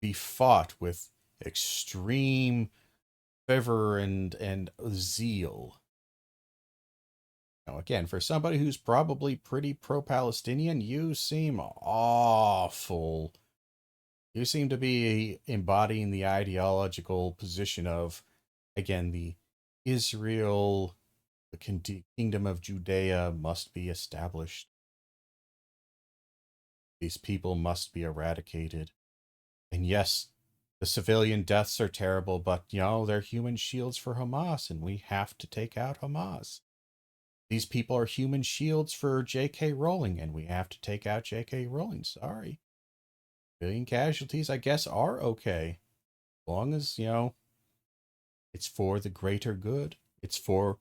be fought with extreme fervor and zeal. Now, again, for somebody who's probably pretty pro-Palestinian, you seem awful. You seem to be embodying the ideological position of, again, the Israel, the kingdom of Judea must be established. These people must be eradicated. And yes, the civilian deaths are terrible, but, they're human shields for Hamas, and we have to take out Hamas. These people are human shields for J.K. Rowling, and we have to take out J.K. Rowling. Sorry. Civilian casualties, I guess, are okay. As long as, it's for the greater good. It's for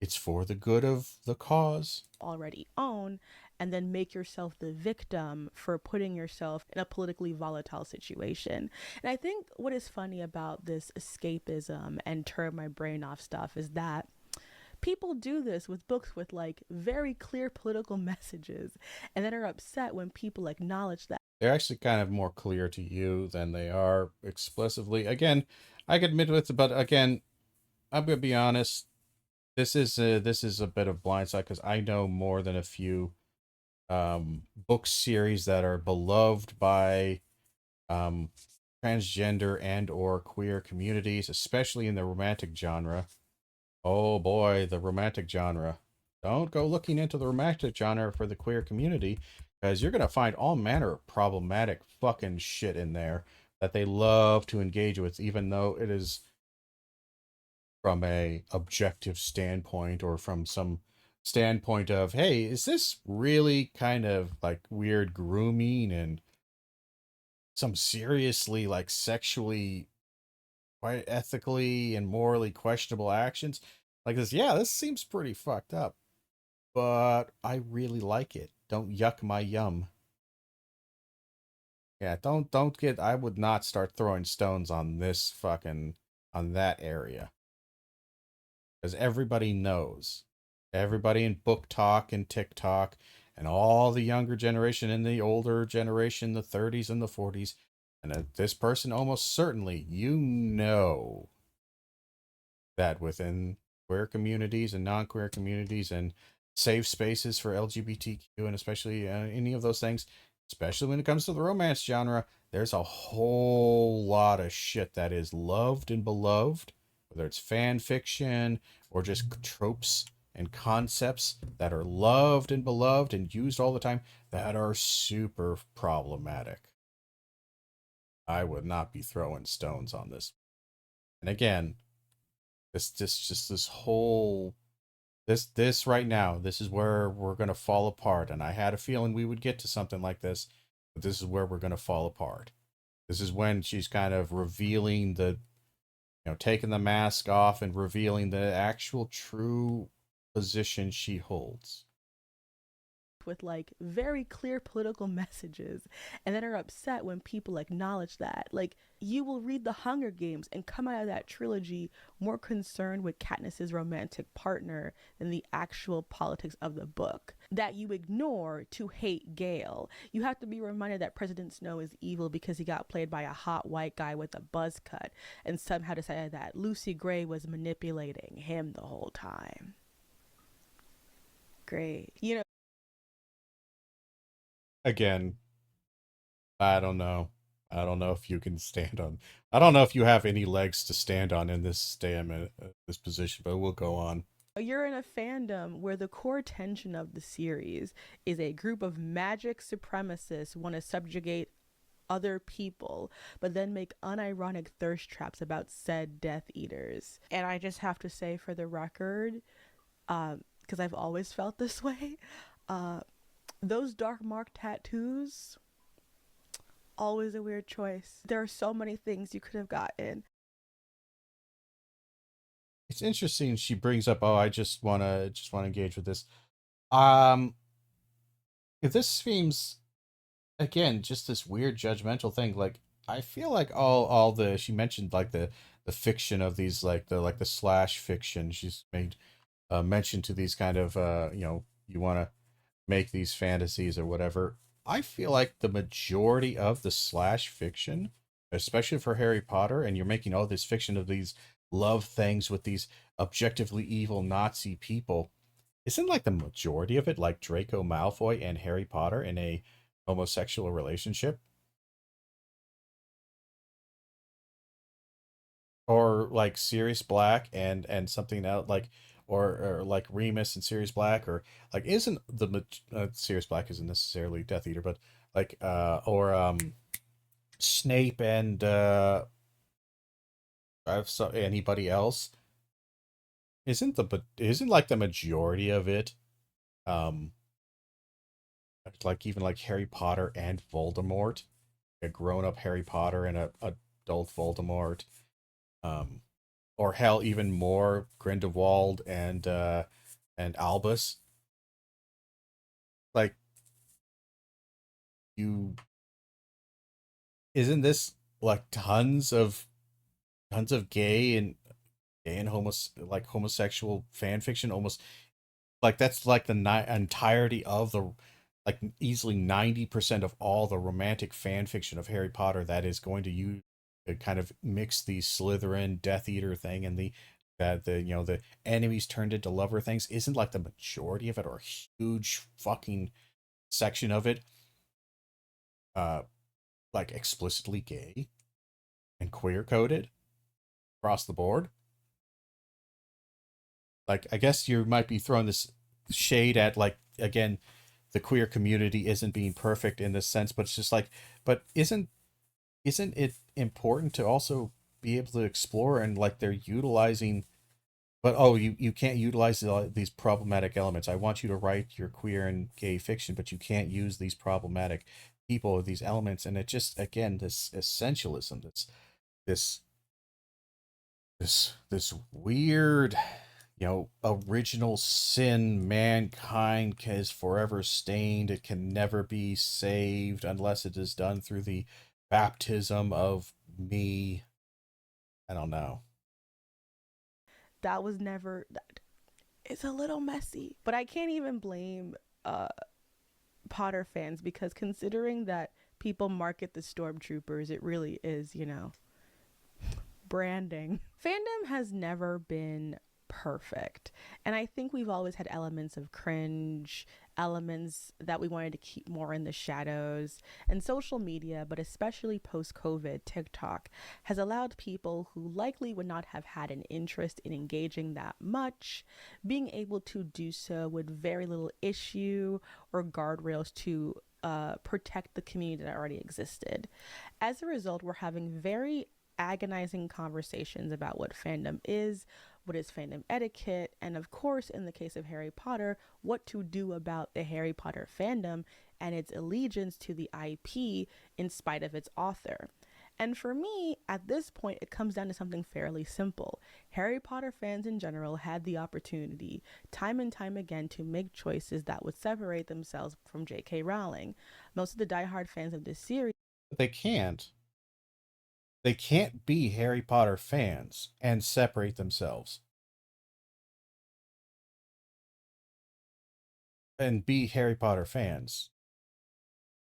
the good of the cause. Already own, and then make yourself the victim for putting yourself in a politically volatile situation. And I think what is funny about this escapism and turn my brain off stuff is that people do this with books with like very clear political messages and then are upset when people acknowledge that. They're actually kind of more clear to you than they are explicitly. Again, I can admit it, but again, I'm going to be honest. This is a bit of blindside because I know more than a few book series that are beloved by transgender and or queer communities, especially in the romantic genre. Oh boy, the romantic genre. Don't go looking into the romantic genre for the queer community, because you're going to find all manner of problematic fucking shit in there that they love to engage with, even though it is from a objective standpoint or from some standpoint of, hey, is this really kind of like weird grooming and some seriously like sexually, quite ethically and morally questionable actions like this? Yeah, this seems pretty fucked up, but I really like it. Don't yuck my yum. Yeah, don't get, I would not start throwing stones on this fucking, on that area. Because everybody knows. Everybody in book talk and TikTok and all the younger generation and the older generation, the 30s and the 40s, and this person almost certainly, that within queer communities and non-queer communities and safe spaces for LGBTQ and especially any of those things, especially when it comes to the romance genre, there's a whole lot of shit that is loved and beloved, whether it's fan fiction or just tropes and concepts that are loved and beloved and used all the time that are super problematic. I would not be throwing stones on this. And again, this whole this right now, this is where we're going to fall apart. And I had a feeling we would get to something like this, but this is where we're going to fall apart. This is when she's kind of revealing taking the mask off and revealing the actual true position she holds. With like very clear political messages and then are upset when people acknowledge that. Like, you will read The Hunger Games and come out of that trilogy more concerned with Katniss's romantic partner than the actual politics of the book that you ignore to hate Gale. You have to be reminded that President Snow is evil because he got played by a hot white guy with a buzz cut and somehow decided that Lucy Gray was manipulating him the whole time. Great. Again, I don't know. I don't know if you can stand on. I don't know if you have any legs to stand on in this this position, but we'll go on. You're in a fandom where the core tension of the series is a group of magic supremacists want to subjugate other people, but then make unironic thirst traps about said Death Eaters. And I just have to say, for the record, because I've always felt this way, those dark mark tattoos, always a weird choice. There are so many things you could have gotten. It's interesting she brings up, I just wanna engage with this. If this seems, again, just this weird judgmental thing, like I feel like all the, she mentioned like the fiction of these, like the slash fiction, she's made mention to these kind of you wanna make these fantasies or whatever. I feel like the majority of the slash fiction, especially for Harry Potter, and you're making all this fiction of these love things with these objectively evil Nazi people, isn't like the majority of it like Draco Malfoy and Harry Potter in a homosexual relationship? Or like Sirius Black and something else like or like Remus and Sirius Black, or like isn't Sirius Black isn't necessarily Death Eater, but like or Snape and anybody else, isn't like the majority of it um like even like Harry Potter and Voldemort, a grown up Harry Potter and a adult Voldemort, um or hell, even more Grindelwald and Albus. Like, you isn't this like tons of homosexual fan fiction, almost like that's like the entirety of the like easily 90% of all the romantic fan fiction of Harry Potter that is going to use to kind of mix the Slytherin Death Eater thing and the the enemies turned into lover things. Isn't like the majority of it, or a huge fucking section of it, uh like explicitly gay and queer coded across the board? Like, I guess you might be throwing this shade at, like, again, the queer community isn't being perfect in this sense, but it's just like, but isn't it important to also be able to explore, and like they're utilizing, but oh, you can't utilize these problematic elements. I want you to write your queer and gay fiction, but you can't use these problematic people or these elements. And it just, again, this essentialism, this this weird, original sin, mankind is forever stained, it can never be saved unless it is done through the baptism of me. I don't know. That was never that. It's a little messy, but I can't even blame uh Potter fans, because considering that people market the stormtroopers, it really is, branding. Fandom has never been perfect. And I think we've always had elements of cringe, elements that we wanted to keep more in the shadows. And social media, but especially post COVID, TikTok, has allowed people who likely would not have had an interest in engaging that much, being able to do so with very little issue or guardrails to protect the community that already existed. As a result, we're having very agonizing conversations about what fandom is, what is fandom etiquette, and of course, in the case of Harry Potter, what to do about the Harry Potter fandom and its allegiance to the IP in spite of its author. And for me, at this point, it comes down to something fairly simple. Harry Potter fans in general had the opportunity, time and time again, to make choices that would separate themselves from J.K. Rowling. Most of the diehard fans of this series. But they can't be Harry Potter fans and separate themselves and be Harry Potter fans.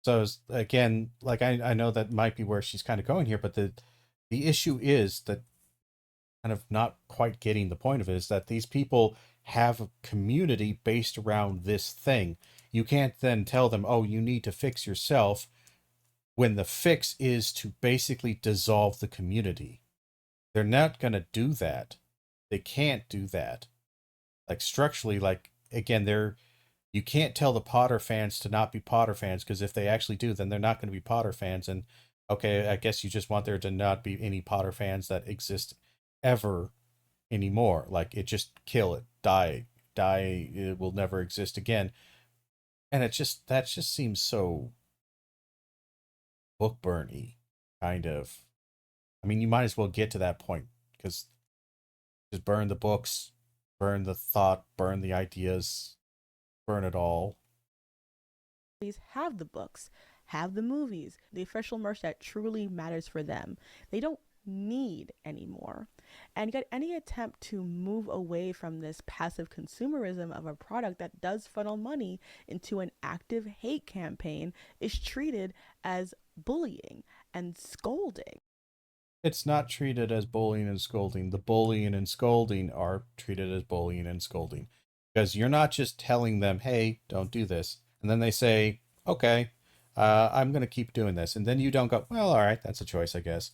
So again, like I know that might be where she's kind of going here, but the issue is that, kind of not quite getting the point of it, is that these people have a community based around this thing. You can't then tell them, oh, you need to fix yourself, when the fix is to basically dissolve the community. They're not going to do that. They can't do that. Like, structurally, like, again, you can't tell the Potter fans to not be Potter fans, because if they actually do, then they're not going to be Potter fans. And okay, I guess you just want there to not be any Potter fans that exist ever anymore. Like, it just kill it, die, it will never exist again. And that just seems so book burny, kind of. I mean, you might as well get to that point, because just burn the books, burn the thought, burn the ideas, burn it all. Please have the books, have the movies, the official merch that truly matters for them. They don't need anymore. And yet, any attempt to move away from this passive consumerism of a product that does funnel money into an active hate campaign is treated as bullying and scolding. It's not treated as bullying and scolding. The bullying and scolding are treated as bullying and scolding. Because you're not just telling them, hey, don't do this. And then they say, okay, I'm going to keep doing this. And then you don't go, well, all right, that's a choice, I guess.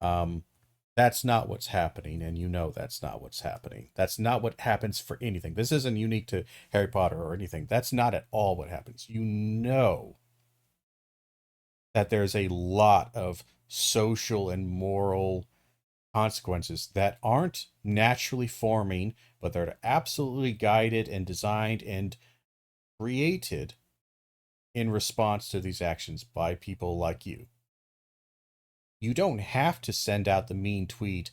That's not what's happening. And you know that's not what's happening. That's not what happens for anything. This isn't unique to Harry Potter or anything. That's not at all what happens. You know that there's a lot of social and moral consequences that aren't naturally forming, but they're absolutely guided and designed and created in response to these actions by people like you. You don't have to send out the mean tweet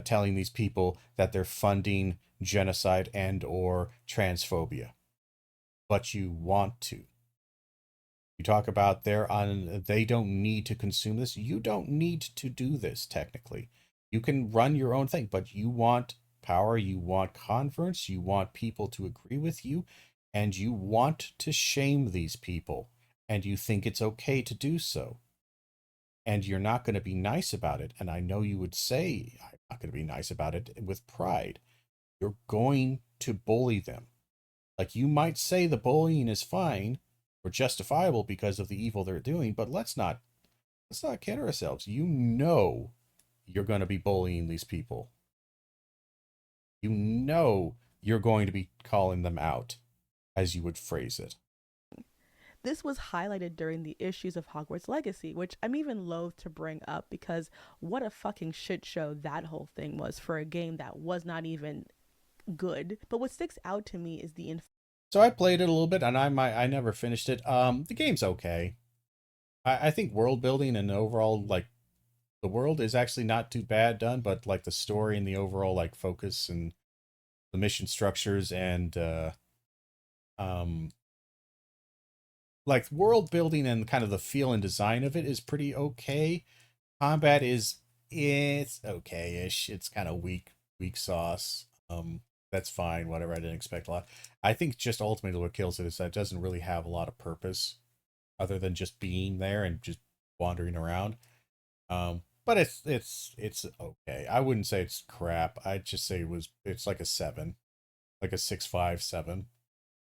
telling these people that they're funding genocide and or transphobia, but you want to. You talk about they don't need to consume this. You don't need to do this technically. You can run your own thing, but you want power, you want converse, you want people to agree with you, and you want to shame these people, and you think it's okay to do so. And you're not going to be nice about it. And I know you would say, I'm not going to be nice about it with pride. You're going to bully them. Like, you might say the bullying is fine or justifiable because of the evil they're doing, but let's not kid ourselves. You know you're going to be bullying these people. You know you're going to be calling them out, as you would phrase it. This was highlighted during the issues of Hogwarts Legacy, which I'm even loath to bring up because what a fucking shit show that whole thing was for a game that was not even good. But what sticks out to me is the So I played it a little bit, and I never finished it. The game's okay. I think world building and overall, like, the world is actually not too bad done, but like the story and the overall like focus and the mission structures and like world building and kind of the feel and design of it is pretty okay. Combat it's okay-ish. It's kind of weak sauce. That's fine, whatever. I didn't expect a lot. I think just ultimately what kills it is that it doesn't really have a lot of purpose other than just being there and just wandering around. But it's okay. I wouldn't say it's crap. I'd just say it's like a 7. Like a 6.5, 7.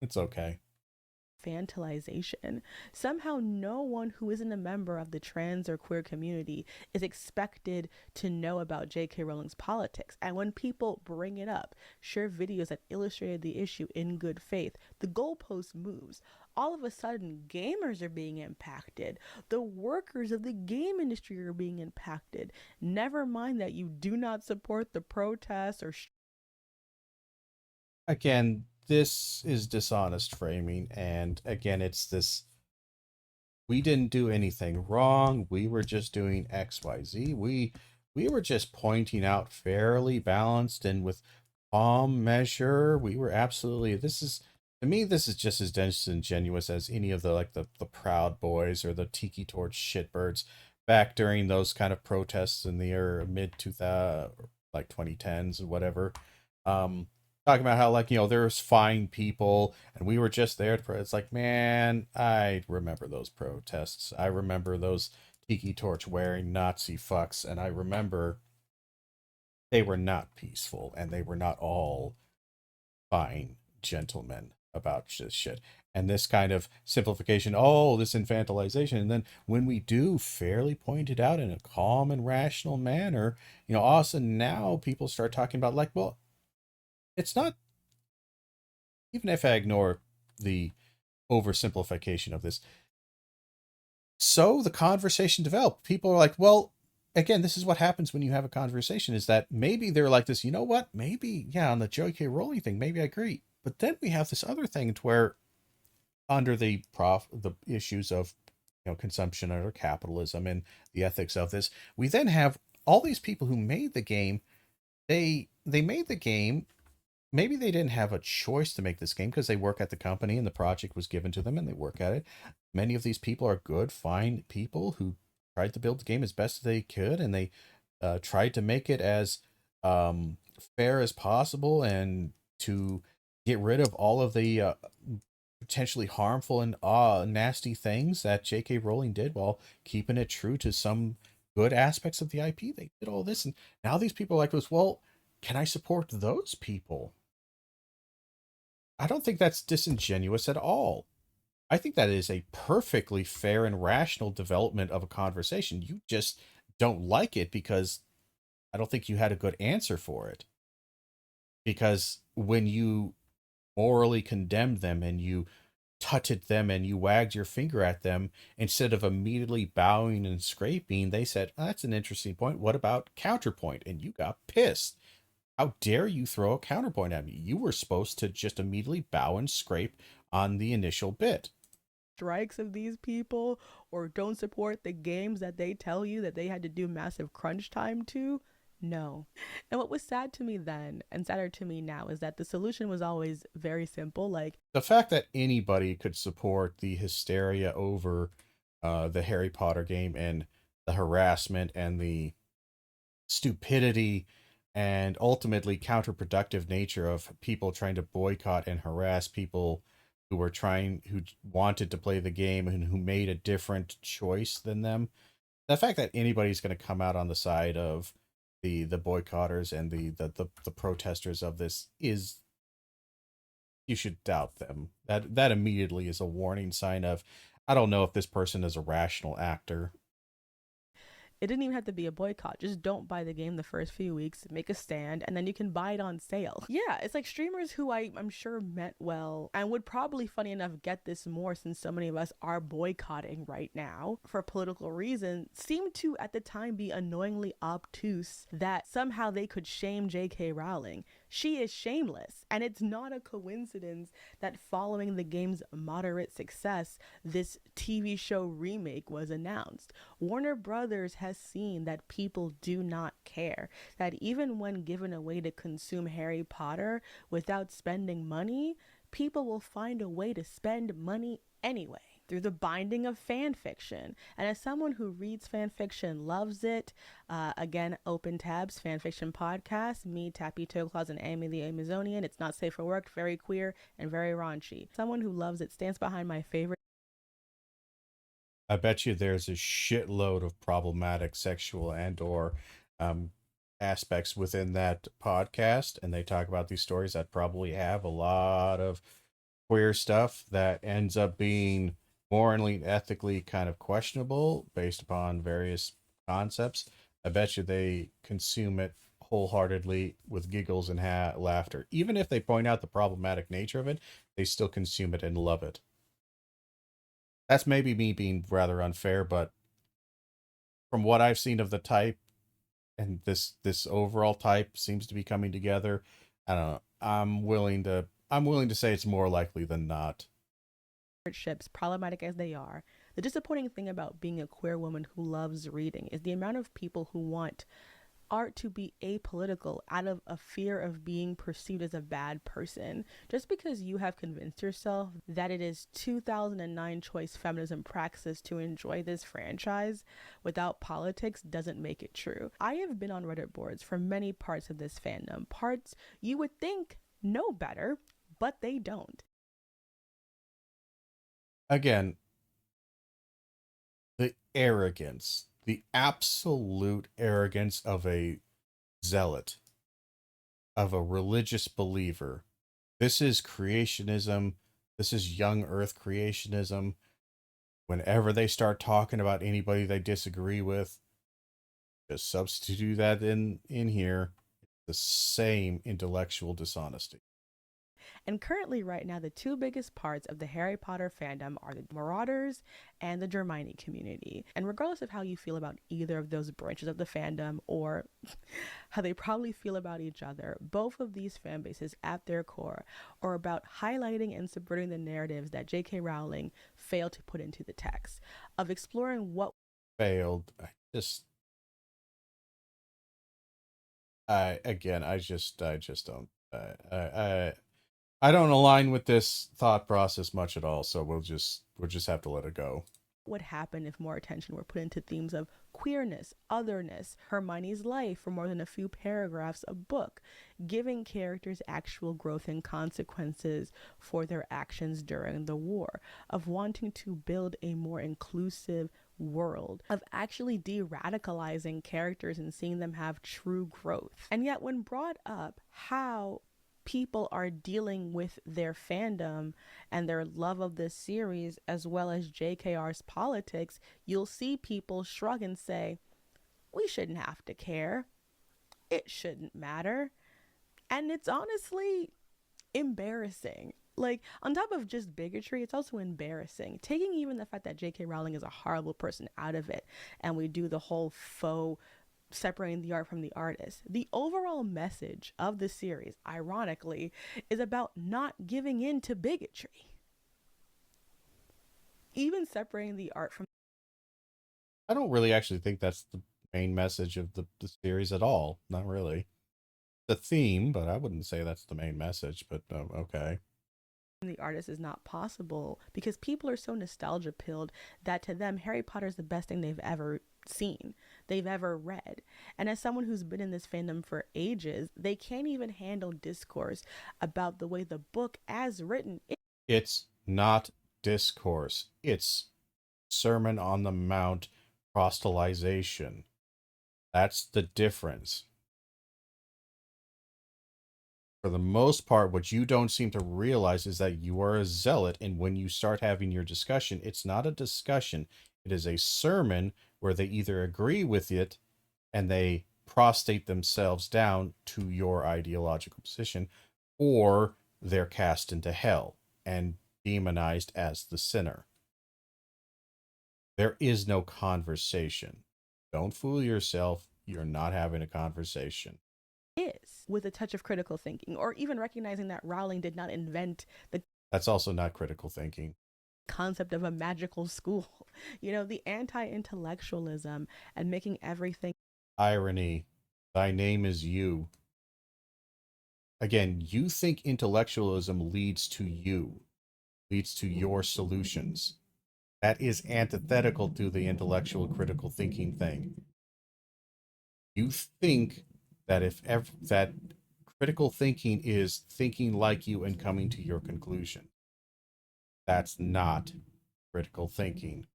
It's okay. infantilization. Somehow, no one who isn't a member of the trans or queer community is expected to know about J.K. Rowling's politics. And when people bring it up, share videos that illustrated the issue in good faith, the goalpost moves. All of a sudden, gamers are being impacted. The workers of the game industry are being impacted. Never mind that you do not support the protests or Again, this is dishonest framing, and again, it's this: we didn't do anything wrong, we were just doing XYZ. We were just pointing out fairly balanced and with calm measure. We were absolutely, to me, this is just as disingenuous as any of the Proud Boys or the Tiki Torch shitbirds back during those kind of protests in the mid 2000, like 2010s or whatever. Talking about how, like, there's fine people and we were just there it's like, man, I remember those protests. I remember those Tiki Torch wearing Nazi fucks, and I remember they were not peaceful and they were not all fine gentlemen about this shit. And this kind of simplification, this infantilization, and then when we do fairly point it out in a calm and rational manner, also now people start talking about, like, well, it's not, even if I ignore the oversimplification of this, so the conversation developed. People are like, well, again, this is what happens when you have a conversation, is that maybe they're like this, maybe, yeah, on the J.K. Rowling thing, maybe I agree. But then we have this other thing to where, under the issues of consumption under capitalism and the ethics of this, we then have all these people who made the game. They made the game. Maybe they didn't have a choice to make this game because they work at the company and the project was given to them and they work at it. Many of these people are good, fine people who tried to build the game as best as they could, and they tried to make it as fair as possible and to get rid of all of the potentially harmful and nasty things that J.K. Rowling did while keeping it true to some good aspects of the IP. They did all this, and now these people are like this. Well, can I support those people? I don't think that's disingenuous at all. I think that is a perfectly fair and rational development of a conversation. You just don't like it because I don't think you had a good answer for it. Because when you morally condemned them and you tutted them and you wagged your finger at them, instead of immediately bowing and scraping, they said, "Oh, that's an interesting point. What about counterpoint?" And you got pissed. How dare you throw a counterpoint at me? You were supposed to just immediately bow and scrape on the initial bit. Strikes of these people, or don't support the games that they tell you that they had to do massive crunch time to. No. And what was sad to me then and sadder to me now is that the solution was always very simple. Like, the fact that anybody could support the hysteria over the Harry Potter game and the harassment and the stupidity and ultimately counterproductive nature of people trying to boycott and harass people who wanted to play the game and who made a different choice than them. The fact that anybody's going to come out on the side of the boycotters and the protesters of this is, you should doubt them. That immediately is a warning sign of, I don't know if this person is a rational actor. it didn't even have to be a boycott. Just don't buy the game the first few weeks, make a stand, and then you can buy it on sale. Yeah, it's like streamers who I'm sure meant well and would probably, funny enough, get this more since so many of us are boycotting right now for political reasons, seem to at the time be annoyingly obtuse that somehow they could shame J.K. Rowling. She is shameless, and it's not a coincidence that following the game's moderate success, this TV show remake was announced. Warner Brothers has seen that people do not care, that even when given a way to consume Harry Potter without spending money, people will find a way to spend money anyway through the binding of fan fiction. And as someone who reads fan fiction, loves it, again, open tabs, fan fiction podcast, me, Tappy Toeclaws, and Amy the Amazonian. It's not safe for work, very queer, and very raunchy. Someone who loves it stands behind my favorite. I bet you there's a shitload of problematic sexual and or aspects within that podcast, and they talk about these stories that probably have a lot of queer stuff that ends up being morally and ethically kind of questionable based upon various concepts. I bet you they consume it wholeheartedly with giggles and laughter. Even if they point out the problematic nature of it, they still consume it and love it. That's maybe me being rather unfair, but from what I've seen of the type, and this overall type seems to be coming together, I don't know. I'm willing to say it's more likely than not. Ships, problematic as they are, the disappointing thing about being a queer woman who loves reading is the amount of people who want art to be apolitical out of a fear of being perceived as a bad person. Just because you have convinced yourself that it is 2009 choice feminism praxis to enjoy this franchise without politics doesn't make it true. I have been on Reddit boards for many parts of this fandom, parts you would think know better, but they don't. Again, the arrogance, the absolute arrogance of a zealot, of a religious believer. This is creationism. This is young earth creationism. Whenever they start talking about anybody they disagree with, just substitute that in here. The same intellectual dishonesty. And currently, right now, the two biggest parts of the Harry Potter fandom are the Marauders and the Hermione community. And regardless of how you feel about either of those branches of the fandom or how they probably feel about each other, both of these fan bases at their core are about highlighting and subverting the narratives that J.K. Rowling failed to put into the text, of exploring what failed. I just don't. I don't align with this thought process much at all, so we'll just have to let it go. would happen if more attention were put into themes of queerness, otherness, Hermione's life for more than a few paragraphs a book, giving characters actual growth and consequences for their actions during the war, of wanting to build a more inclusive world, of actually de-radicalizing characters and seeing them have true growth. And yet when brought up how people are dealing with their fandom and their love of this series, as well as JKR's politics, you'll see people shrug and say, we shouldn't have to care. It shouldn't matter. And it's honestly embarrassing. Like, on top of just bigotry, it's also embarrassing. Taking even the fact that J.K. Rowling is a horrible person out of it, and we do the whole faux separating the art from the artist. The overall message of the series, ironically, is about not giving in to bigotry. Even separating the art from... I don't really actually think that's the main message of the series at all. Not really. The theme, but I wouldn't say that's the main message, but okay. The artist is not possible because people are so nostalgia pilled that to them Harry Potter is the best thing they've ever seen, they've ever read. And as someone who's been in this fandom for ages, they can't even handle discourse about the way the book as written it's not discourse, it's Sermon on the Mount proselytization. That's the difference. For the most part, what you don't seem to realize is that you are a zealot, and when you start having your discussion, it's not a discussion. It is a sermon where they either agree with it and they prostrate themselves down to your ideological position, or they're cast into hell and demonized as the sinner. There is no conversation. Don't fool yourself. You're not having a conversation. is, with a touch of critical thinking, or even recognizing that Rowling did not invent the... That's also not critical thinking. Concept of a magical school. You know, the anti-intellectualism and making everything... Irony. Thy name is you. Again, you think intellectualism leads to you, leads to your solutions. That is antithetical to the intellectual critical thinking thing. You think that that critical thinking is thinking like you and coming to your conclusion. That's not critical thinking.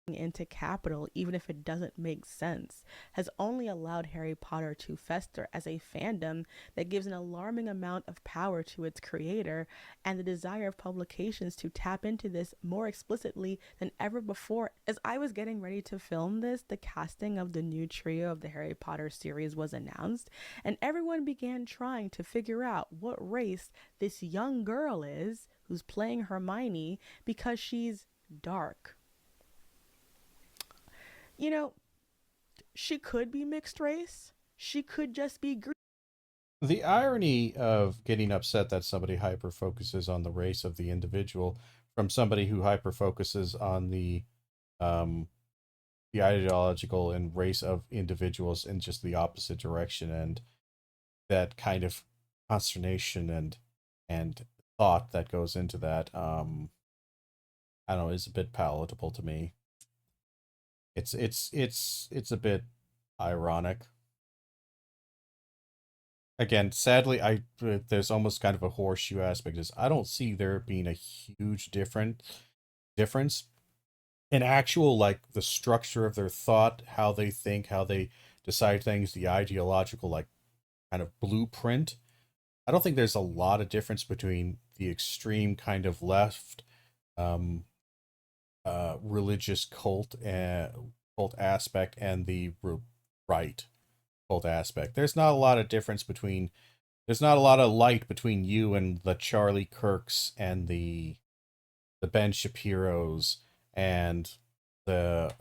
Into capital, even if it doesn't make sense, has only allowed Harry Potter to fester as a fandom that gives an alarming amount of power to its creator, and the desire of publications to tap into this more explicitly than ever before. As I was getting ready to film this, the casting of the new trio of the Harry Potter series was announced, and everyone began trying to figure out what race this young girl is who's playing Hermione, because she's dark. You know, she could be mixed race. She could just be green. The irony of getting upset that somebody hyper-focuses on the race of the individual from somebody who hyper-focuses on the ideological and race of individuals in just the opposite direction, and that kind of consternation and thought that goes into that, I don't know, is a bit palatable to me. It's a bit ironic. Again, sadly, there's almost kind of a horseshoe aspect. Is I don't see there being a huge difference in actual, like, the structure of their thought, how they think, how they decide things, the ideological, like, kind of blueprint. I don't think there's a lot of difference between the extreme kind of left religious cult aspect and the right cult aspect. There's not a lot of difference between, there's not a lot of light between you and the Charlie Kirks and the Ben Shapiros and the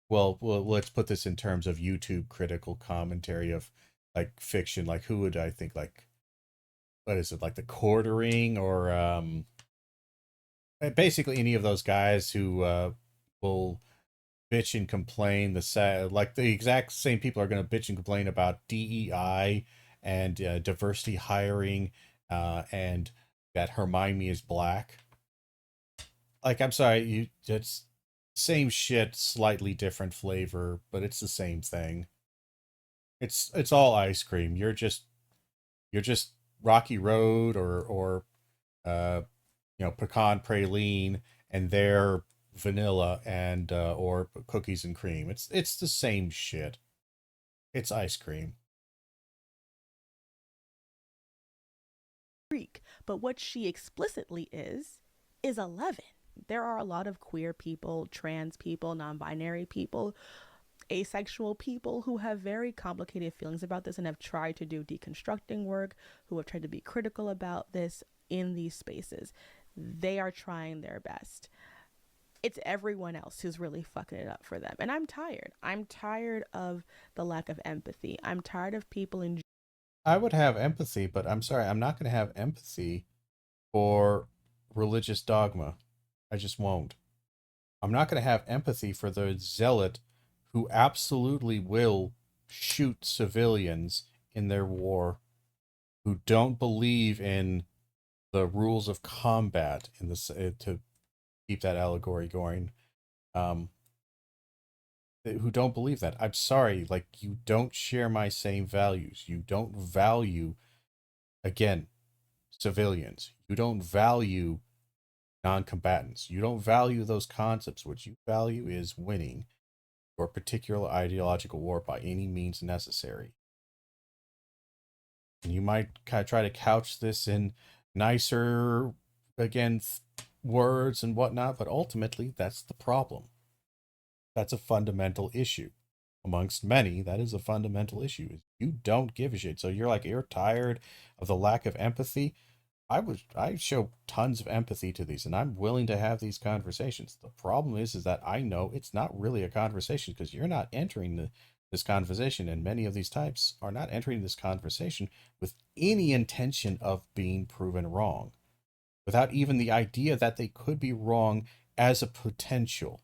well, let's put this in terms of YouTube critical commentary of, like, fiction. Like, who would I think, like, what is it, like the Quartering, or basically any of those guys who will bitch and complain, like the exact same people are going to bitch and complain about DEI and diversity hiring, and that Hermione is black. like, I'm sorry, it's same shit, slightly different flavor, but it's the same thing. It's all ice cream. You're just Rocky Road or uh pecan praline, and they're vanilla and or cookies and cream. It's the same shit. It's ice cream. Greek, but what she explicitly is 11. There are a lot of queer people, trans people, non-binary people, asexual people who have very complicated feelings about this and have tried to do deconstructing work, who have tried to be critical about this in these spaces. They are trying their best. It's everyone else who's really fucking it up for them. And I'm tired. I'm tired of the lack of empathy. I'm tired of people in. I would have empathy, but I'm sorry, I'm not going to have empathy for religious dogma. I just won't. I'm not going to have empathy for the zealot who absolutely will shoot civilians in their war, who don't believe in the rules of combat in this, to keep that allegory going. Who don't believe that. I'm sorry, like, you don't share my same values. You don't value, again, civilians. You don't value non-combatants. You don't value those concepts. What you value is winning your particular ideological war by any means necessary. And you might try to couch this in nicer, again, words and whatnot, but ultimately that's the problem. That's a fundamental issue. Amongst many, that is a fundamental issue. You don't give a shit. So you're tired of the lack of empathy. I show tons of empathy to these, and I'm willing to have these conversations. The problem is that I know it's not really a conversation, because you're not entering this conversation, and many of these types are not entering this conversation with any intention of being proven wrong, without even the idea that they could be wrong as a potential.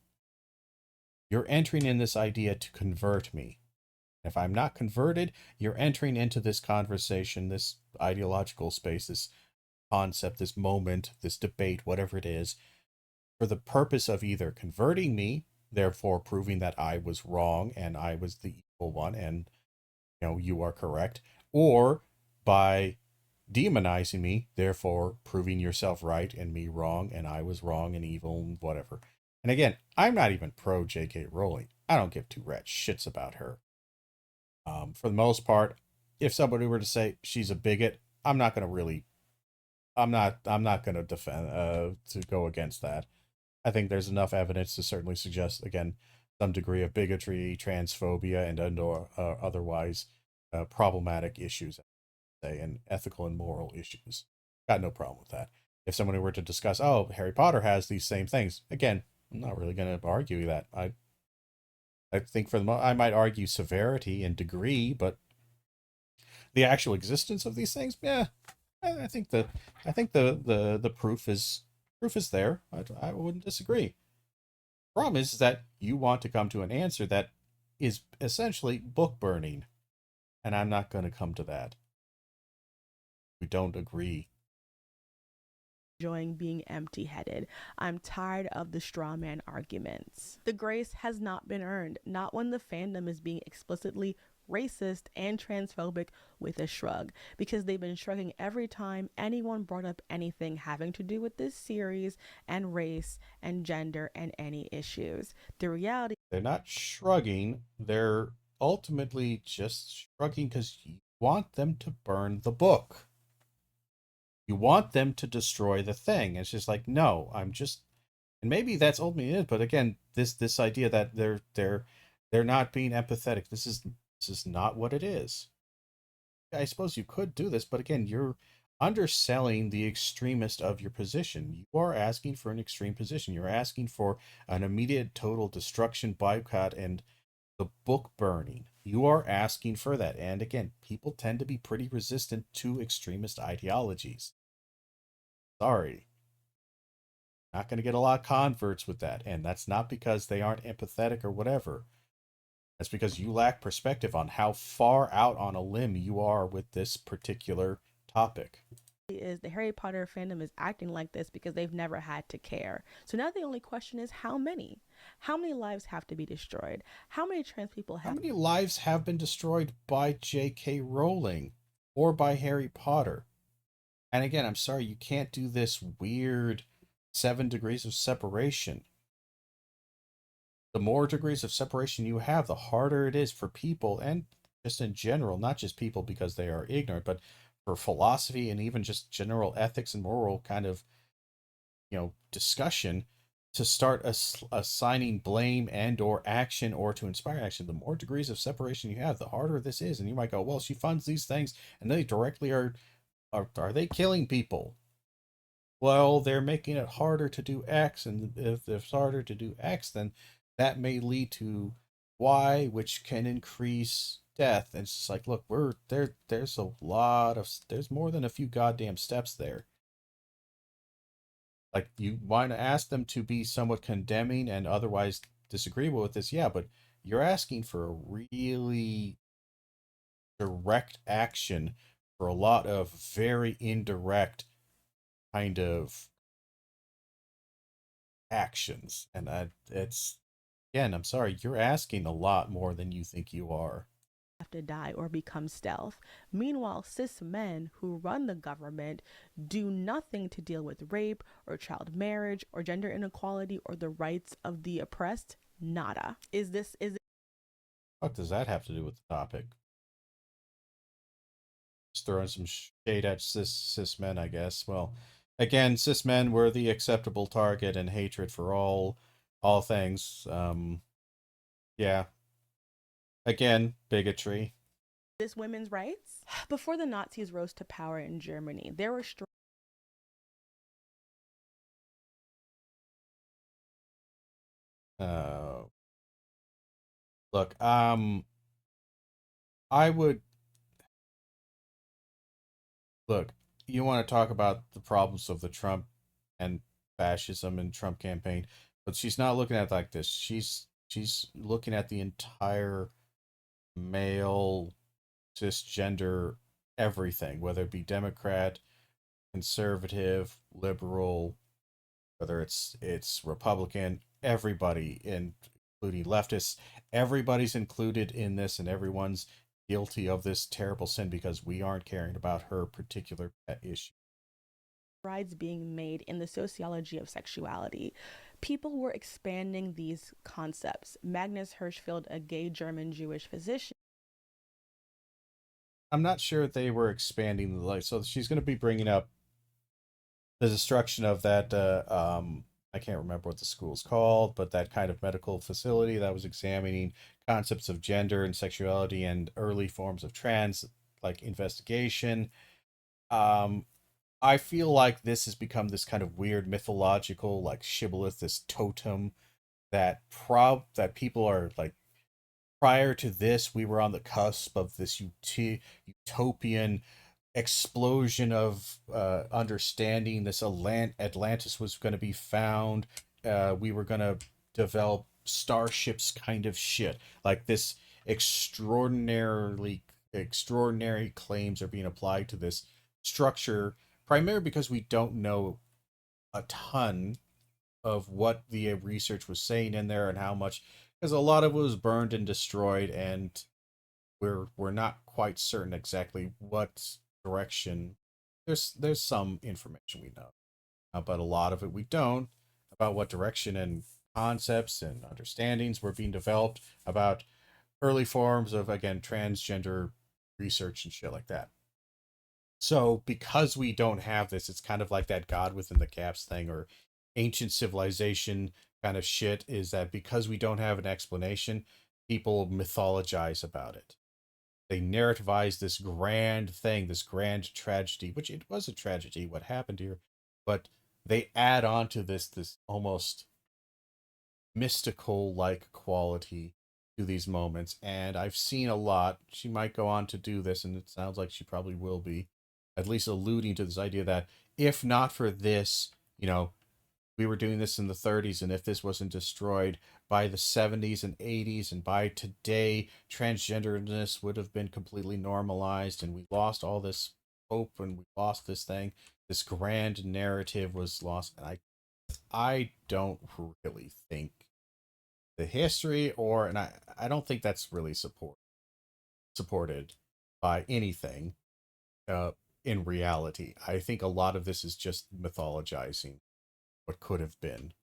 You're entering in this idea to convert me. If I'm not converted, you're entering into this conversation, this ideological space, this concept, this moment, this debate, whatever it is, for the purpose of either converting me, therefore proving that I was wrong and I was the evil one and you are correct, or by demonizing me, therefore proving yourself right and me wrong and I was wrong and evil and whatever. And again, I'm not even pro J.K. Rowling. I don't give two rats shits about her. For the most part, if somebody were to say she's a bigot, I'm not going to defend, to go against that. I think there's enough evidence to certainly suggest, again, some degree of bigotry, transphobia, and otherwise problematic issues, say, and ethical and moral issues. Got no problem with that. If somebody were to discuss, oh, Harry Potter has these same things, again, I'm not really going to argue that. I think I might argue severity and degree, but the actual existence of these things, yeah, I think the proof is there. I wouldn't disagree. Problem is that you want to come to an answer that is essentially book burning, and I'm not going to come to that. We don't agree. Enjoying being empty-headed. I'm tired of the straw man arguments. The grace has not been earned, not when the fandom is being explicitly racist and transphobic with a shrug, because they've been shrugging every time anyone brought up anything having to do with this series and race and gender and any issues. The reality, they're not shrugging, they're ultimately just shrugging because you want them to burn the book. You want them to destroy the thing. It's just like, no, and maybe that's ultimately it. But again, this idea that they're not being empathetic. This is not what it is. I suppose you could do this, but again, you're underselling the extremist of your position. You are asking for an extreme position. You're asking for an immediate total destruction, boycott, and the book burning. You are asking for that. And again, people tend to be pretty resistant to extremist ideologies. Sorry. Not going to get a lot of converts with that. And that's not because they aren't empathetic or whatever. That's because you lack perspective on how far out on a limb you are with this particular topic. Is the Harry Potter fandom is acting like this because they've never had to care. So now the only question is how many? How many lives have to be destroyed? How many trans people How have many lives have been destroyed by J.K. Rowling or by Harry Potter? And again, I'm sorry, you can't do this weird 7 degrees of separation. The more degrees of separation you have, the harder it is for people, and just in general, not just people because they are ignorant, but for philosophy and even just general ethics and moral kind of, discussion, to start assigning blame and or action, or to inspire action. The more degrees of separation you have, the harder this is. And you might go, well, she funds these things and they directly are they killing people? Well, they're making it harder to do X, and if it's harder to do X, then that may lead to Y, which can increase death. And it's just like, look, we're there. There's more than a few goddamn steps there. Like, you want to ask them to be somewhat condemning and otherwise disagreeable with this, yeah, but you're asking for a really direct action for a lot of very indirect kind of actions. And it's, again, I'm sorry, you're asking a lot more than you think you are. to die or become stealth. Meanwhile, cis men who run the government do nothing to deal with rape or child marriage or gender inequality or the rights of the oppressed. Nada. What does that have to do with the topic? Just throwing some shade at cis men, I guess. Well, again, cis men were the acceptable target and hatred for all things. Yeah. Again, bigotry. This women's rights? Before the Nazis rose to power in Germany, there were Look, I would look, you want to talk about the problems of the Trump and fascism and Trump campaign, but she's not looking at it like this. She's looking at the entire male cisgender everything, whether it be Democrat, conservative, liberal, whether it's Republican, everybody, including leftists, everybody's included in this, and everyone's guilty of this terrible sin because we aren't caring about her particular pet issue. strides being made in the sociology of sexuality. People were expanding these concepts. Magnus Hirschfeld, a gay German Jewish physician, I'm not sure they were expanding the light. So she's going to be bringing up the destruction of that. I can't remember what the school's called, but that kind of medical facility that was examining concepts of gender and sexuality and early forms of trans, like investigation. I feel like this has become this kind of weird mythological, like shibboleth, this totem that people are like, prior to this, we were on the cusp of this utopian explosion of understanding. This Atlantis was going to be found. We were going to develop starships, kind of shit. Like, this extraordinary claims are being applied to this structure, primarily because we don't know a ton of what the research was saying in there and how much, because a lot of it was burned and destroyed, and we're not quite certain exactly what direction. There's some information we know, but a lot of it we don't, about what direction and concepts and understandings were being developed about early forms of, again, transgender research and shit like that. So because we don't have this, it's kind of like that God within the gaps thing, or ancient civilization kind of shit, is that because we don't have an explanation, people mythologize about it. They narrativize this grand thing, this grand tragedy, which it was a tragedy, what happened here, but they add on to this almost mystical like quality to these moments. And I've seen a lot. She might go on to do this, and it sounds like she probably will be, at least alluding to this idea that if not for this, we were doing this in the 30s, and if this wasn't destroyed by the 70s and 80s, and by today, transgenderness would have been completely normalized, and we lost all this hope and we lost this thing. This grand narrative was lost. And I don't really think the history and I don't think that's really supported by anything in reality. I think a lot of this is just mythologizing what could have been.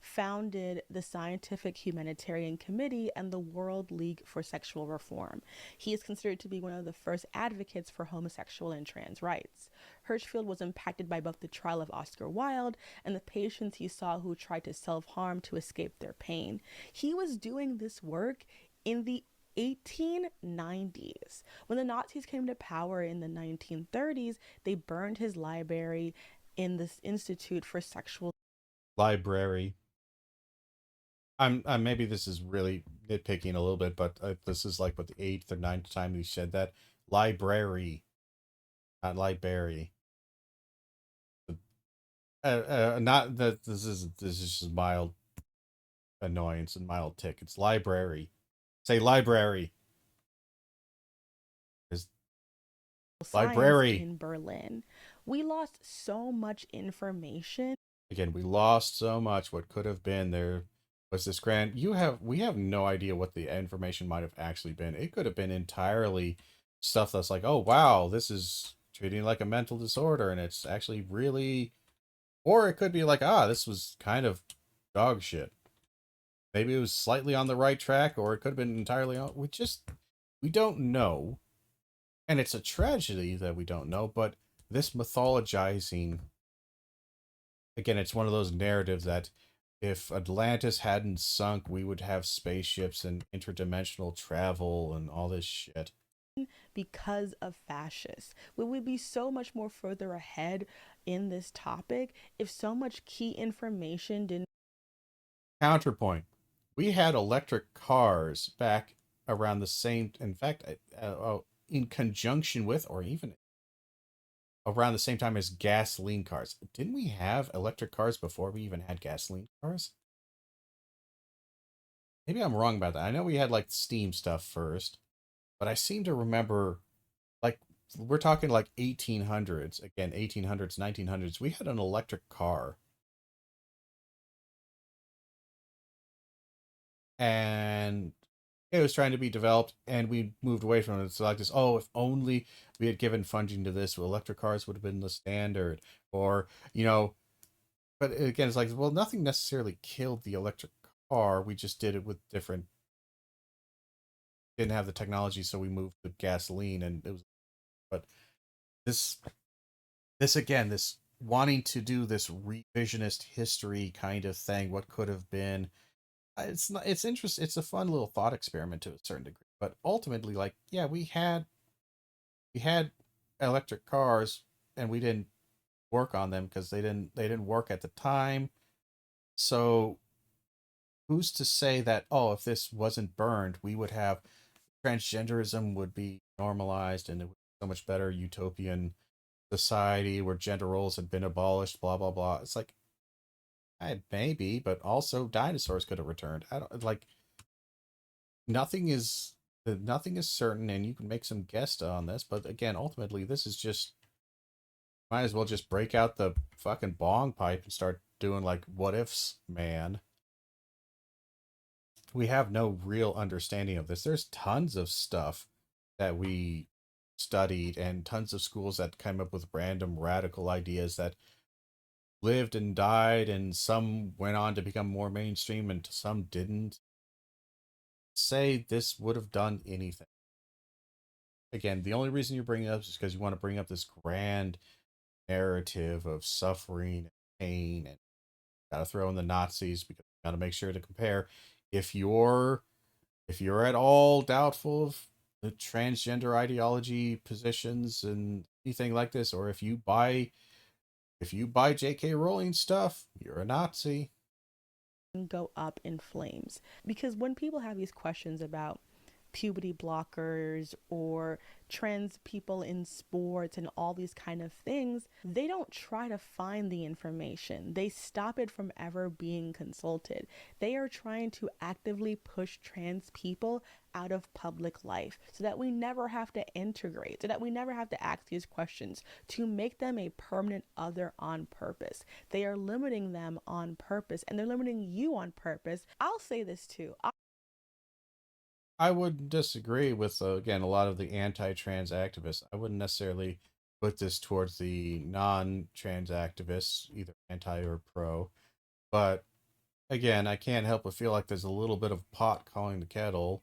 Founded the Scientific Humanitarian Committee and the World League for Sexual Reform. He is considered to be one of the first advocates for homosexual and trans rights. Hirschfeld was impacted by both the trial of Oscar Wilde and the patients he saw who tried to self-harm to escape their pain. He was doing this work in the 1890s. When the Nazis came to power in the 1930s, they burned his library in this Institute for Sexual Library. I'm maybe this is really nitpicking a little bit, but this is like what the 8th or 9th time we said that. Library, not library. Not that this is just mild annoyance and mild tick. It's library. Say library. It's library in Berlin. We lost so much information. Again, we lost so much. What could have been there was this grand. We have no idea what the information might have actually been. It could have been entirely stuff that's like, oh wow, this is treating like a mental disorder, and it's actually really, or it could be like, this was kind of dog shit. Maybe it was slightly on the right track, or it could have been entirely on. We don't know, and it's a tragedy that we don't know. But this mythologizing, again, it's one of those narratives that if Atlantis hadn't sunk, we would have spaceships and interdimensional travel and all this shit. Because of fascists. We would be so much more further ahead in this topic if so much key information didn't. Counterpoint. We had electric cars back around the same, in fact, in conjunction with, or even around the same time as gasoline cars. Didn't we have electric cars before we even had gasoline cars? Maybe I'm wrong about that. I know we had like steam stuff first, but I seem to remember, like, we're talking like 1800s, again, 1800s, 1900s. We had an electric car. And it was trying to be developed, and we moved away from it. So like this, if only we had given funding to this, electric cars would have been the standard. Or, but again, it's like, well, nothing necessarily killed the electric car. We just did it with didn't have the technology, so we moved to gasoline, and it was, but this again, this wanting to do this revisionist history kind of thing, what could have been, it's interesting. It's a fun little thought experiment to a certain degree, but ultimately, like, yeah, we had electric cars, and we didn't work on them because they didn't work at the time. So who's to say that, if this wasn't burned, we would have transgenderism would be normalized, and it would be so much better utopian society where gender roles had been abolished, blah blah blah. It's like, maybe, but also dinosaurs could have returned. I don't like. Nothing is certain, and you can make some guess on this, but again, ultimately, this is just, might as well just break out the fucking bong pipe and start doing like what ifs, man. We have no real understanding of this. There's tons of stuff that we studied, and tons of schools that came up with random radical ideas that lived and died, and some went on to become more mainstream and some didn't. Say this would have done anything. Again, the only reason you bring it up is because you want to bring up this grand narrative of suffering and pain, and gotta throw in the Nazis because you gotta make sure to compare. If you're at all doubtful of the transgender ideology positions and anything like this, or if you buy J.K. Rowling stuff, you're a Nazi. Go up in flames. Because when people have these questions about puberty blockers or trans people in sports and all these kind of things, they don't try to find the information. They stop it from ever being consulted. They are trying to actively push trans people out of public life so that we never have to integrate, so that we never have to ask these questions, to make them a permanent other on purpose. They are limiting them on purpose, and they're limiting you on purpose. I'll say this too. I wouldn't disagree with, again, a lot of the anti-trans activists. I wouldn't necessarily put this towards the non-trans activists, either anti or pro. But again, I can't help but feel like there's a little bit of pot calling the kettle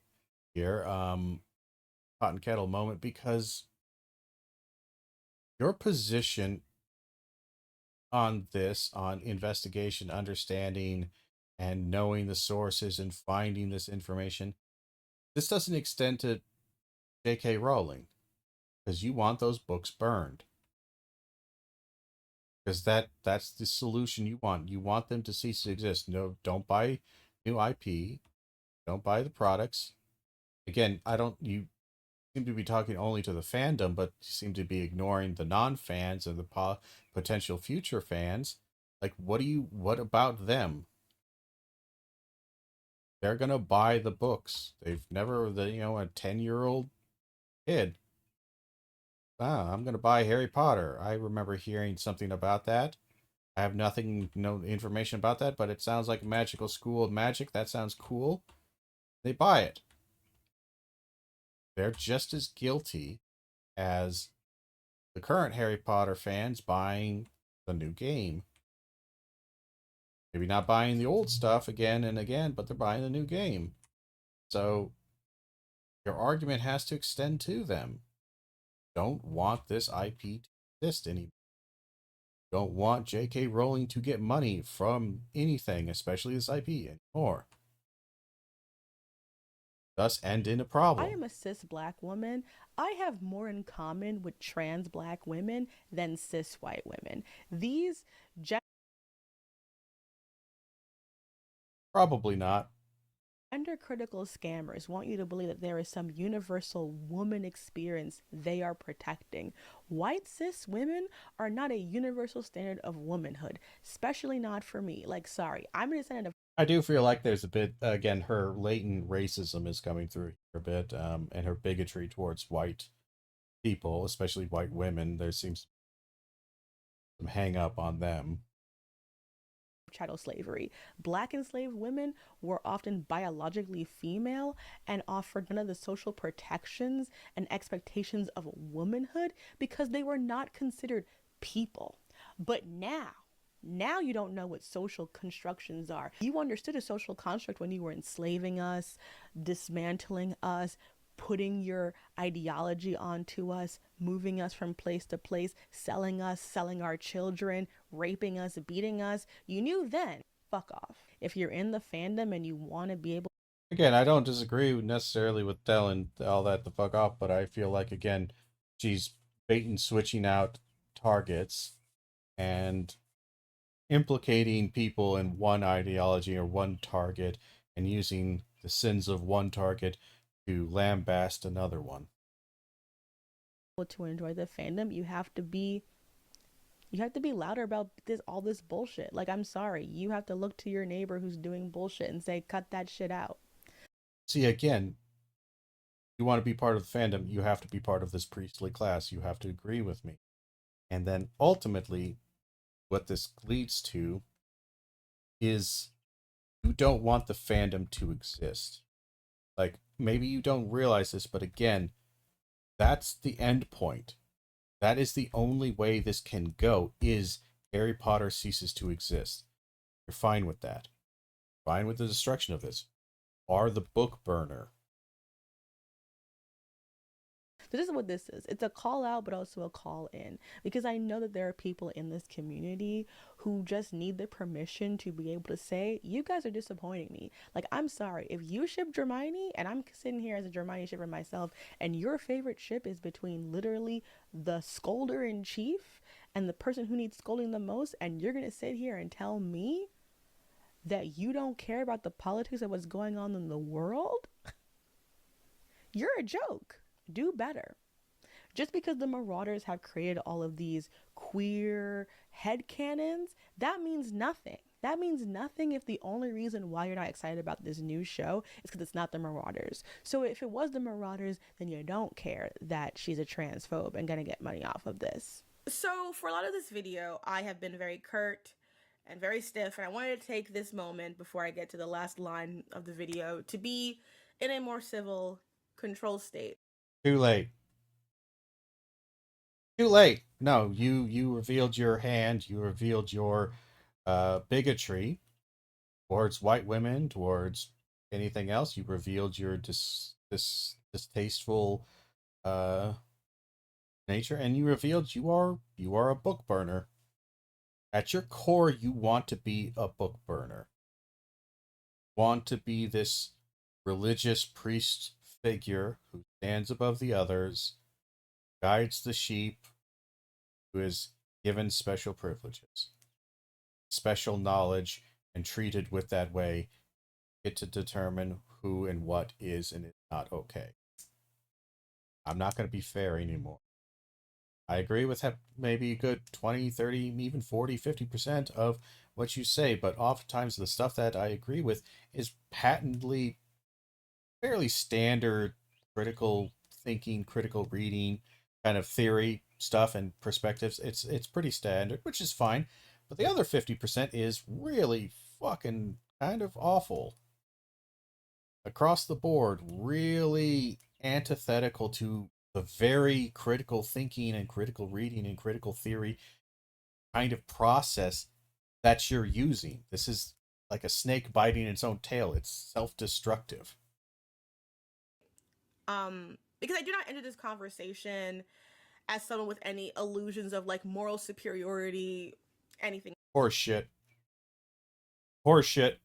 here, pot and kettle moment, because your position on this, on investigation, understanding, and knowing the sources and finding this information, this doesn't extend to J.K. Rowling, because you want those books burned. Because that's the solution you want. You want them to cease to exist. No, don't buy new IP. Don't buy the products. Again, you seem to be talking only to the fandom, but you seem to be ignoring the non-fans and the potential future fans. Like, what about them? They're gonna buy the books. They've never, a 10-year-old kid. I'm gonna buy Harry Potter. I remember hearing something about that. I have no information about that, but it sounds like a magical school of magic. That sounds cool. They buy it. They're just as guilty as the current Harry Potter fans buying the new game. Maybe not buying the old stuff again and again, but they're buying the new game. So your argument has to extend to them. Don't want this IP to exist anymore. Don't want J.K. Rowling to get money from anything, especially this IP, anymore. Thus end in a problem. I am a cis black woman. I have more in common with trans black women than cis white women. These Probably not. gender critical scammers want you to believe that there is some universal woman experience they are protecting. White cis women are not a universal standard of womanhood, especially not for me. Like, sorry, I'm a descendant of. I do feel like there's a bit, again, her latent racism is coming through here a bit, and her bigotry towards white people, especially white women. There seems some hang up on them. Chattel slavery. Black enslaved women were often biologically female and offered none of the social protections and expectations of womanhood because they were not considered people. But now you don't know what social constructions are. You understood a social construct when you were enslaving us, dismantling us, putting your ideology onto us, moving us from place to place, selling us, selling our children, raping us, beating us. You knew then. Fuck off. If you're in the fandom and you want to be able. Again, I don't disagree necessarily with Dell and all that the fuck off, but I feel like, again, she's bait and switching out targets and implicating people in one ideology or one target and using the sins of one target to lambast another one. To enjoy the fandom, you have to be louder about all this bullshit. Like, I'm sorry, you have to look to your neighbor who's doing bullshit and say, cut that shit out. See, again, you want to be part of the fandom, you have to be part of this priestly class. You have to agree with me. And then ultimately, what this leads to is you don't want the fandom to exist. Like, maybe you don't realize this, but again, that's the end point. That is the only way this can go, is Harry Potter ceases to exist. You're fine with that. Fine with the destruction of this. Are the book burner. So this is what this is. It's a call out, but also a call in. Because I know that there are people in this community who just need the permission to be able to say, you guys are disappointing me. Like, I'm sorry. If you ship Hermione, and I'm sitting here as a Hermione shipper myself, and your favorite ship is between literally the scolder-in-chief and the person who needs scolding the most, and you're going to sit here and tell me that you don't care about the politics of what's going on in the world? You're a joke. Do better. Just because the Marauders have created all of these queer headcanons, that means nothing. That means nothing if the only reason why you're not excited about this new show is because it's not the Marauders. So if it was the Marauders, then you don't care that she's a transphobe and gonna get money off of this. So for a lot of this video, I have been very curt and very stiff, and I wanted to take this moment before I get to the last line of the video to be in a more civil, control state. Too late. Too late. No, you revealed your hand. You revealed your bigotry towards white women, towards anything else. You revealed your distasteful nature, and you revealed you are a book burner. At your core, you want to be a book burner. Want to be this religious priest figure who stands above the others, guides the sheep, who is given special privileges, special knowledge, and treated with that way, get to determine who and what is and is not okay. I'm not going to be fair anymore. I agree with maybe a good 20, 30, even 40, 50% of what you say, but oftentimes the stuff that I agree with is patently fairly standard critical thinking, critical reading, kind of theory stuff and perspectives. It's pretty standard, which is fine. But the other 50% is really fucking kind of awful. Across the board, really antithetical to the very critical thinking and critical reading and critical theory kind of process that you're using. This is like a snake biting its own tail. It's self-destructive. Because I do not enter this conversation as someone with any illusions of like moral superiority, anything. Horseshit. Horseshit.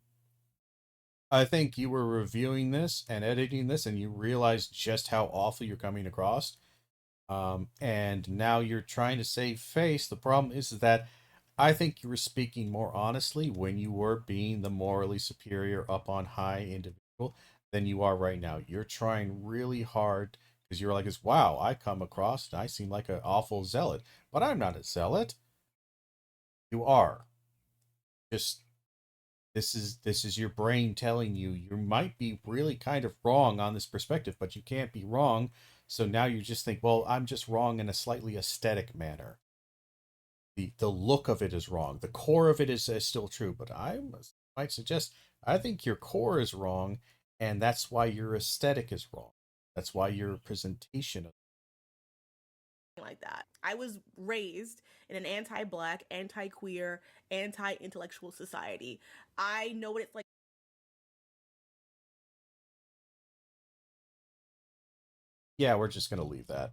I think you were reviewing this and editing this and you realized just how awful you're coming across. And now you're trying to save face. The problem is that I think you were speaking more honestly when you were being the morally superior, up on high individual than you are right now. You're trying really hard because you're like, wow, I come across and I seem like an awful zealot, but I'm not a zealot. You are. Just this is your brain telling you you might be really kind of wrong on this perspective, but you can't be wrong. So now you just think, well, I'm just wrong in a slightly aesthetic manner. The look of it is wrong. The core of it is still true, but I might suggest I think your core is wrong, and that's why your aesthetic is wrong. That's why your presentation of like that. I was raised in an anti-black, anti-queer, anti-intellectual society. I know what it's like. Yeah, we're just gonna leave that.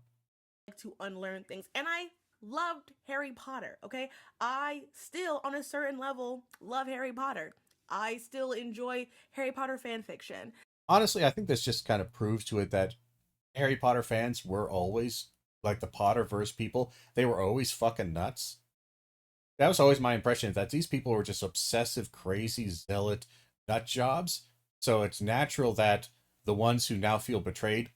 To unlearn things. And I loved Harry Potter, okay? I still, on a certain level, love Harry Potter. I still enjoy Harry Potter fan fiction. Honestly, I think this just kind of proves to it that Harry Potter fans were always, like the Potterverse people, they were always fucking nuts. That was always my impression, that these people were just obsessive, crazy, zealot nut jobs. So it's natural that the ones who now feel betrayed,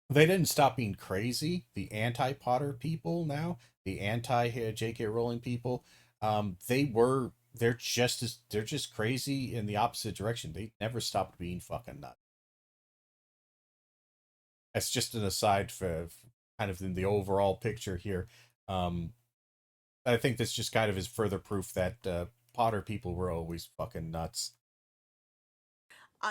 they didn't stop being crazy. The anti-Potter people now, the anti-J.K. Rowling people, they're just crazy in the opposite direction. They never stopped being fucking nuts. That's just an aside for kind of in the overall picture here. I think this just kind of is further proof that Potter people were always fucking nuts.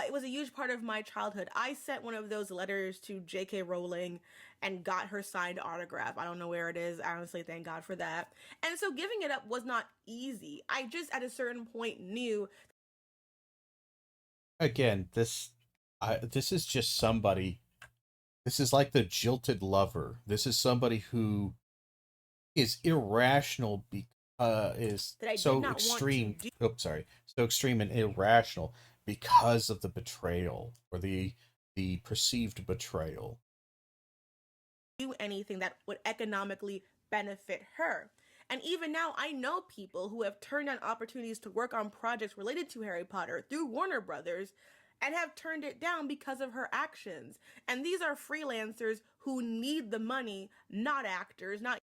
It was a huge part of my childhood. I sent one of those letters to J.K. Rowling and got her signed autograph. I don't know where it is. Honestly, thank God for that. And so giving it up was not easy. I just at a certain point knew. Again, this is just somebody. This is like the jilted lover. This is somebody who is irrational is so extreme. So extreme and irrational because of the betrayal or the perceived betrayal. Do anything that would economically benefit her. And even now, I know people who have turned down opportunities to work on projects related to Harry Potter through Warner Brothers, and have turned it down because of her actions. And these are freelancers who need the money, not actors, not.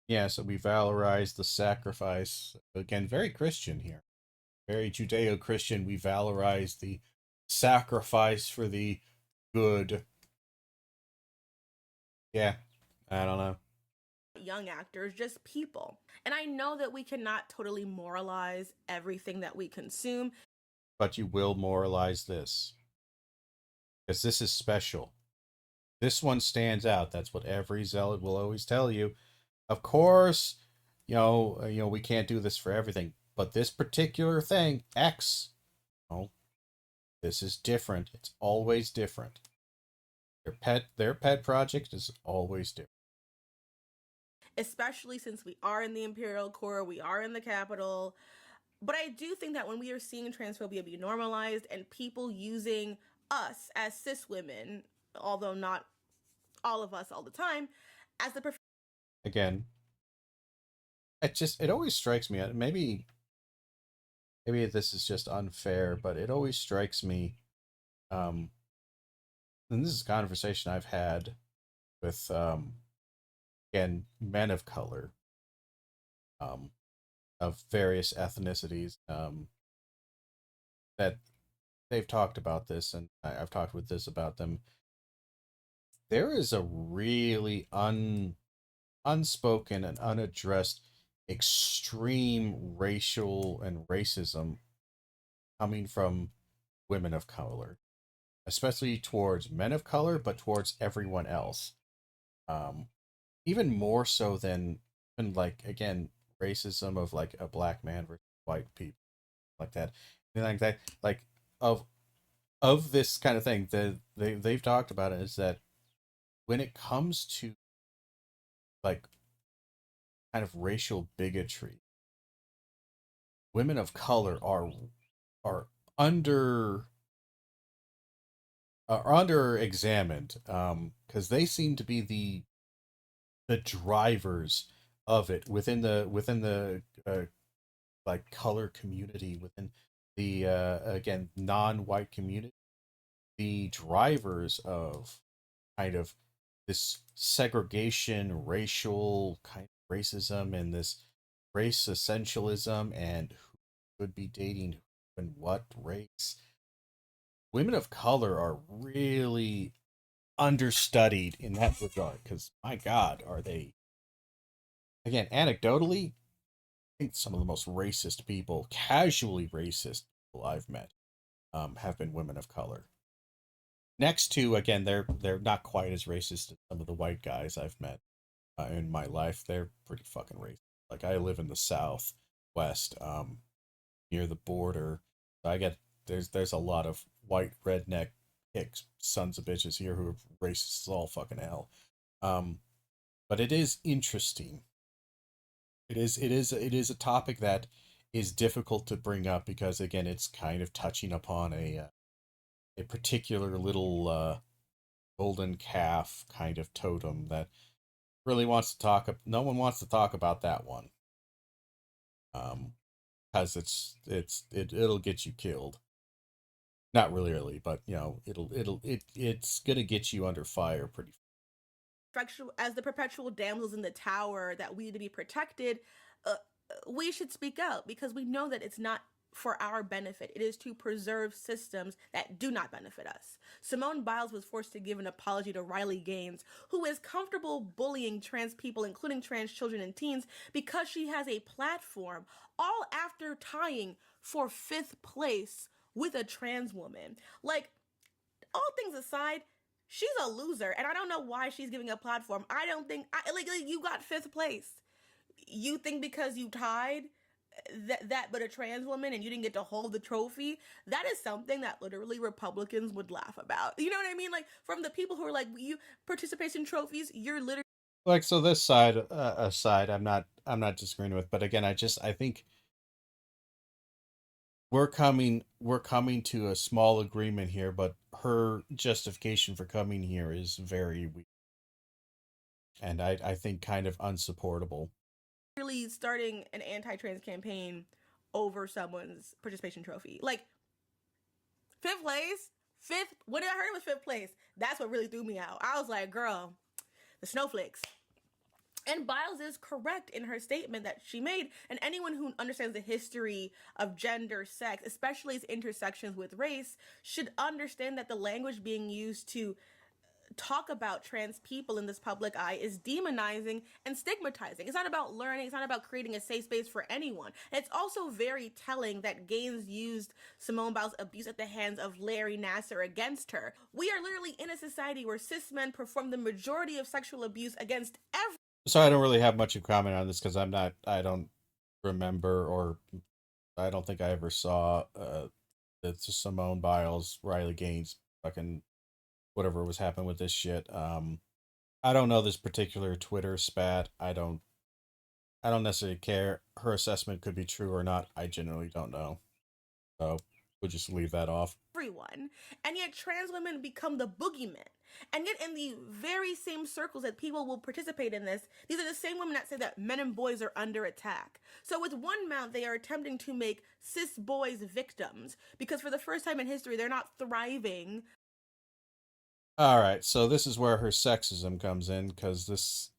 Yeah, so we valorize the sacrifice. Again, very Christian here. Very Judeo-Christian. We valorize the sacrifice for the good. Yeah, I don't know. Young actors, just people. And I know that we cannot totally moralize everything that we consume. But you will moralize this. Because this is special. This one stands out. That's what every zealot will always tell you. Of course, we can't do this for everything. But this particular thing, X, this is different. It's always different. Their pet project is always different. Especially since we are in the Imperial Core, we are in the Capitol. But I do think that when we are seeing transphobia be normalized and people using us as cis women, although not all of us all the time, as the again, it always strikes me. Maybe this is just unfair, but it always strikes me. And this is a conversation I've had with again, men of color, of various ethnicities, that they've talked about this, and I've talked with this about them. There is a really unspoken and unaddressed extreme racial and racism coming from women of color, especially towards men of color, but towards everyone else. Even more so than like, again, racism of like a black man versus white people, like that, and like that, like of this kind of thing. They've talked about it, is that when it comes to like kind of racial bigotry, women of color are under examined, because they seem to be the drivers of it within the like color community, within the again, non-white community, the drivers of kind of this segregation, racial kind of racism, and this race essentialism, and who would be dating who and what race. Women of color are really understudied in that regard, because my God, are they, again, anecdotally, I think some of the most racist people, casually racist people I've met, have been women of color. Next to, again, they're not quite as racist as some of the white guys I've met in my life. They're pretty fucking racist. Like, I live in the Southwest, near the border. So I get there's a lot of white redneck hicks, sons of bitches here who are racist as all fucking hell. But it is interesting. It is a topic that is difficult to bring up, because again, it's kind of touching upon a particular little golden calf kind of totem that really wants to talk. No one wants to talk about that one, because it'll get you killed. Not really, but it's gonna get you under fire pretty. As the perpetual damsels in the tower that we need to be protected, we should speak out, because we know that it's not for our benefit. It is to preserve systems that do not benefit us. Simone Biles was forced to give an apology to Riley Gaines, who is comfortable bullying trans people, including trans children and teens, because she has a platform, all after tying for 5th place with a trans woman. Like, all things aside, she's a loser, and I don't know why she's giving a platform. I don't think, like you got 5th place. You think because you tied but a trans woman and you didn't get to hold the trophy, that is something that literally Republicans would laugh about. You know what I mean? Like, from the people who are like, you participation trophies, you're literally Like, so this side aside, I'm not disagreeing with, but again, I think we're coming to a small agreement here, but her justification for coming here is very weak, and I think kind of unsupportable. really starting an anti-trans campaign over someone's participation trophy. Like, Fifth place? Fifth? What did I heard was fifth place? That's what really threw me out. I was like, girl, the snowflakes. And Biles is correct in her statement that she made, and anyone who understands the history of gender, sex, especially its intersections with race, should understand that the language being used to talk about trans people in this public eye is demonizing and stigmatizing. It's not about learning, it's not about creating a safe space for anyone. And it's also very telling that Gaines used Simone Biles' abuse at the hands of Larry Nassar against her. We are literally in a society where cis men perform the majority of sexual abuse against every. So I don't really have much of comment on this because I don't remember, or I don't think I ever saw the Simone Biles, Riley Gaines, fucking whatever was happening with this shit. I don't know this particular Twitter spat. I don't necessarily care. Her assessment could be true or not. I genuinely don't know. So we'll just leave that off. Everyone, and yet trans women become the boogeymen. And yet in the very same circles that people will participate in this, these are the same women that say that men and boys are under attack. So with one mouth, they are attempting to make cis boys victims, because for the first time in history, they're not thriving. All right, so this is where her sexism comes in, because this,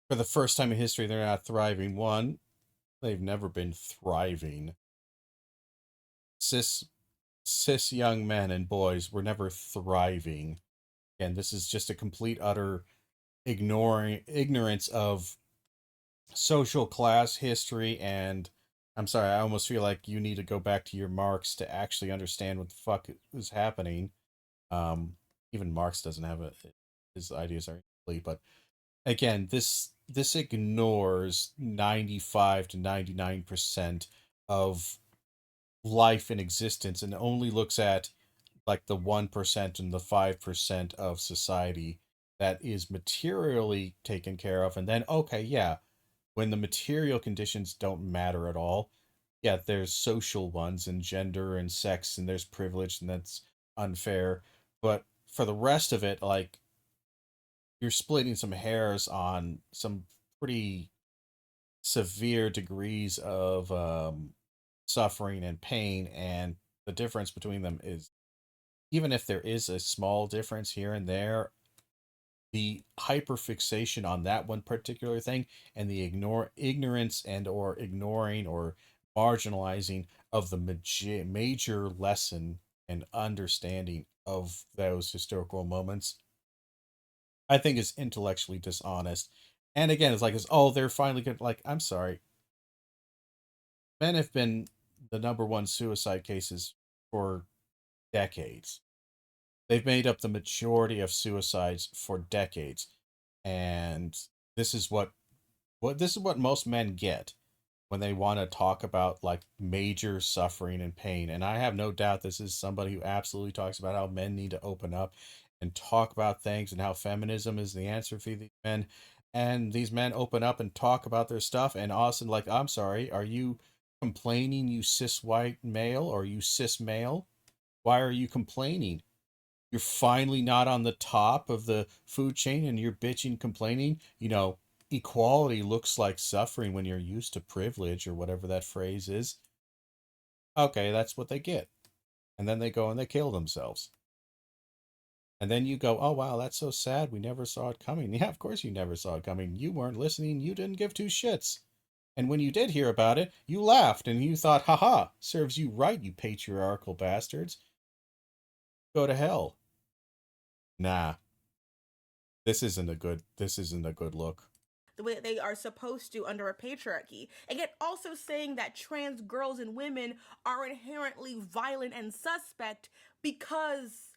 for the first time in history, they're not thriving. One, they've never been thriving. Cis young men and boys were never thriving. Again, this is just a complete, utter ignorance of social class history, and I'm sorry, I almost feel like you need to go back to your Marx to actually understand what the fuck is happening. Even Marx doesn't have his ideas are incomplete, but again, this ignores 95 to 99% of life in existence and only looks at like the 1% and the 5% of society that is materially taken care of. And then, okay, yeah, when the material conditions don't matter at all, yeah, there's social ones and gender and sex and there's privilege and that's unfair. But for the rest of it, like, you're splitting some hairs on some pretty severe degrees of suffering and pain, and the difference between them is, even if there is a small difference here and there, the hyperfixation on that one particular thing and the ignorance and or ignoring or marginalizing of the major lesson and understanding of those historical moments, I think is intellectually dishonest. And again, it's like, oh, they're finally good. Like, I'm sorry. Men have been the number one suicide cases for decades. They've made up the majority of suicides for decades. And this is what most men get when they want to talk about like major suffering and pain. And I have no doubt this is somebody who absolutely talks about how men need to open up and talk about things and how feminism is the answer for these men. And these men open up and talk about their stuff. And Austin, like, I'm sorry, are you complaining, you cis white male, or you cis male? Why are you complaining? You're finally not on the top of the food chain and you're bitching, complaining. You know, equality looks like suffering when you're used to privilege, or whatever that phrase is. Okay, that's what they get. And then they go and they kill themselves. And then you go, oh, wow, that's so sad. We never saw it coming. Yeah, of course you never saw it coming. You weren't listening. You didn't give two shits. And when you did hear about it, you laughed and you thought, haha, serves you right, you patriarchal bastards. Go to hell. Nah. This isn't a good look. The way that they are supposed to under a patriarchy. And yet also saying that trans girls and women are inherently violent and suspect because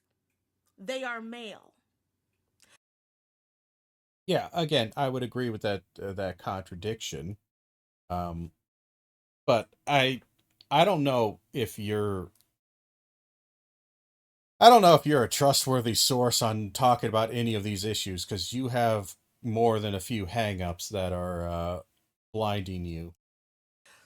they are male. Yeah, again, I would agree with that contradiction. But I don't know if you're a trustworthy source on talking about any of these issues, because you have more than a few hang-ups that are blinding you.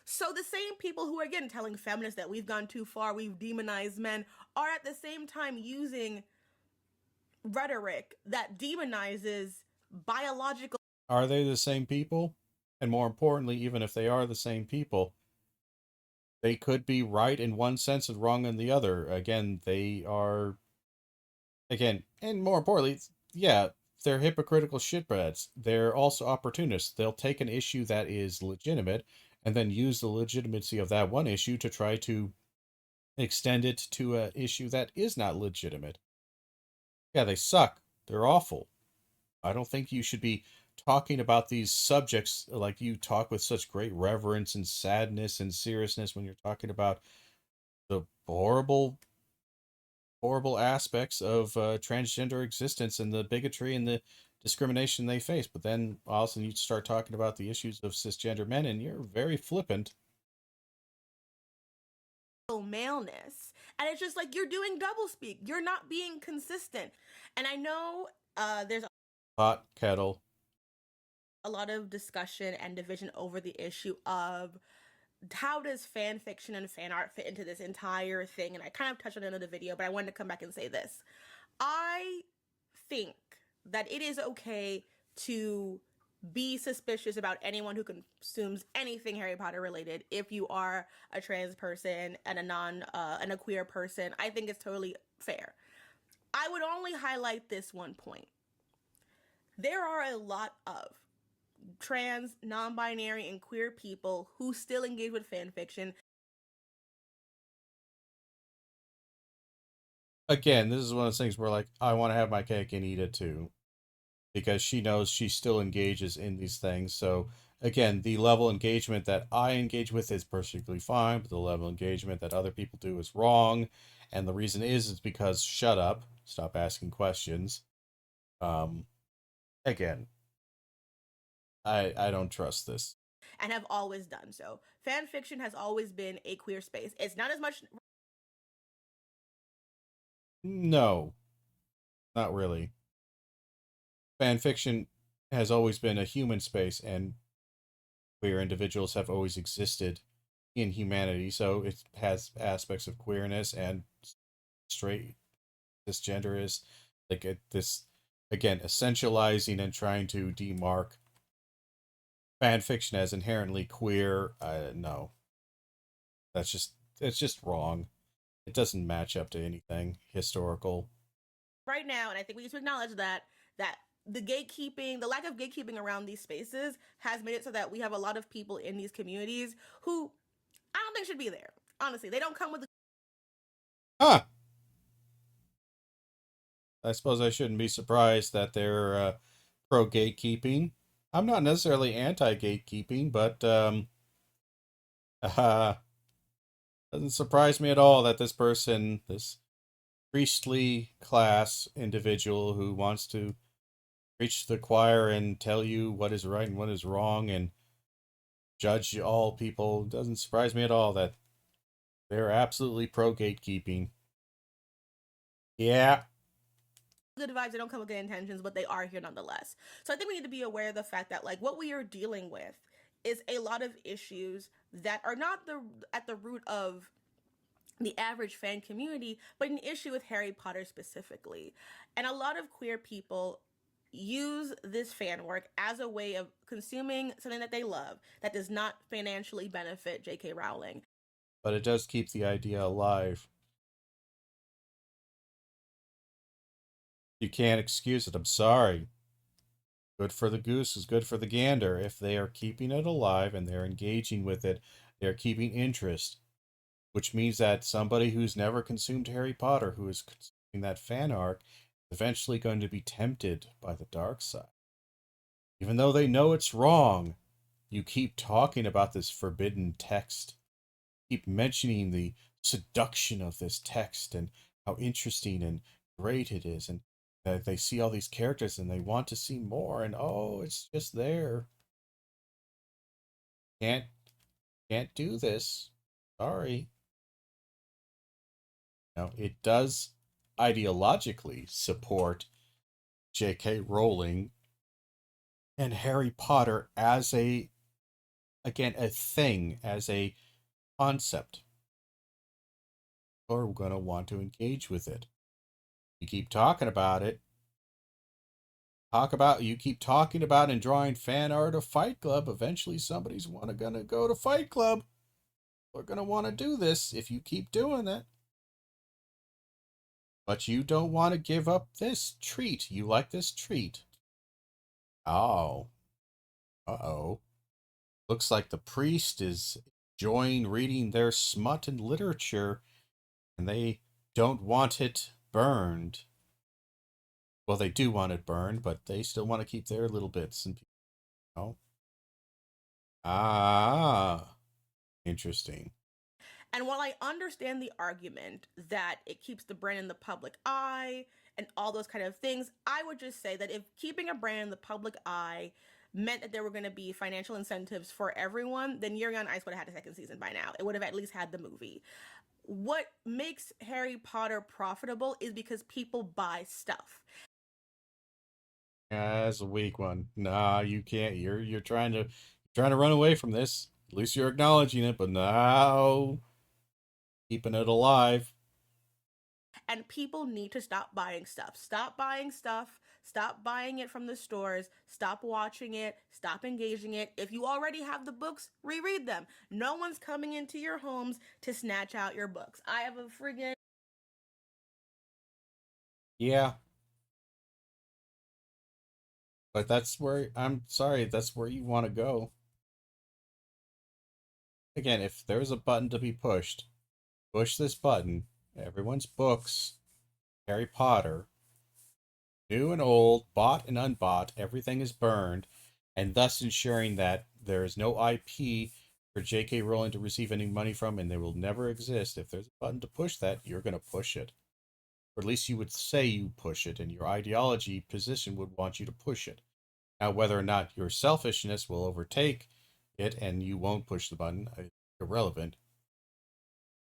So the same people who are, again, telling feminists that we've gone too far, we've demonized men, are at the same time using rhetoric that demonizes biological. Are they the same people? And more importantly, even if they are the same people, they could be right in one sense and wrong in the other. Again, they are, again, and more importantly, yeah, they're hypocritical shitbags. They're also opportunists. They'll take an issue that is legitimate and then use the legitimacy of that one issue to try to extend it to an issue that is not legitimate. Yeah, they suck. They're awful. I don't think you should be talking about these subjects like you talk with such great reverence and sadness and seriousness when you're talking about the horrible aspects of transgender existence and the bigotry and the discrimination they face. But then all of a sudden you start talking about the issues of cisgender men and you're very flippant. Maleness, and it's just like you're doing doublespeak. You're not being consistent. And I know there's Hot kettle. a lot of discussion and division over the issue of how does fan fiction and fan art fit into this entire thing. And I kind of touched on it in the video, but I wanted to come back and say this. I think that it is okay to be suspicious about anyone who consumes anything Harry Potter related. If you are a trans person and a queer person, I think it's totally fair. I would only highlight this one point. There are a lot of trans, non-binary, and queer people who still engage with fan fiction. Again, this is one of those things where, like, I want to have my cake and eat it too, because she knows she still engages in these things. So again, the level of engagement that I engage with is perfectly fine, but the level of engagement that other people do is wrong. And the reason is because shut up, stop asking questions. Again, I don't trust this. And have always done so. Fan fiction has always been a queer space. It's not as much. No, not really. Fan fiction has always been a human space, and queer individuals have always existed in humanity. So it has aspects of queerness and straight cisgender is like this, again, essentializing and trying to demark fan fiction as inherently queer. No, it's just wrong. It doesn't match up to anything historical Right now, and I think we need to acknowledge that the gatekeeping, the lack of gatekeeping around these spaces has made it so that we have a lot of people in these communities who I don't think should be there. Honestly, they don't come with the Huh. I suppose I shouldn't be surprised that they're pro gatekeeping. I'm not necessarily anti gatekeeping, but doesn't surprise me at all that this person, this priestly class individual who wants to preach to the choir and tell you what is right and what is wrong and judge all people, doesn't surprise me at all that they're absolutely pro gatekeeping. Yeah. good vibes. They don't come with good intentions, but they are here nonetheless. So I think we need to be aware of the fact that like what we are dealing with is a lot of issues that are not at the root of the average fan community, but an issue with Harry Potter specifically. And a lot of queer people use this fan work as a way of consuming something that they love that does not financially benefit J.K. Rowling. But it does keep the idea alive. You can't excuse it. I'm sorry. Good for the goose is good for the gander. If they are keeping it alive and they're engaging with it, they're keeping interest, which means that somebody who's never consumed Harry Potter, who is consuming that fan art, is eventually going to be tempted by the dark side. Even though they know it's wrong, you keep talking about this forbidden text. Keep mentioning the seduction of this text and how interesting and great it is, and that they see all these characters and they want to see more, and oh, it's just there. Can't do this. Sorry. Now, it does ideologically support J.K. Rowling and Harry Potter as a thing, as a concept. Or we're going to want to engage with it. You keep talking about it. You keep talking about and drawing fan art of Fight Club. Eventually somebody's gonna go to Fight Club. We're going to want to do this if you keep doing it. But you don't want to give up this treat. You like this treat. Oh. Uh-oh. Looks like the priest is enjoying reading their smut and literature, and they don't want it burned. Well, they do want it burned, but they still want to keep their little bits. And ah, interesting. And while I understand the argument that it keeps the brand in the public eye and all those kind of things, I would just say that if keeping a brand in the public eye meant that there were going to be financial incentives for everyone, then Yuri on Ice would have had a second season by now. It would have at least had the movie. What makes Harry Potter profitable is because people buy stuff. That's a weak one. Nah, you can't. You're trying to run away from this. At least you're acknowledging it, but now keeping it alive. And people need to stop buying stuff. Stop buying stuff. Stop buying it from the stores. Stop watching it. Stop engaging it. If you already have the books, reread them. No one's coming into your homes to snatch out your books. I have a friggin'... Yeah. But that's where, I'm sorry, that's where you want to go. Again, if there's a button to be pushed, push this button. Everyone's books, Harry Potter, new and old, bought and unbought, everything is burned, and thus ensuring that there is no IP for J.K. Rowling to receive any money from, and they will never exist. If there's a button to push that, you're going to push it. Or at least you would say you push it, and your ideology position would want you to push it. Now, whether or not your selfishness will overtake it and you won't push the button, irrelevant.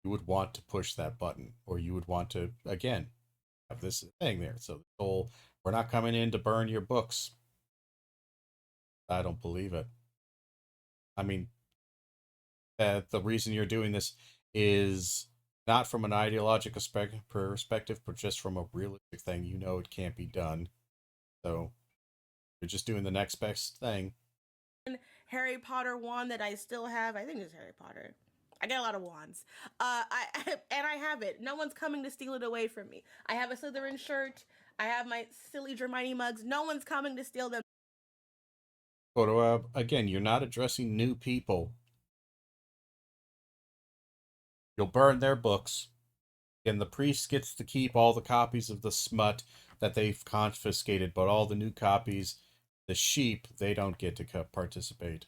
You would want to push that button, or you would want to, again, have this thing there. So the whole, we're not coming in to burn your books. I don't believe it. I mean, the reason you're doing this is not from an ideological perspective, but just from a realistic thing. You know it can't be done. So you're just doing the next best thing. Harry Potter wand that I still have. I think it's Harry Potter. I got a lot of wands. I have it. No one's coming to steal it away from me. I have a Slytherin shirt. I have my silly Hermione mugs. No one's coming to steal them. But again, you're not addressing new people. You'll burn their books. And the priest gets to keep all the copies of the smut that they've confiscated, but all the new copies, the sheep, they don't get to participate.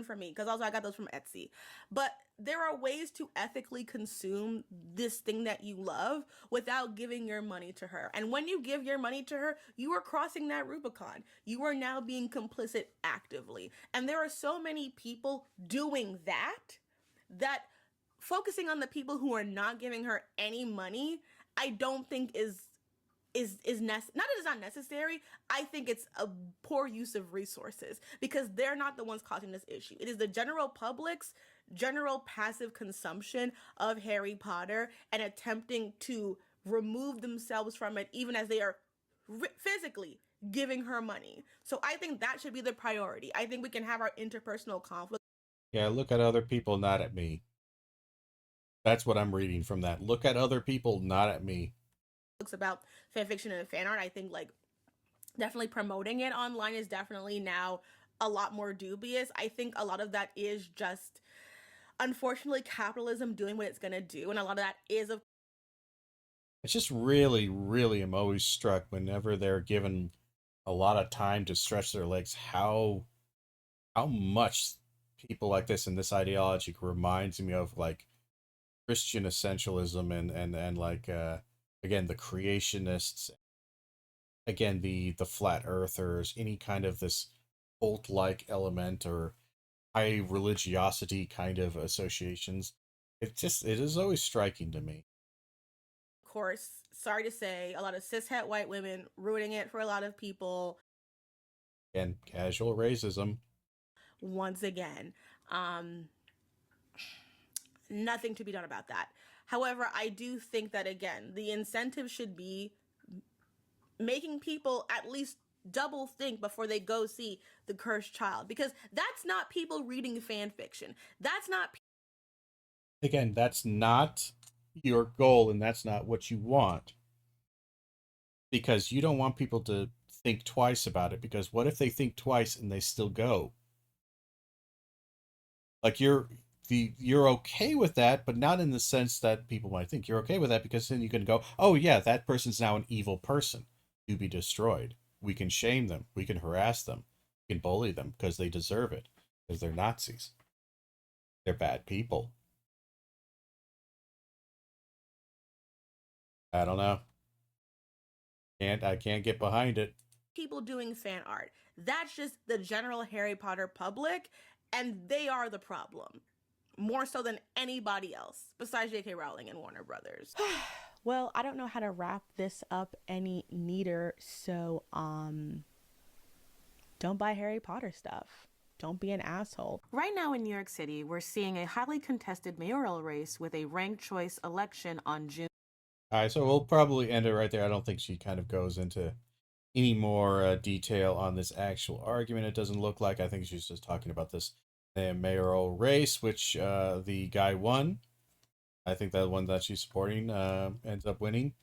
For me, because also I got those from Etsy. But there are ways to ethically consume this thing that you love without giving your money to her. And when you give your money to her, you are crossing that Rubicon. You are now being complicit actively. And there are so many people doing that focusing on the people who are not giving her any money, I don't think is not that it's not necessary. I think it's a poor use of resources because they're not the ones causing this issue. It is the general public's general passive consumption of Harry Potter and attempting to remove themselves from it, even as they are physically giving her money. So I think that should be the priority. I think we can have our interpersonal conflict. Yeah, look at other people, not at me. That's what I'm reading from that. Look at other people, not at me. About fanfiction and fan art, I think like definitely promoting it online is definitely now a lot more dubious. I think a lot of that is just unfortunately capitalism doing what it's gonna do, and a lot of that is of It's just really, really am always struck whenever they're given a lot of time to stretch their legs how much people like this and this ideology reminds me of like Christian essentialism and like again the creationists, again the flat earthers, any kind of this cult like element or high religiosity kind of associations. It is always striking to me. Of course, sorry to say, a lot of cishet white women ruining it for a lot of people. And casual racism. Once again, nothing to be done about that. However, I do think that, again, the incentive should be making people at least double think before they go see The Cursed Child, because that's not people reading fan fiction. That's not. Again, that's not your goal, and that's not what you want, because you don't want people to think twice about it, because what if they think twice and they still go? Like, you're okay with that, but not in the sense that people might think. You're okay with that because then you can go, oh yeah, that person's now an evil person to be destroyed. We can shame them, we can harass them, we can bully them because they deserve it, because they're Nazis, they're bad people. I don't know. I can't get behind it. People doing fan art. That's just the general Harry Potter public, and they are the problem. More so than anybody else, besides J.K. Rowling and Warner Brothers. Well, I don't know how to wrap this up any neater, so, don't buy Harry Potter stuff. Don't be an asshole. Right now in New York City, we're seeing a highly contested mayoral race with a ranked choice election on June. All right, so we'll probably end it right there. I don't think she kind of goes into any more detail on this actual argument. It doesn't look like. I think she's just talking about this mayoral race, which the guy won. I think that one that she's supporting ends up winning.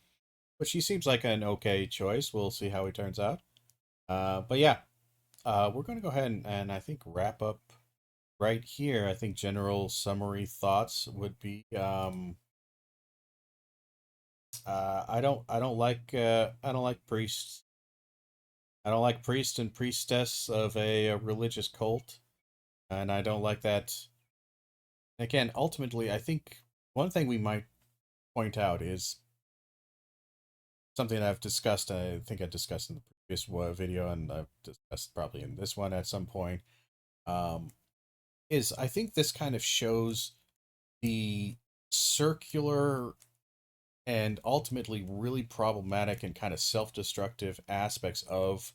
But she seems like an okay choice. We'll see how he turns out. But yeah, we're going to go ahead and I think wrap up right here. I think general summary thoughts would be I don't like priests. I don't like priests and priestess of a religious cult, and I don't like that. Again, ultimately, I think one thing we might point out is something I've discussed. I think I discussed in the previous video, and I've discussed probably in this one at some point. Is I think this kind of shows the circular and ultimately really problematic and kind of self-destructive aspects of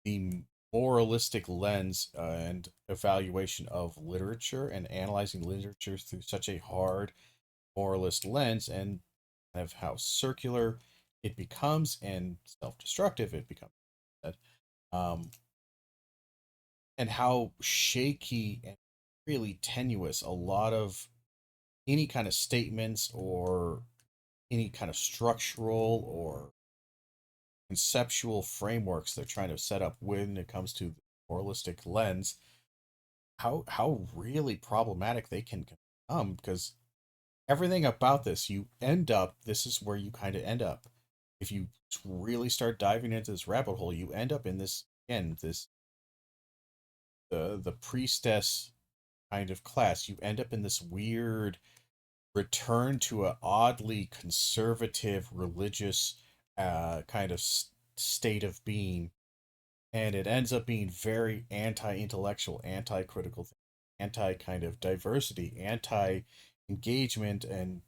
the moralistic lens and evaluation of literature and analyzing literature through such a hard moralist lens, and kind of how circular it becomes and self-destructive it becomes, um, and how shaky and really tenuous a lot of any kind of statements or any kind of structural or conceptual frameworks they're trying to set up when it comes to the moralistic lens, how really problematic they can become, because everything about this, this is where you kind of end up. If you really start diving into this rabbit hole, you end up in this, again, this the priestess kind of class. You end up in this weird return to a oddly conservative religious kind of state of being, and it ends up being very anti-intellectual, anti-critical, anti kind of diversity, anti-engagement, and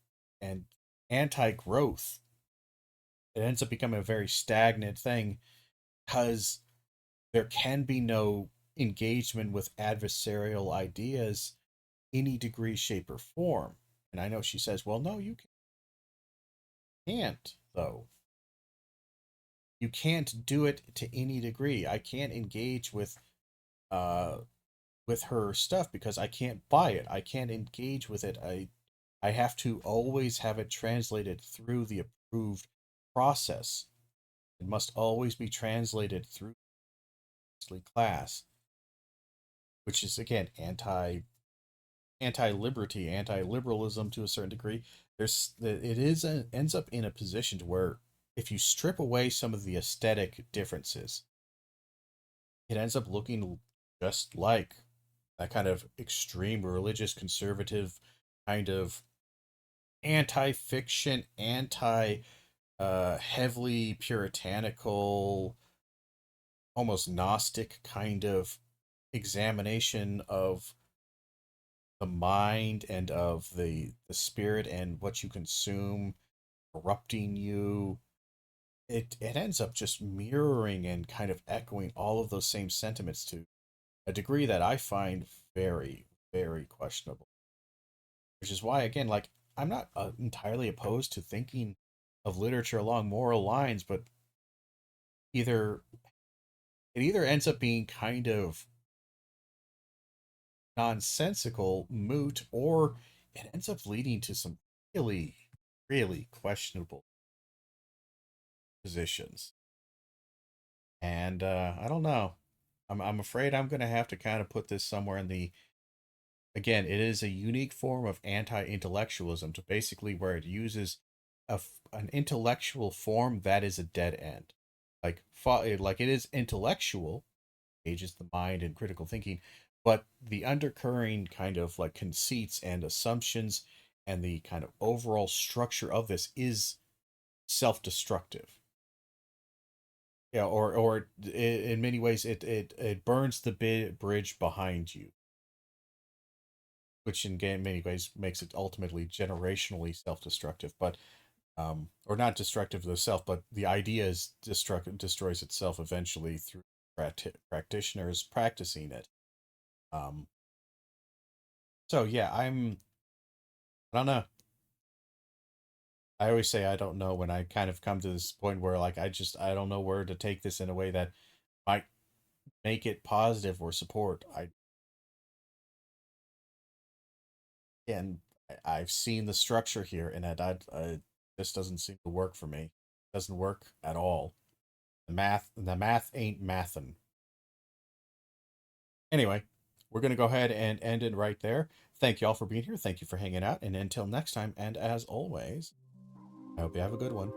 anti-growth. It ends up becoming a very stagnant thing because there can be no engagement with adversarial ideas any degree, shape, or form. And I know she says, well, no, you can't, though. You can't do it to any degree. I can't engage with her stuff because I can't buy it. I can't engage with it. I have to always have it translated through the approved process. It must always be translated through class, which is again anti-liberty, anti-liberalism to a certain degree. Ends up in a position to where if you strip away some of the aesthetic differences, it ends up looking just like that kind of extreme religious conservative kind of anti-fiction, heavily puritanical, almost Gnostic kind of examination of the mind and of the spirit and what you consume corrupting you. It ends up just mirroring and kind of echoing all of those same sentiments to a degree that I find very, very questionable. Which is why, again, like, I'm not entirely opposed to thinking of literature along moral lines, but either it either ends up being kind of nonsensical, moot, or it ends up leading to some really, really questionable positions. And I don't know. I'm afraid I'm going to have to kind of put this somewhere in the. Again, it is a unique form of anti-intellectualism to basically where it uses an intellectual form that is a dead end. Like it is intellectual, engages the mind and critical thinking, but the undercurring kind of like conceits and assumptions and the kind of overall structure of this is self-destructive. Yeah, or in many ways it burns the bridge behind you, which in many ways makes it ultimately generationally self-destructive, but or not destructive to itself, but the idea is destroys itself eventually through practitioners practicing it. Um, so yeah, I don't know. I always say I don't know when I kind of come to this point where like I don't know where to take this in a way that might make it positive or support. And I've seen the structure here, and I this doesn't seem to work for me. It doesn't work at all. The math ain't mathin'. Anyway, we're gonna go ahead and end it right there. Thank you all for being here. Thank you for hanging out, and until next time, and as always, I hope you have a good one.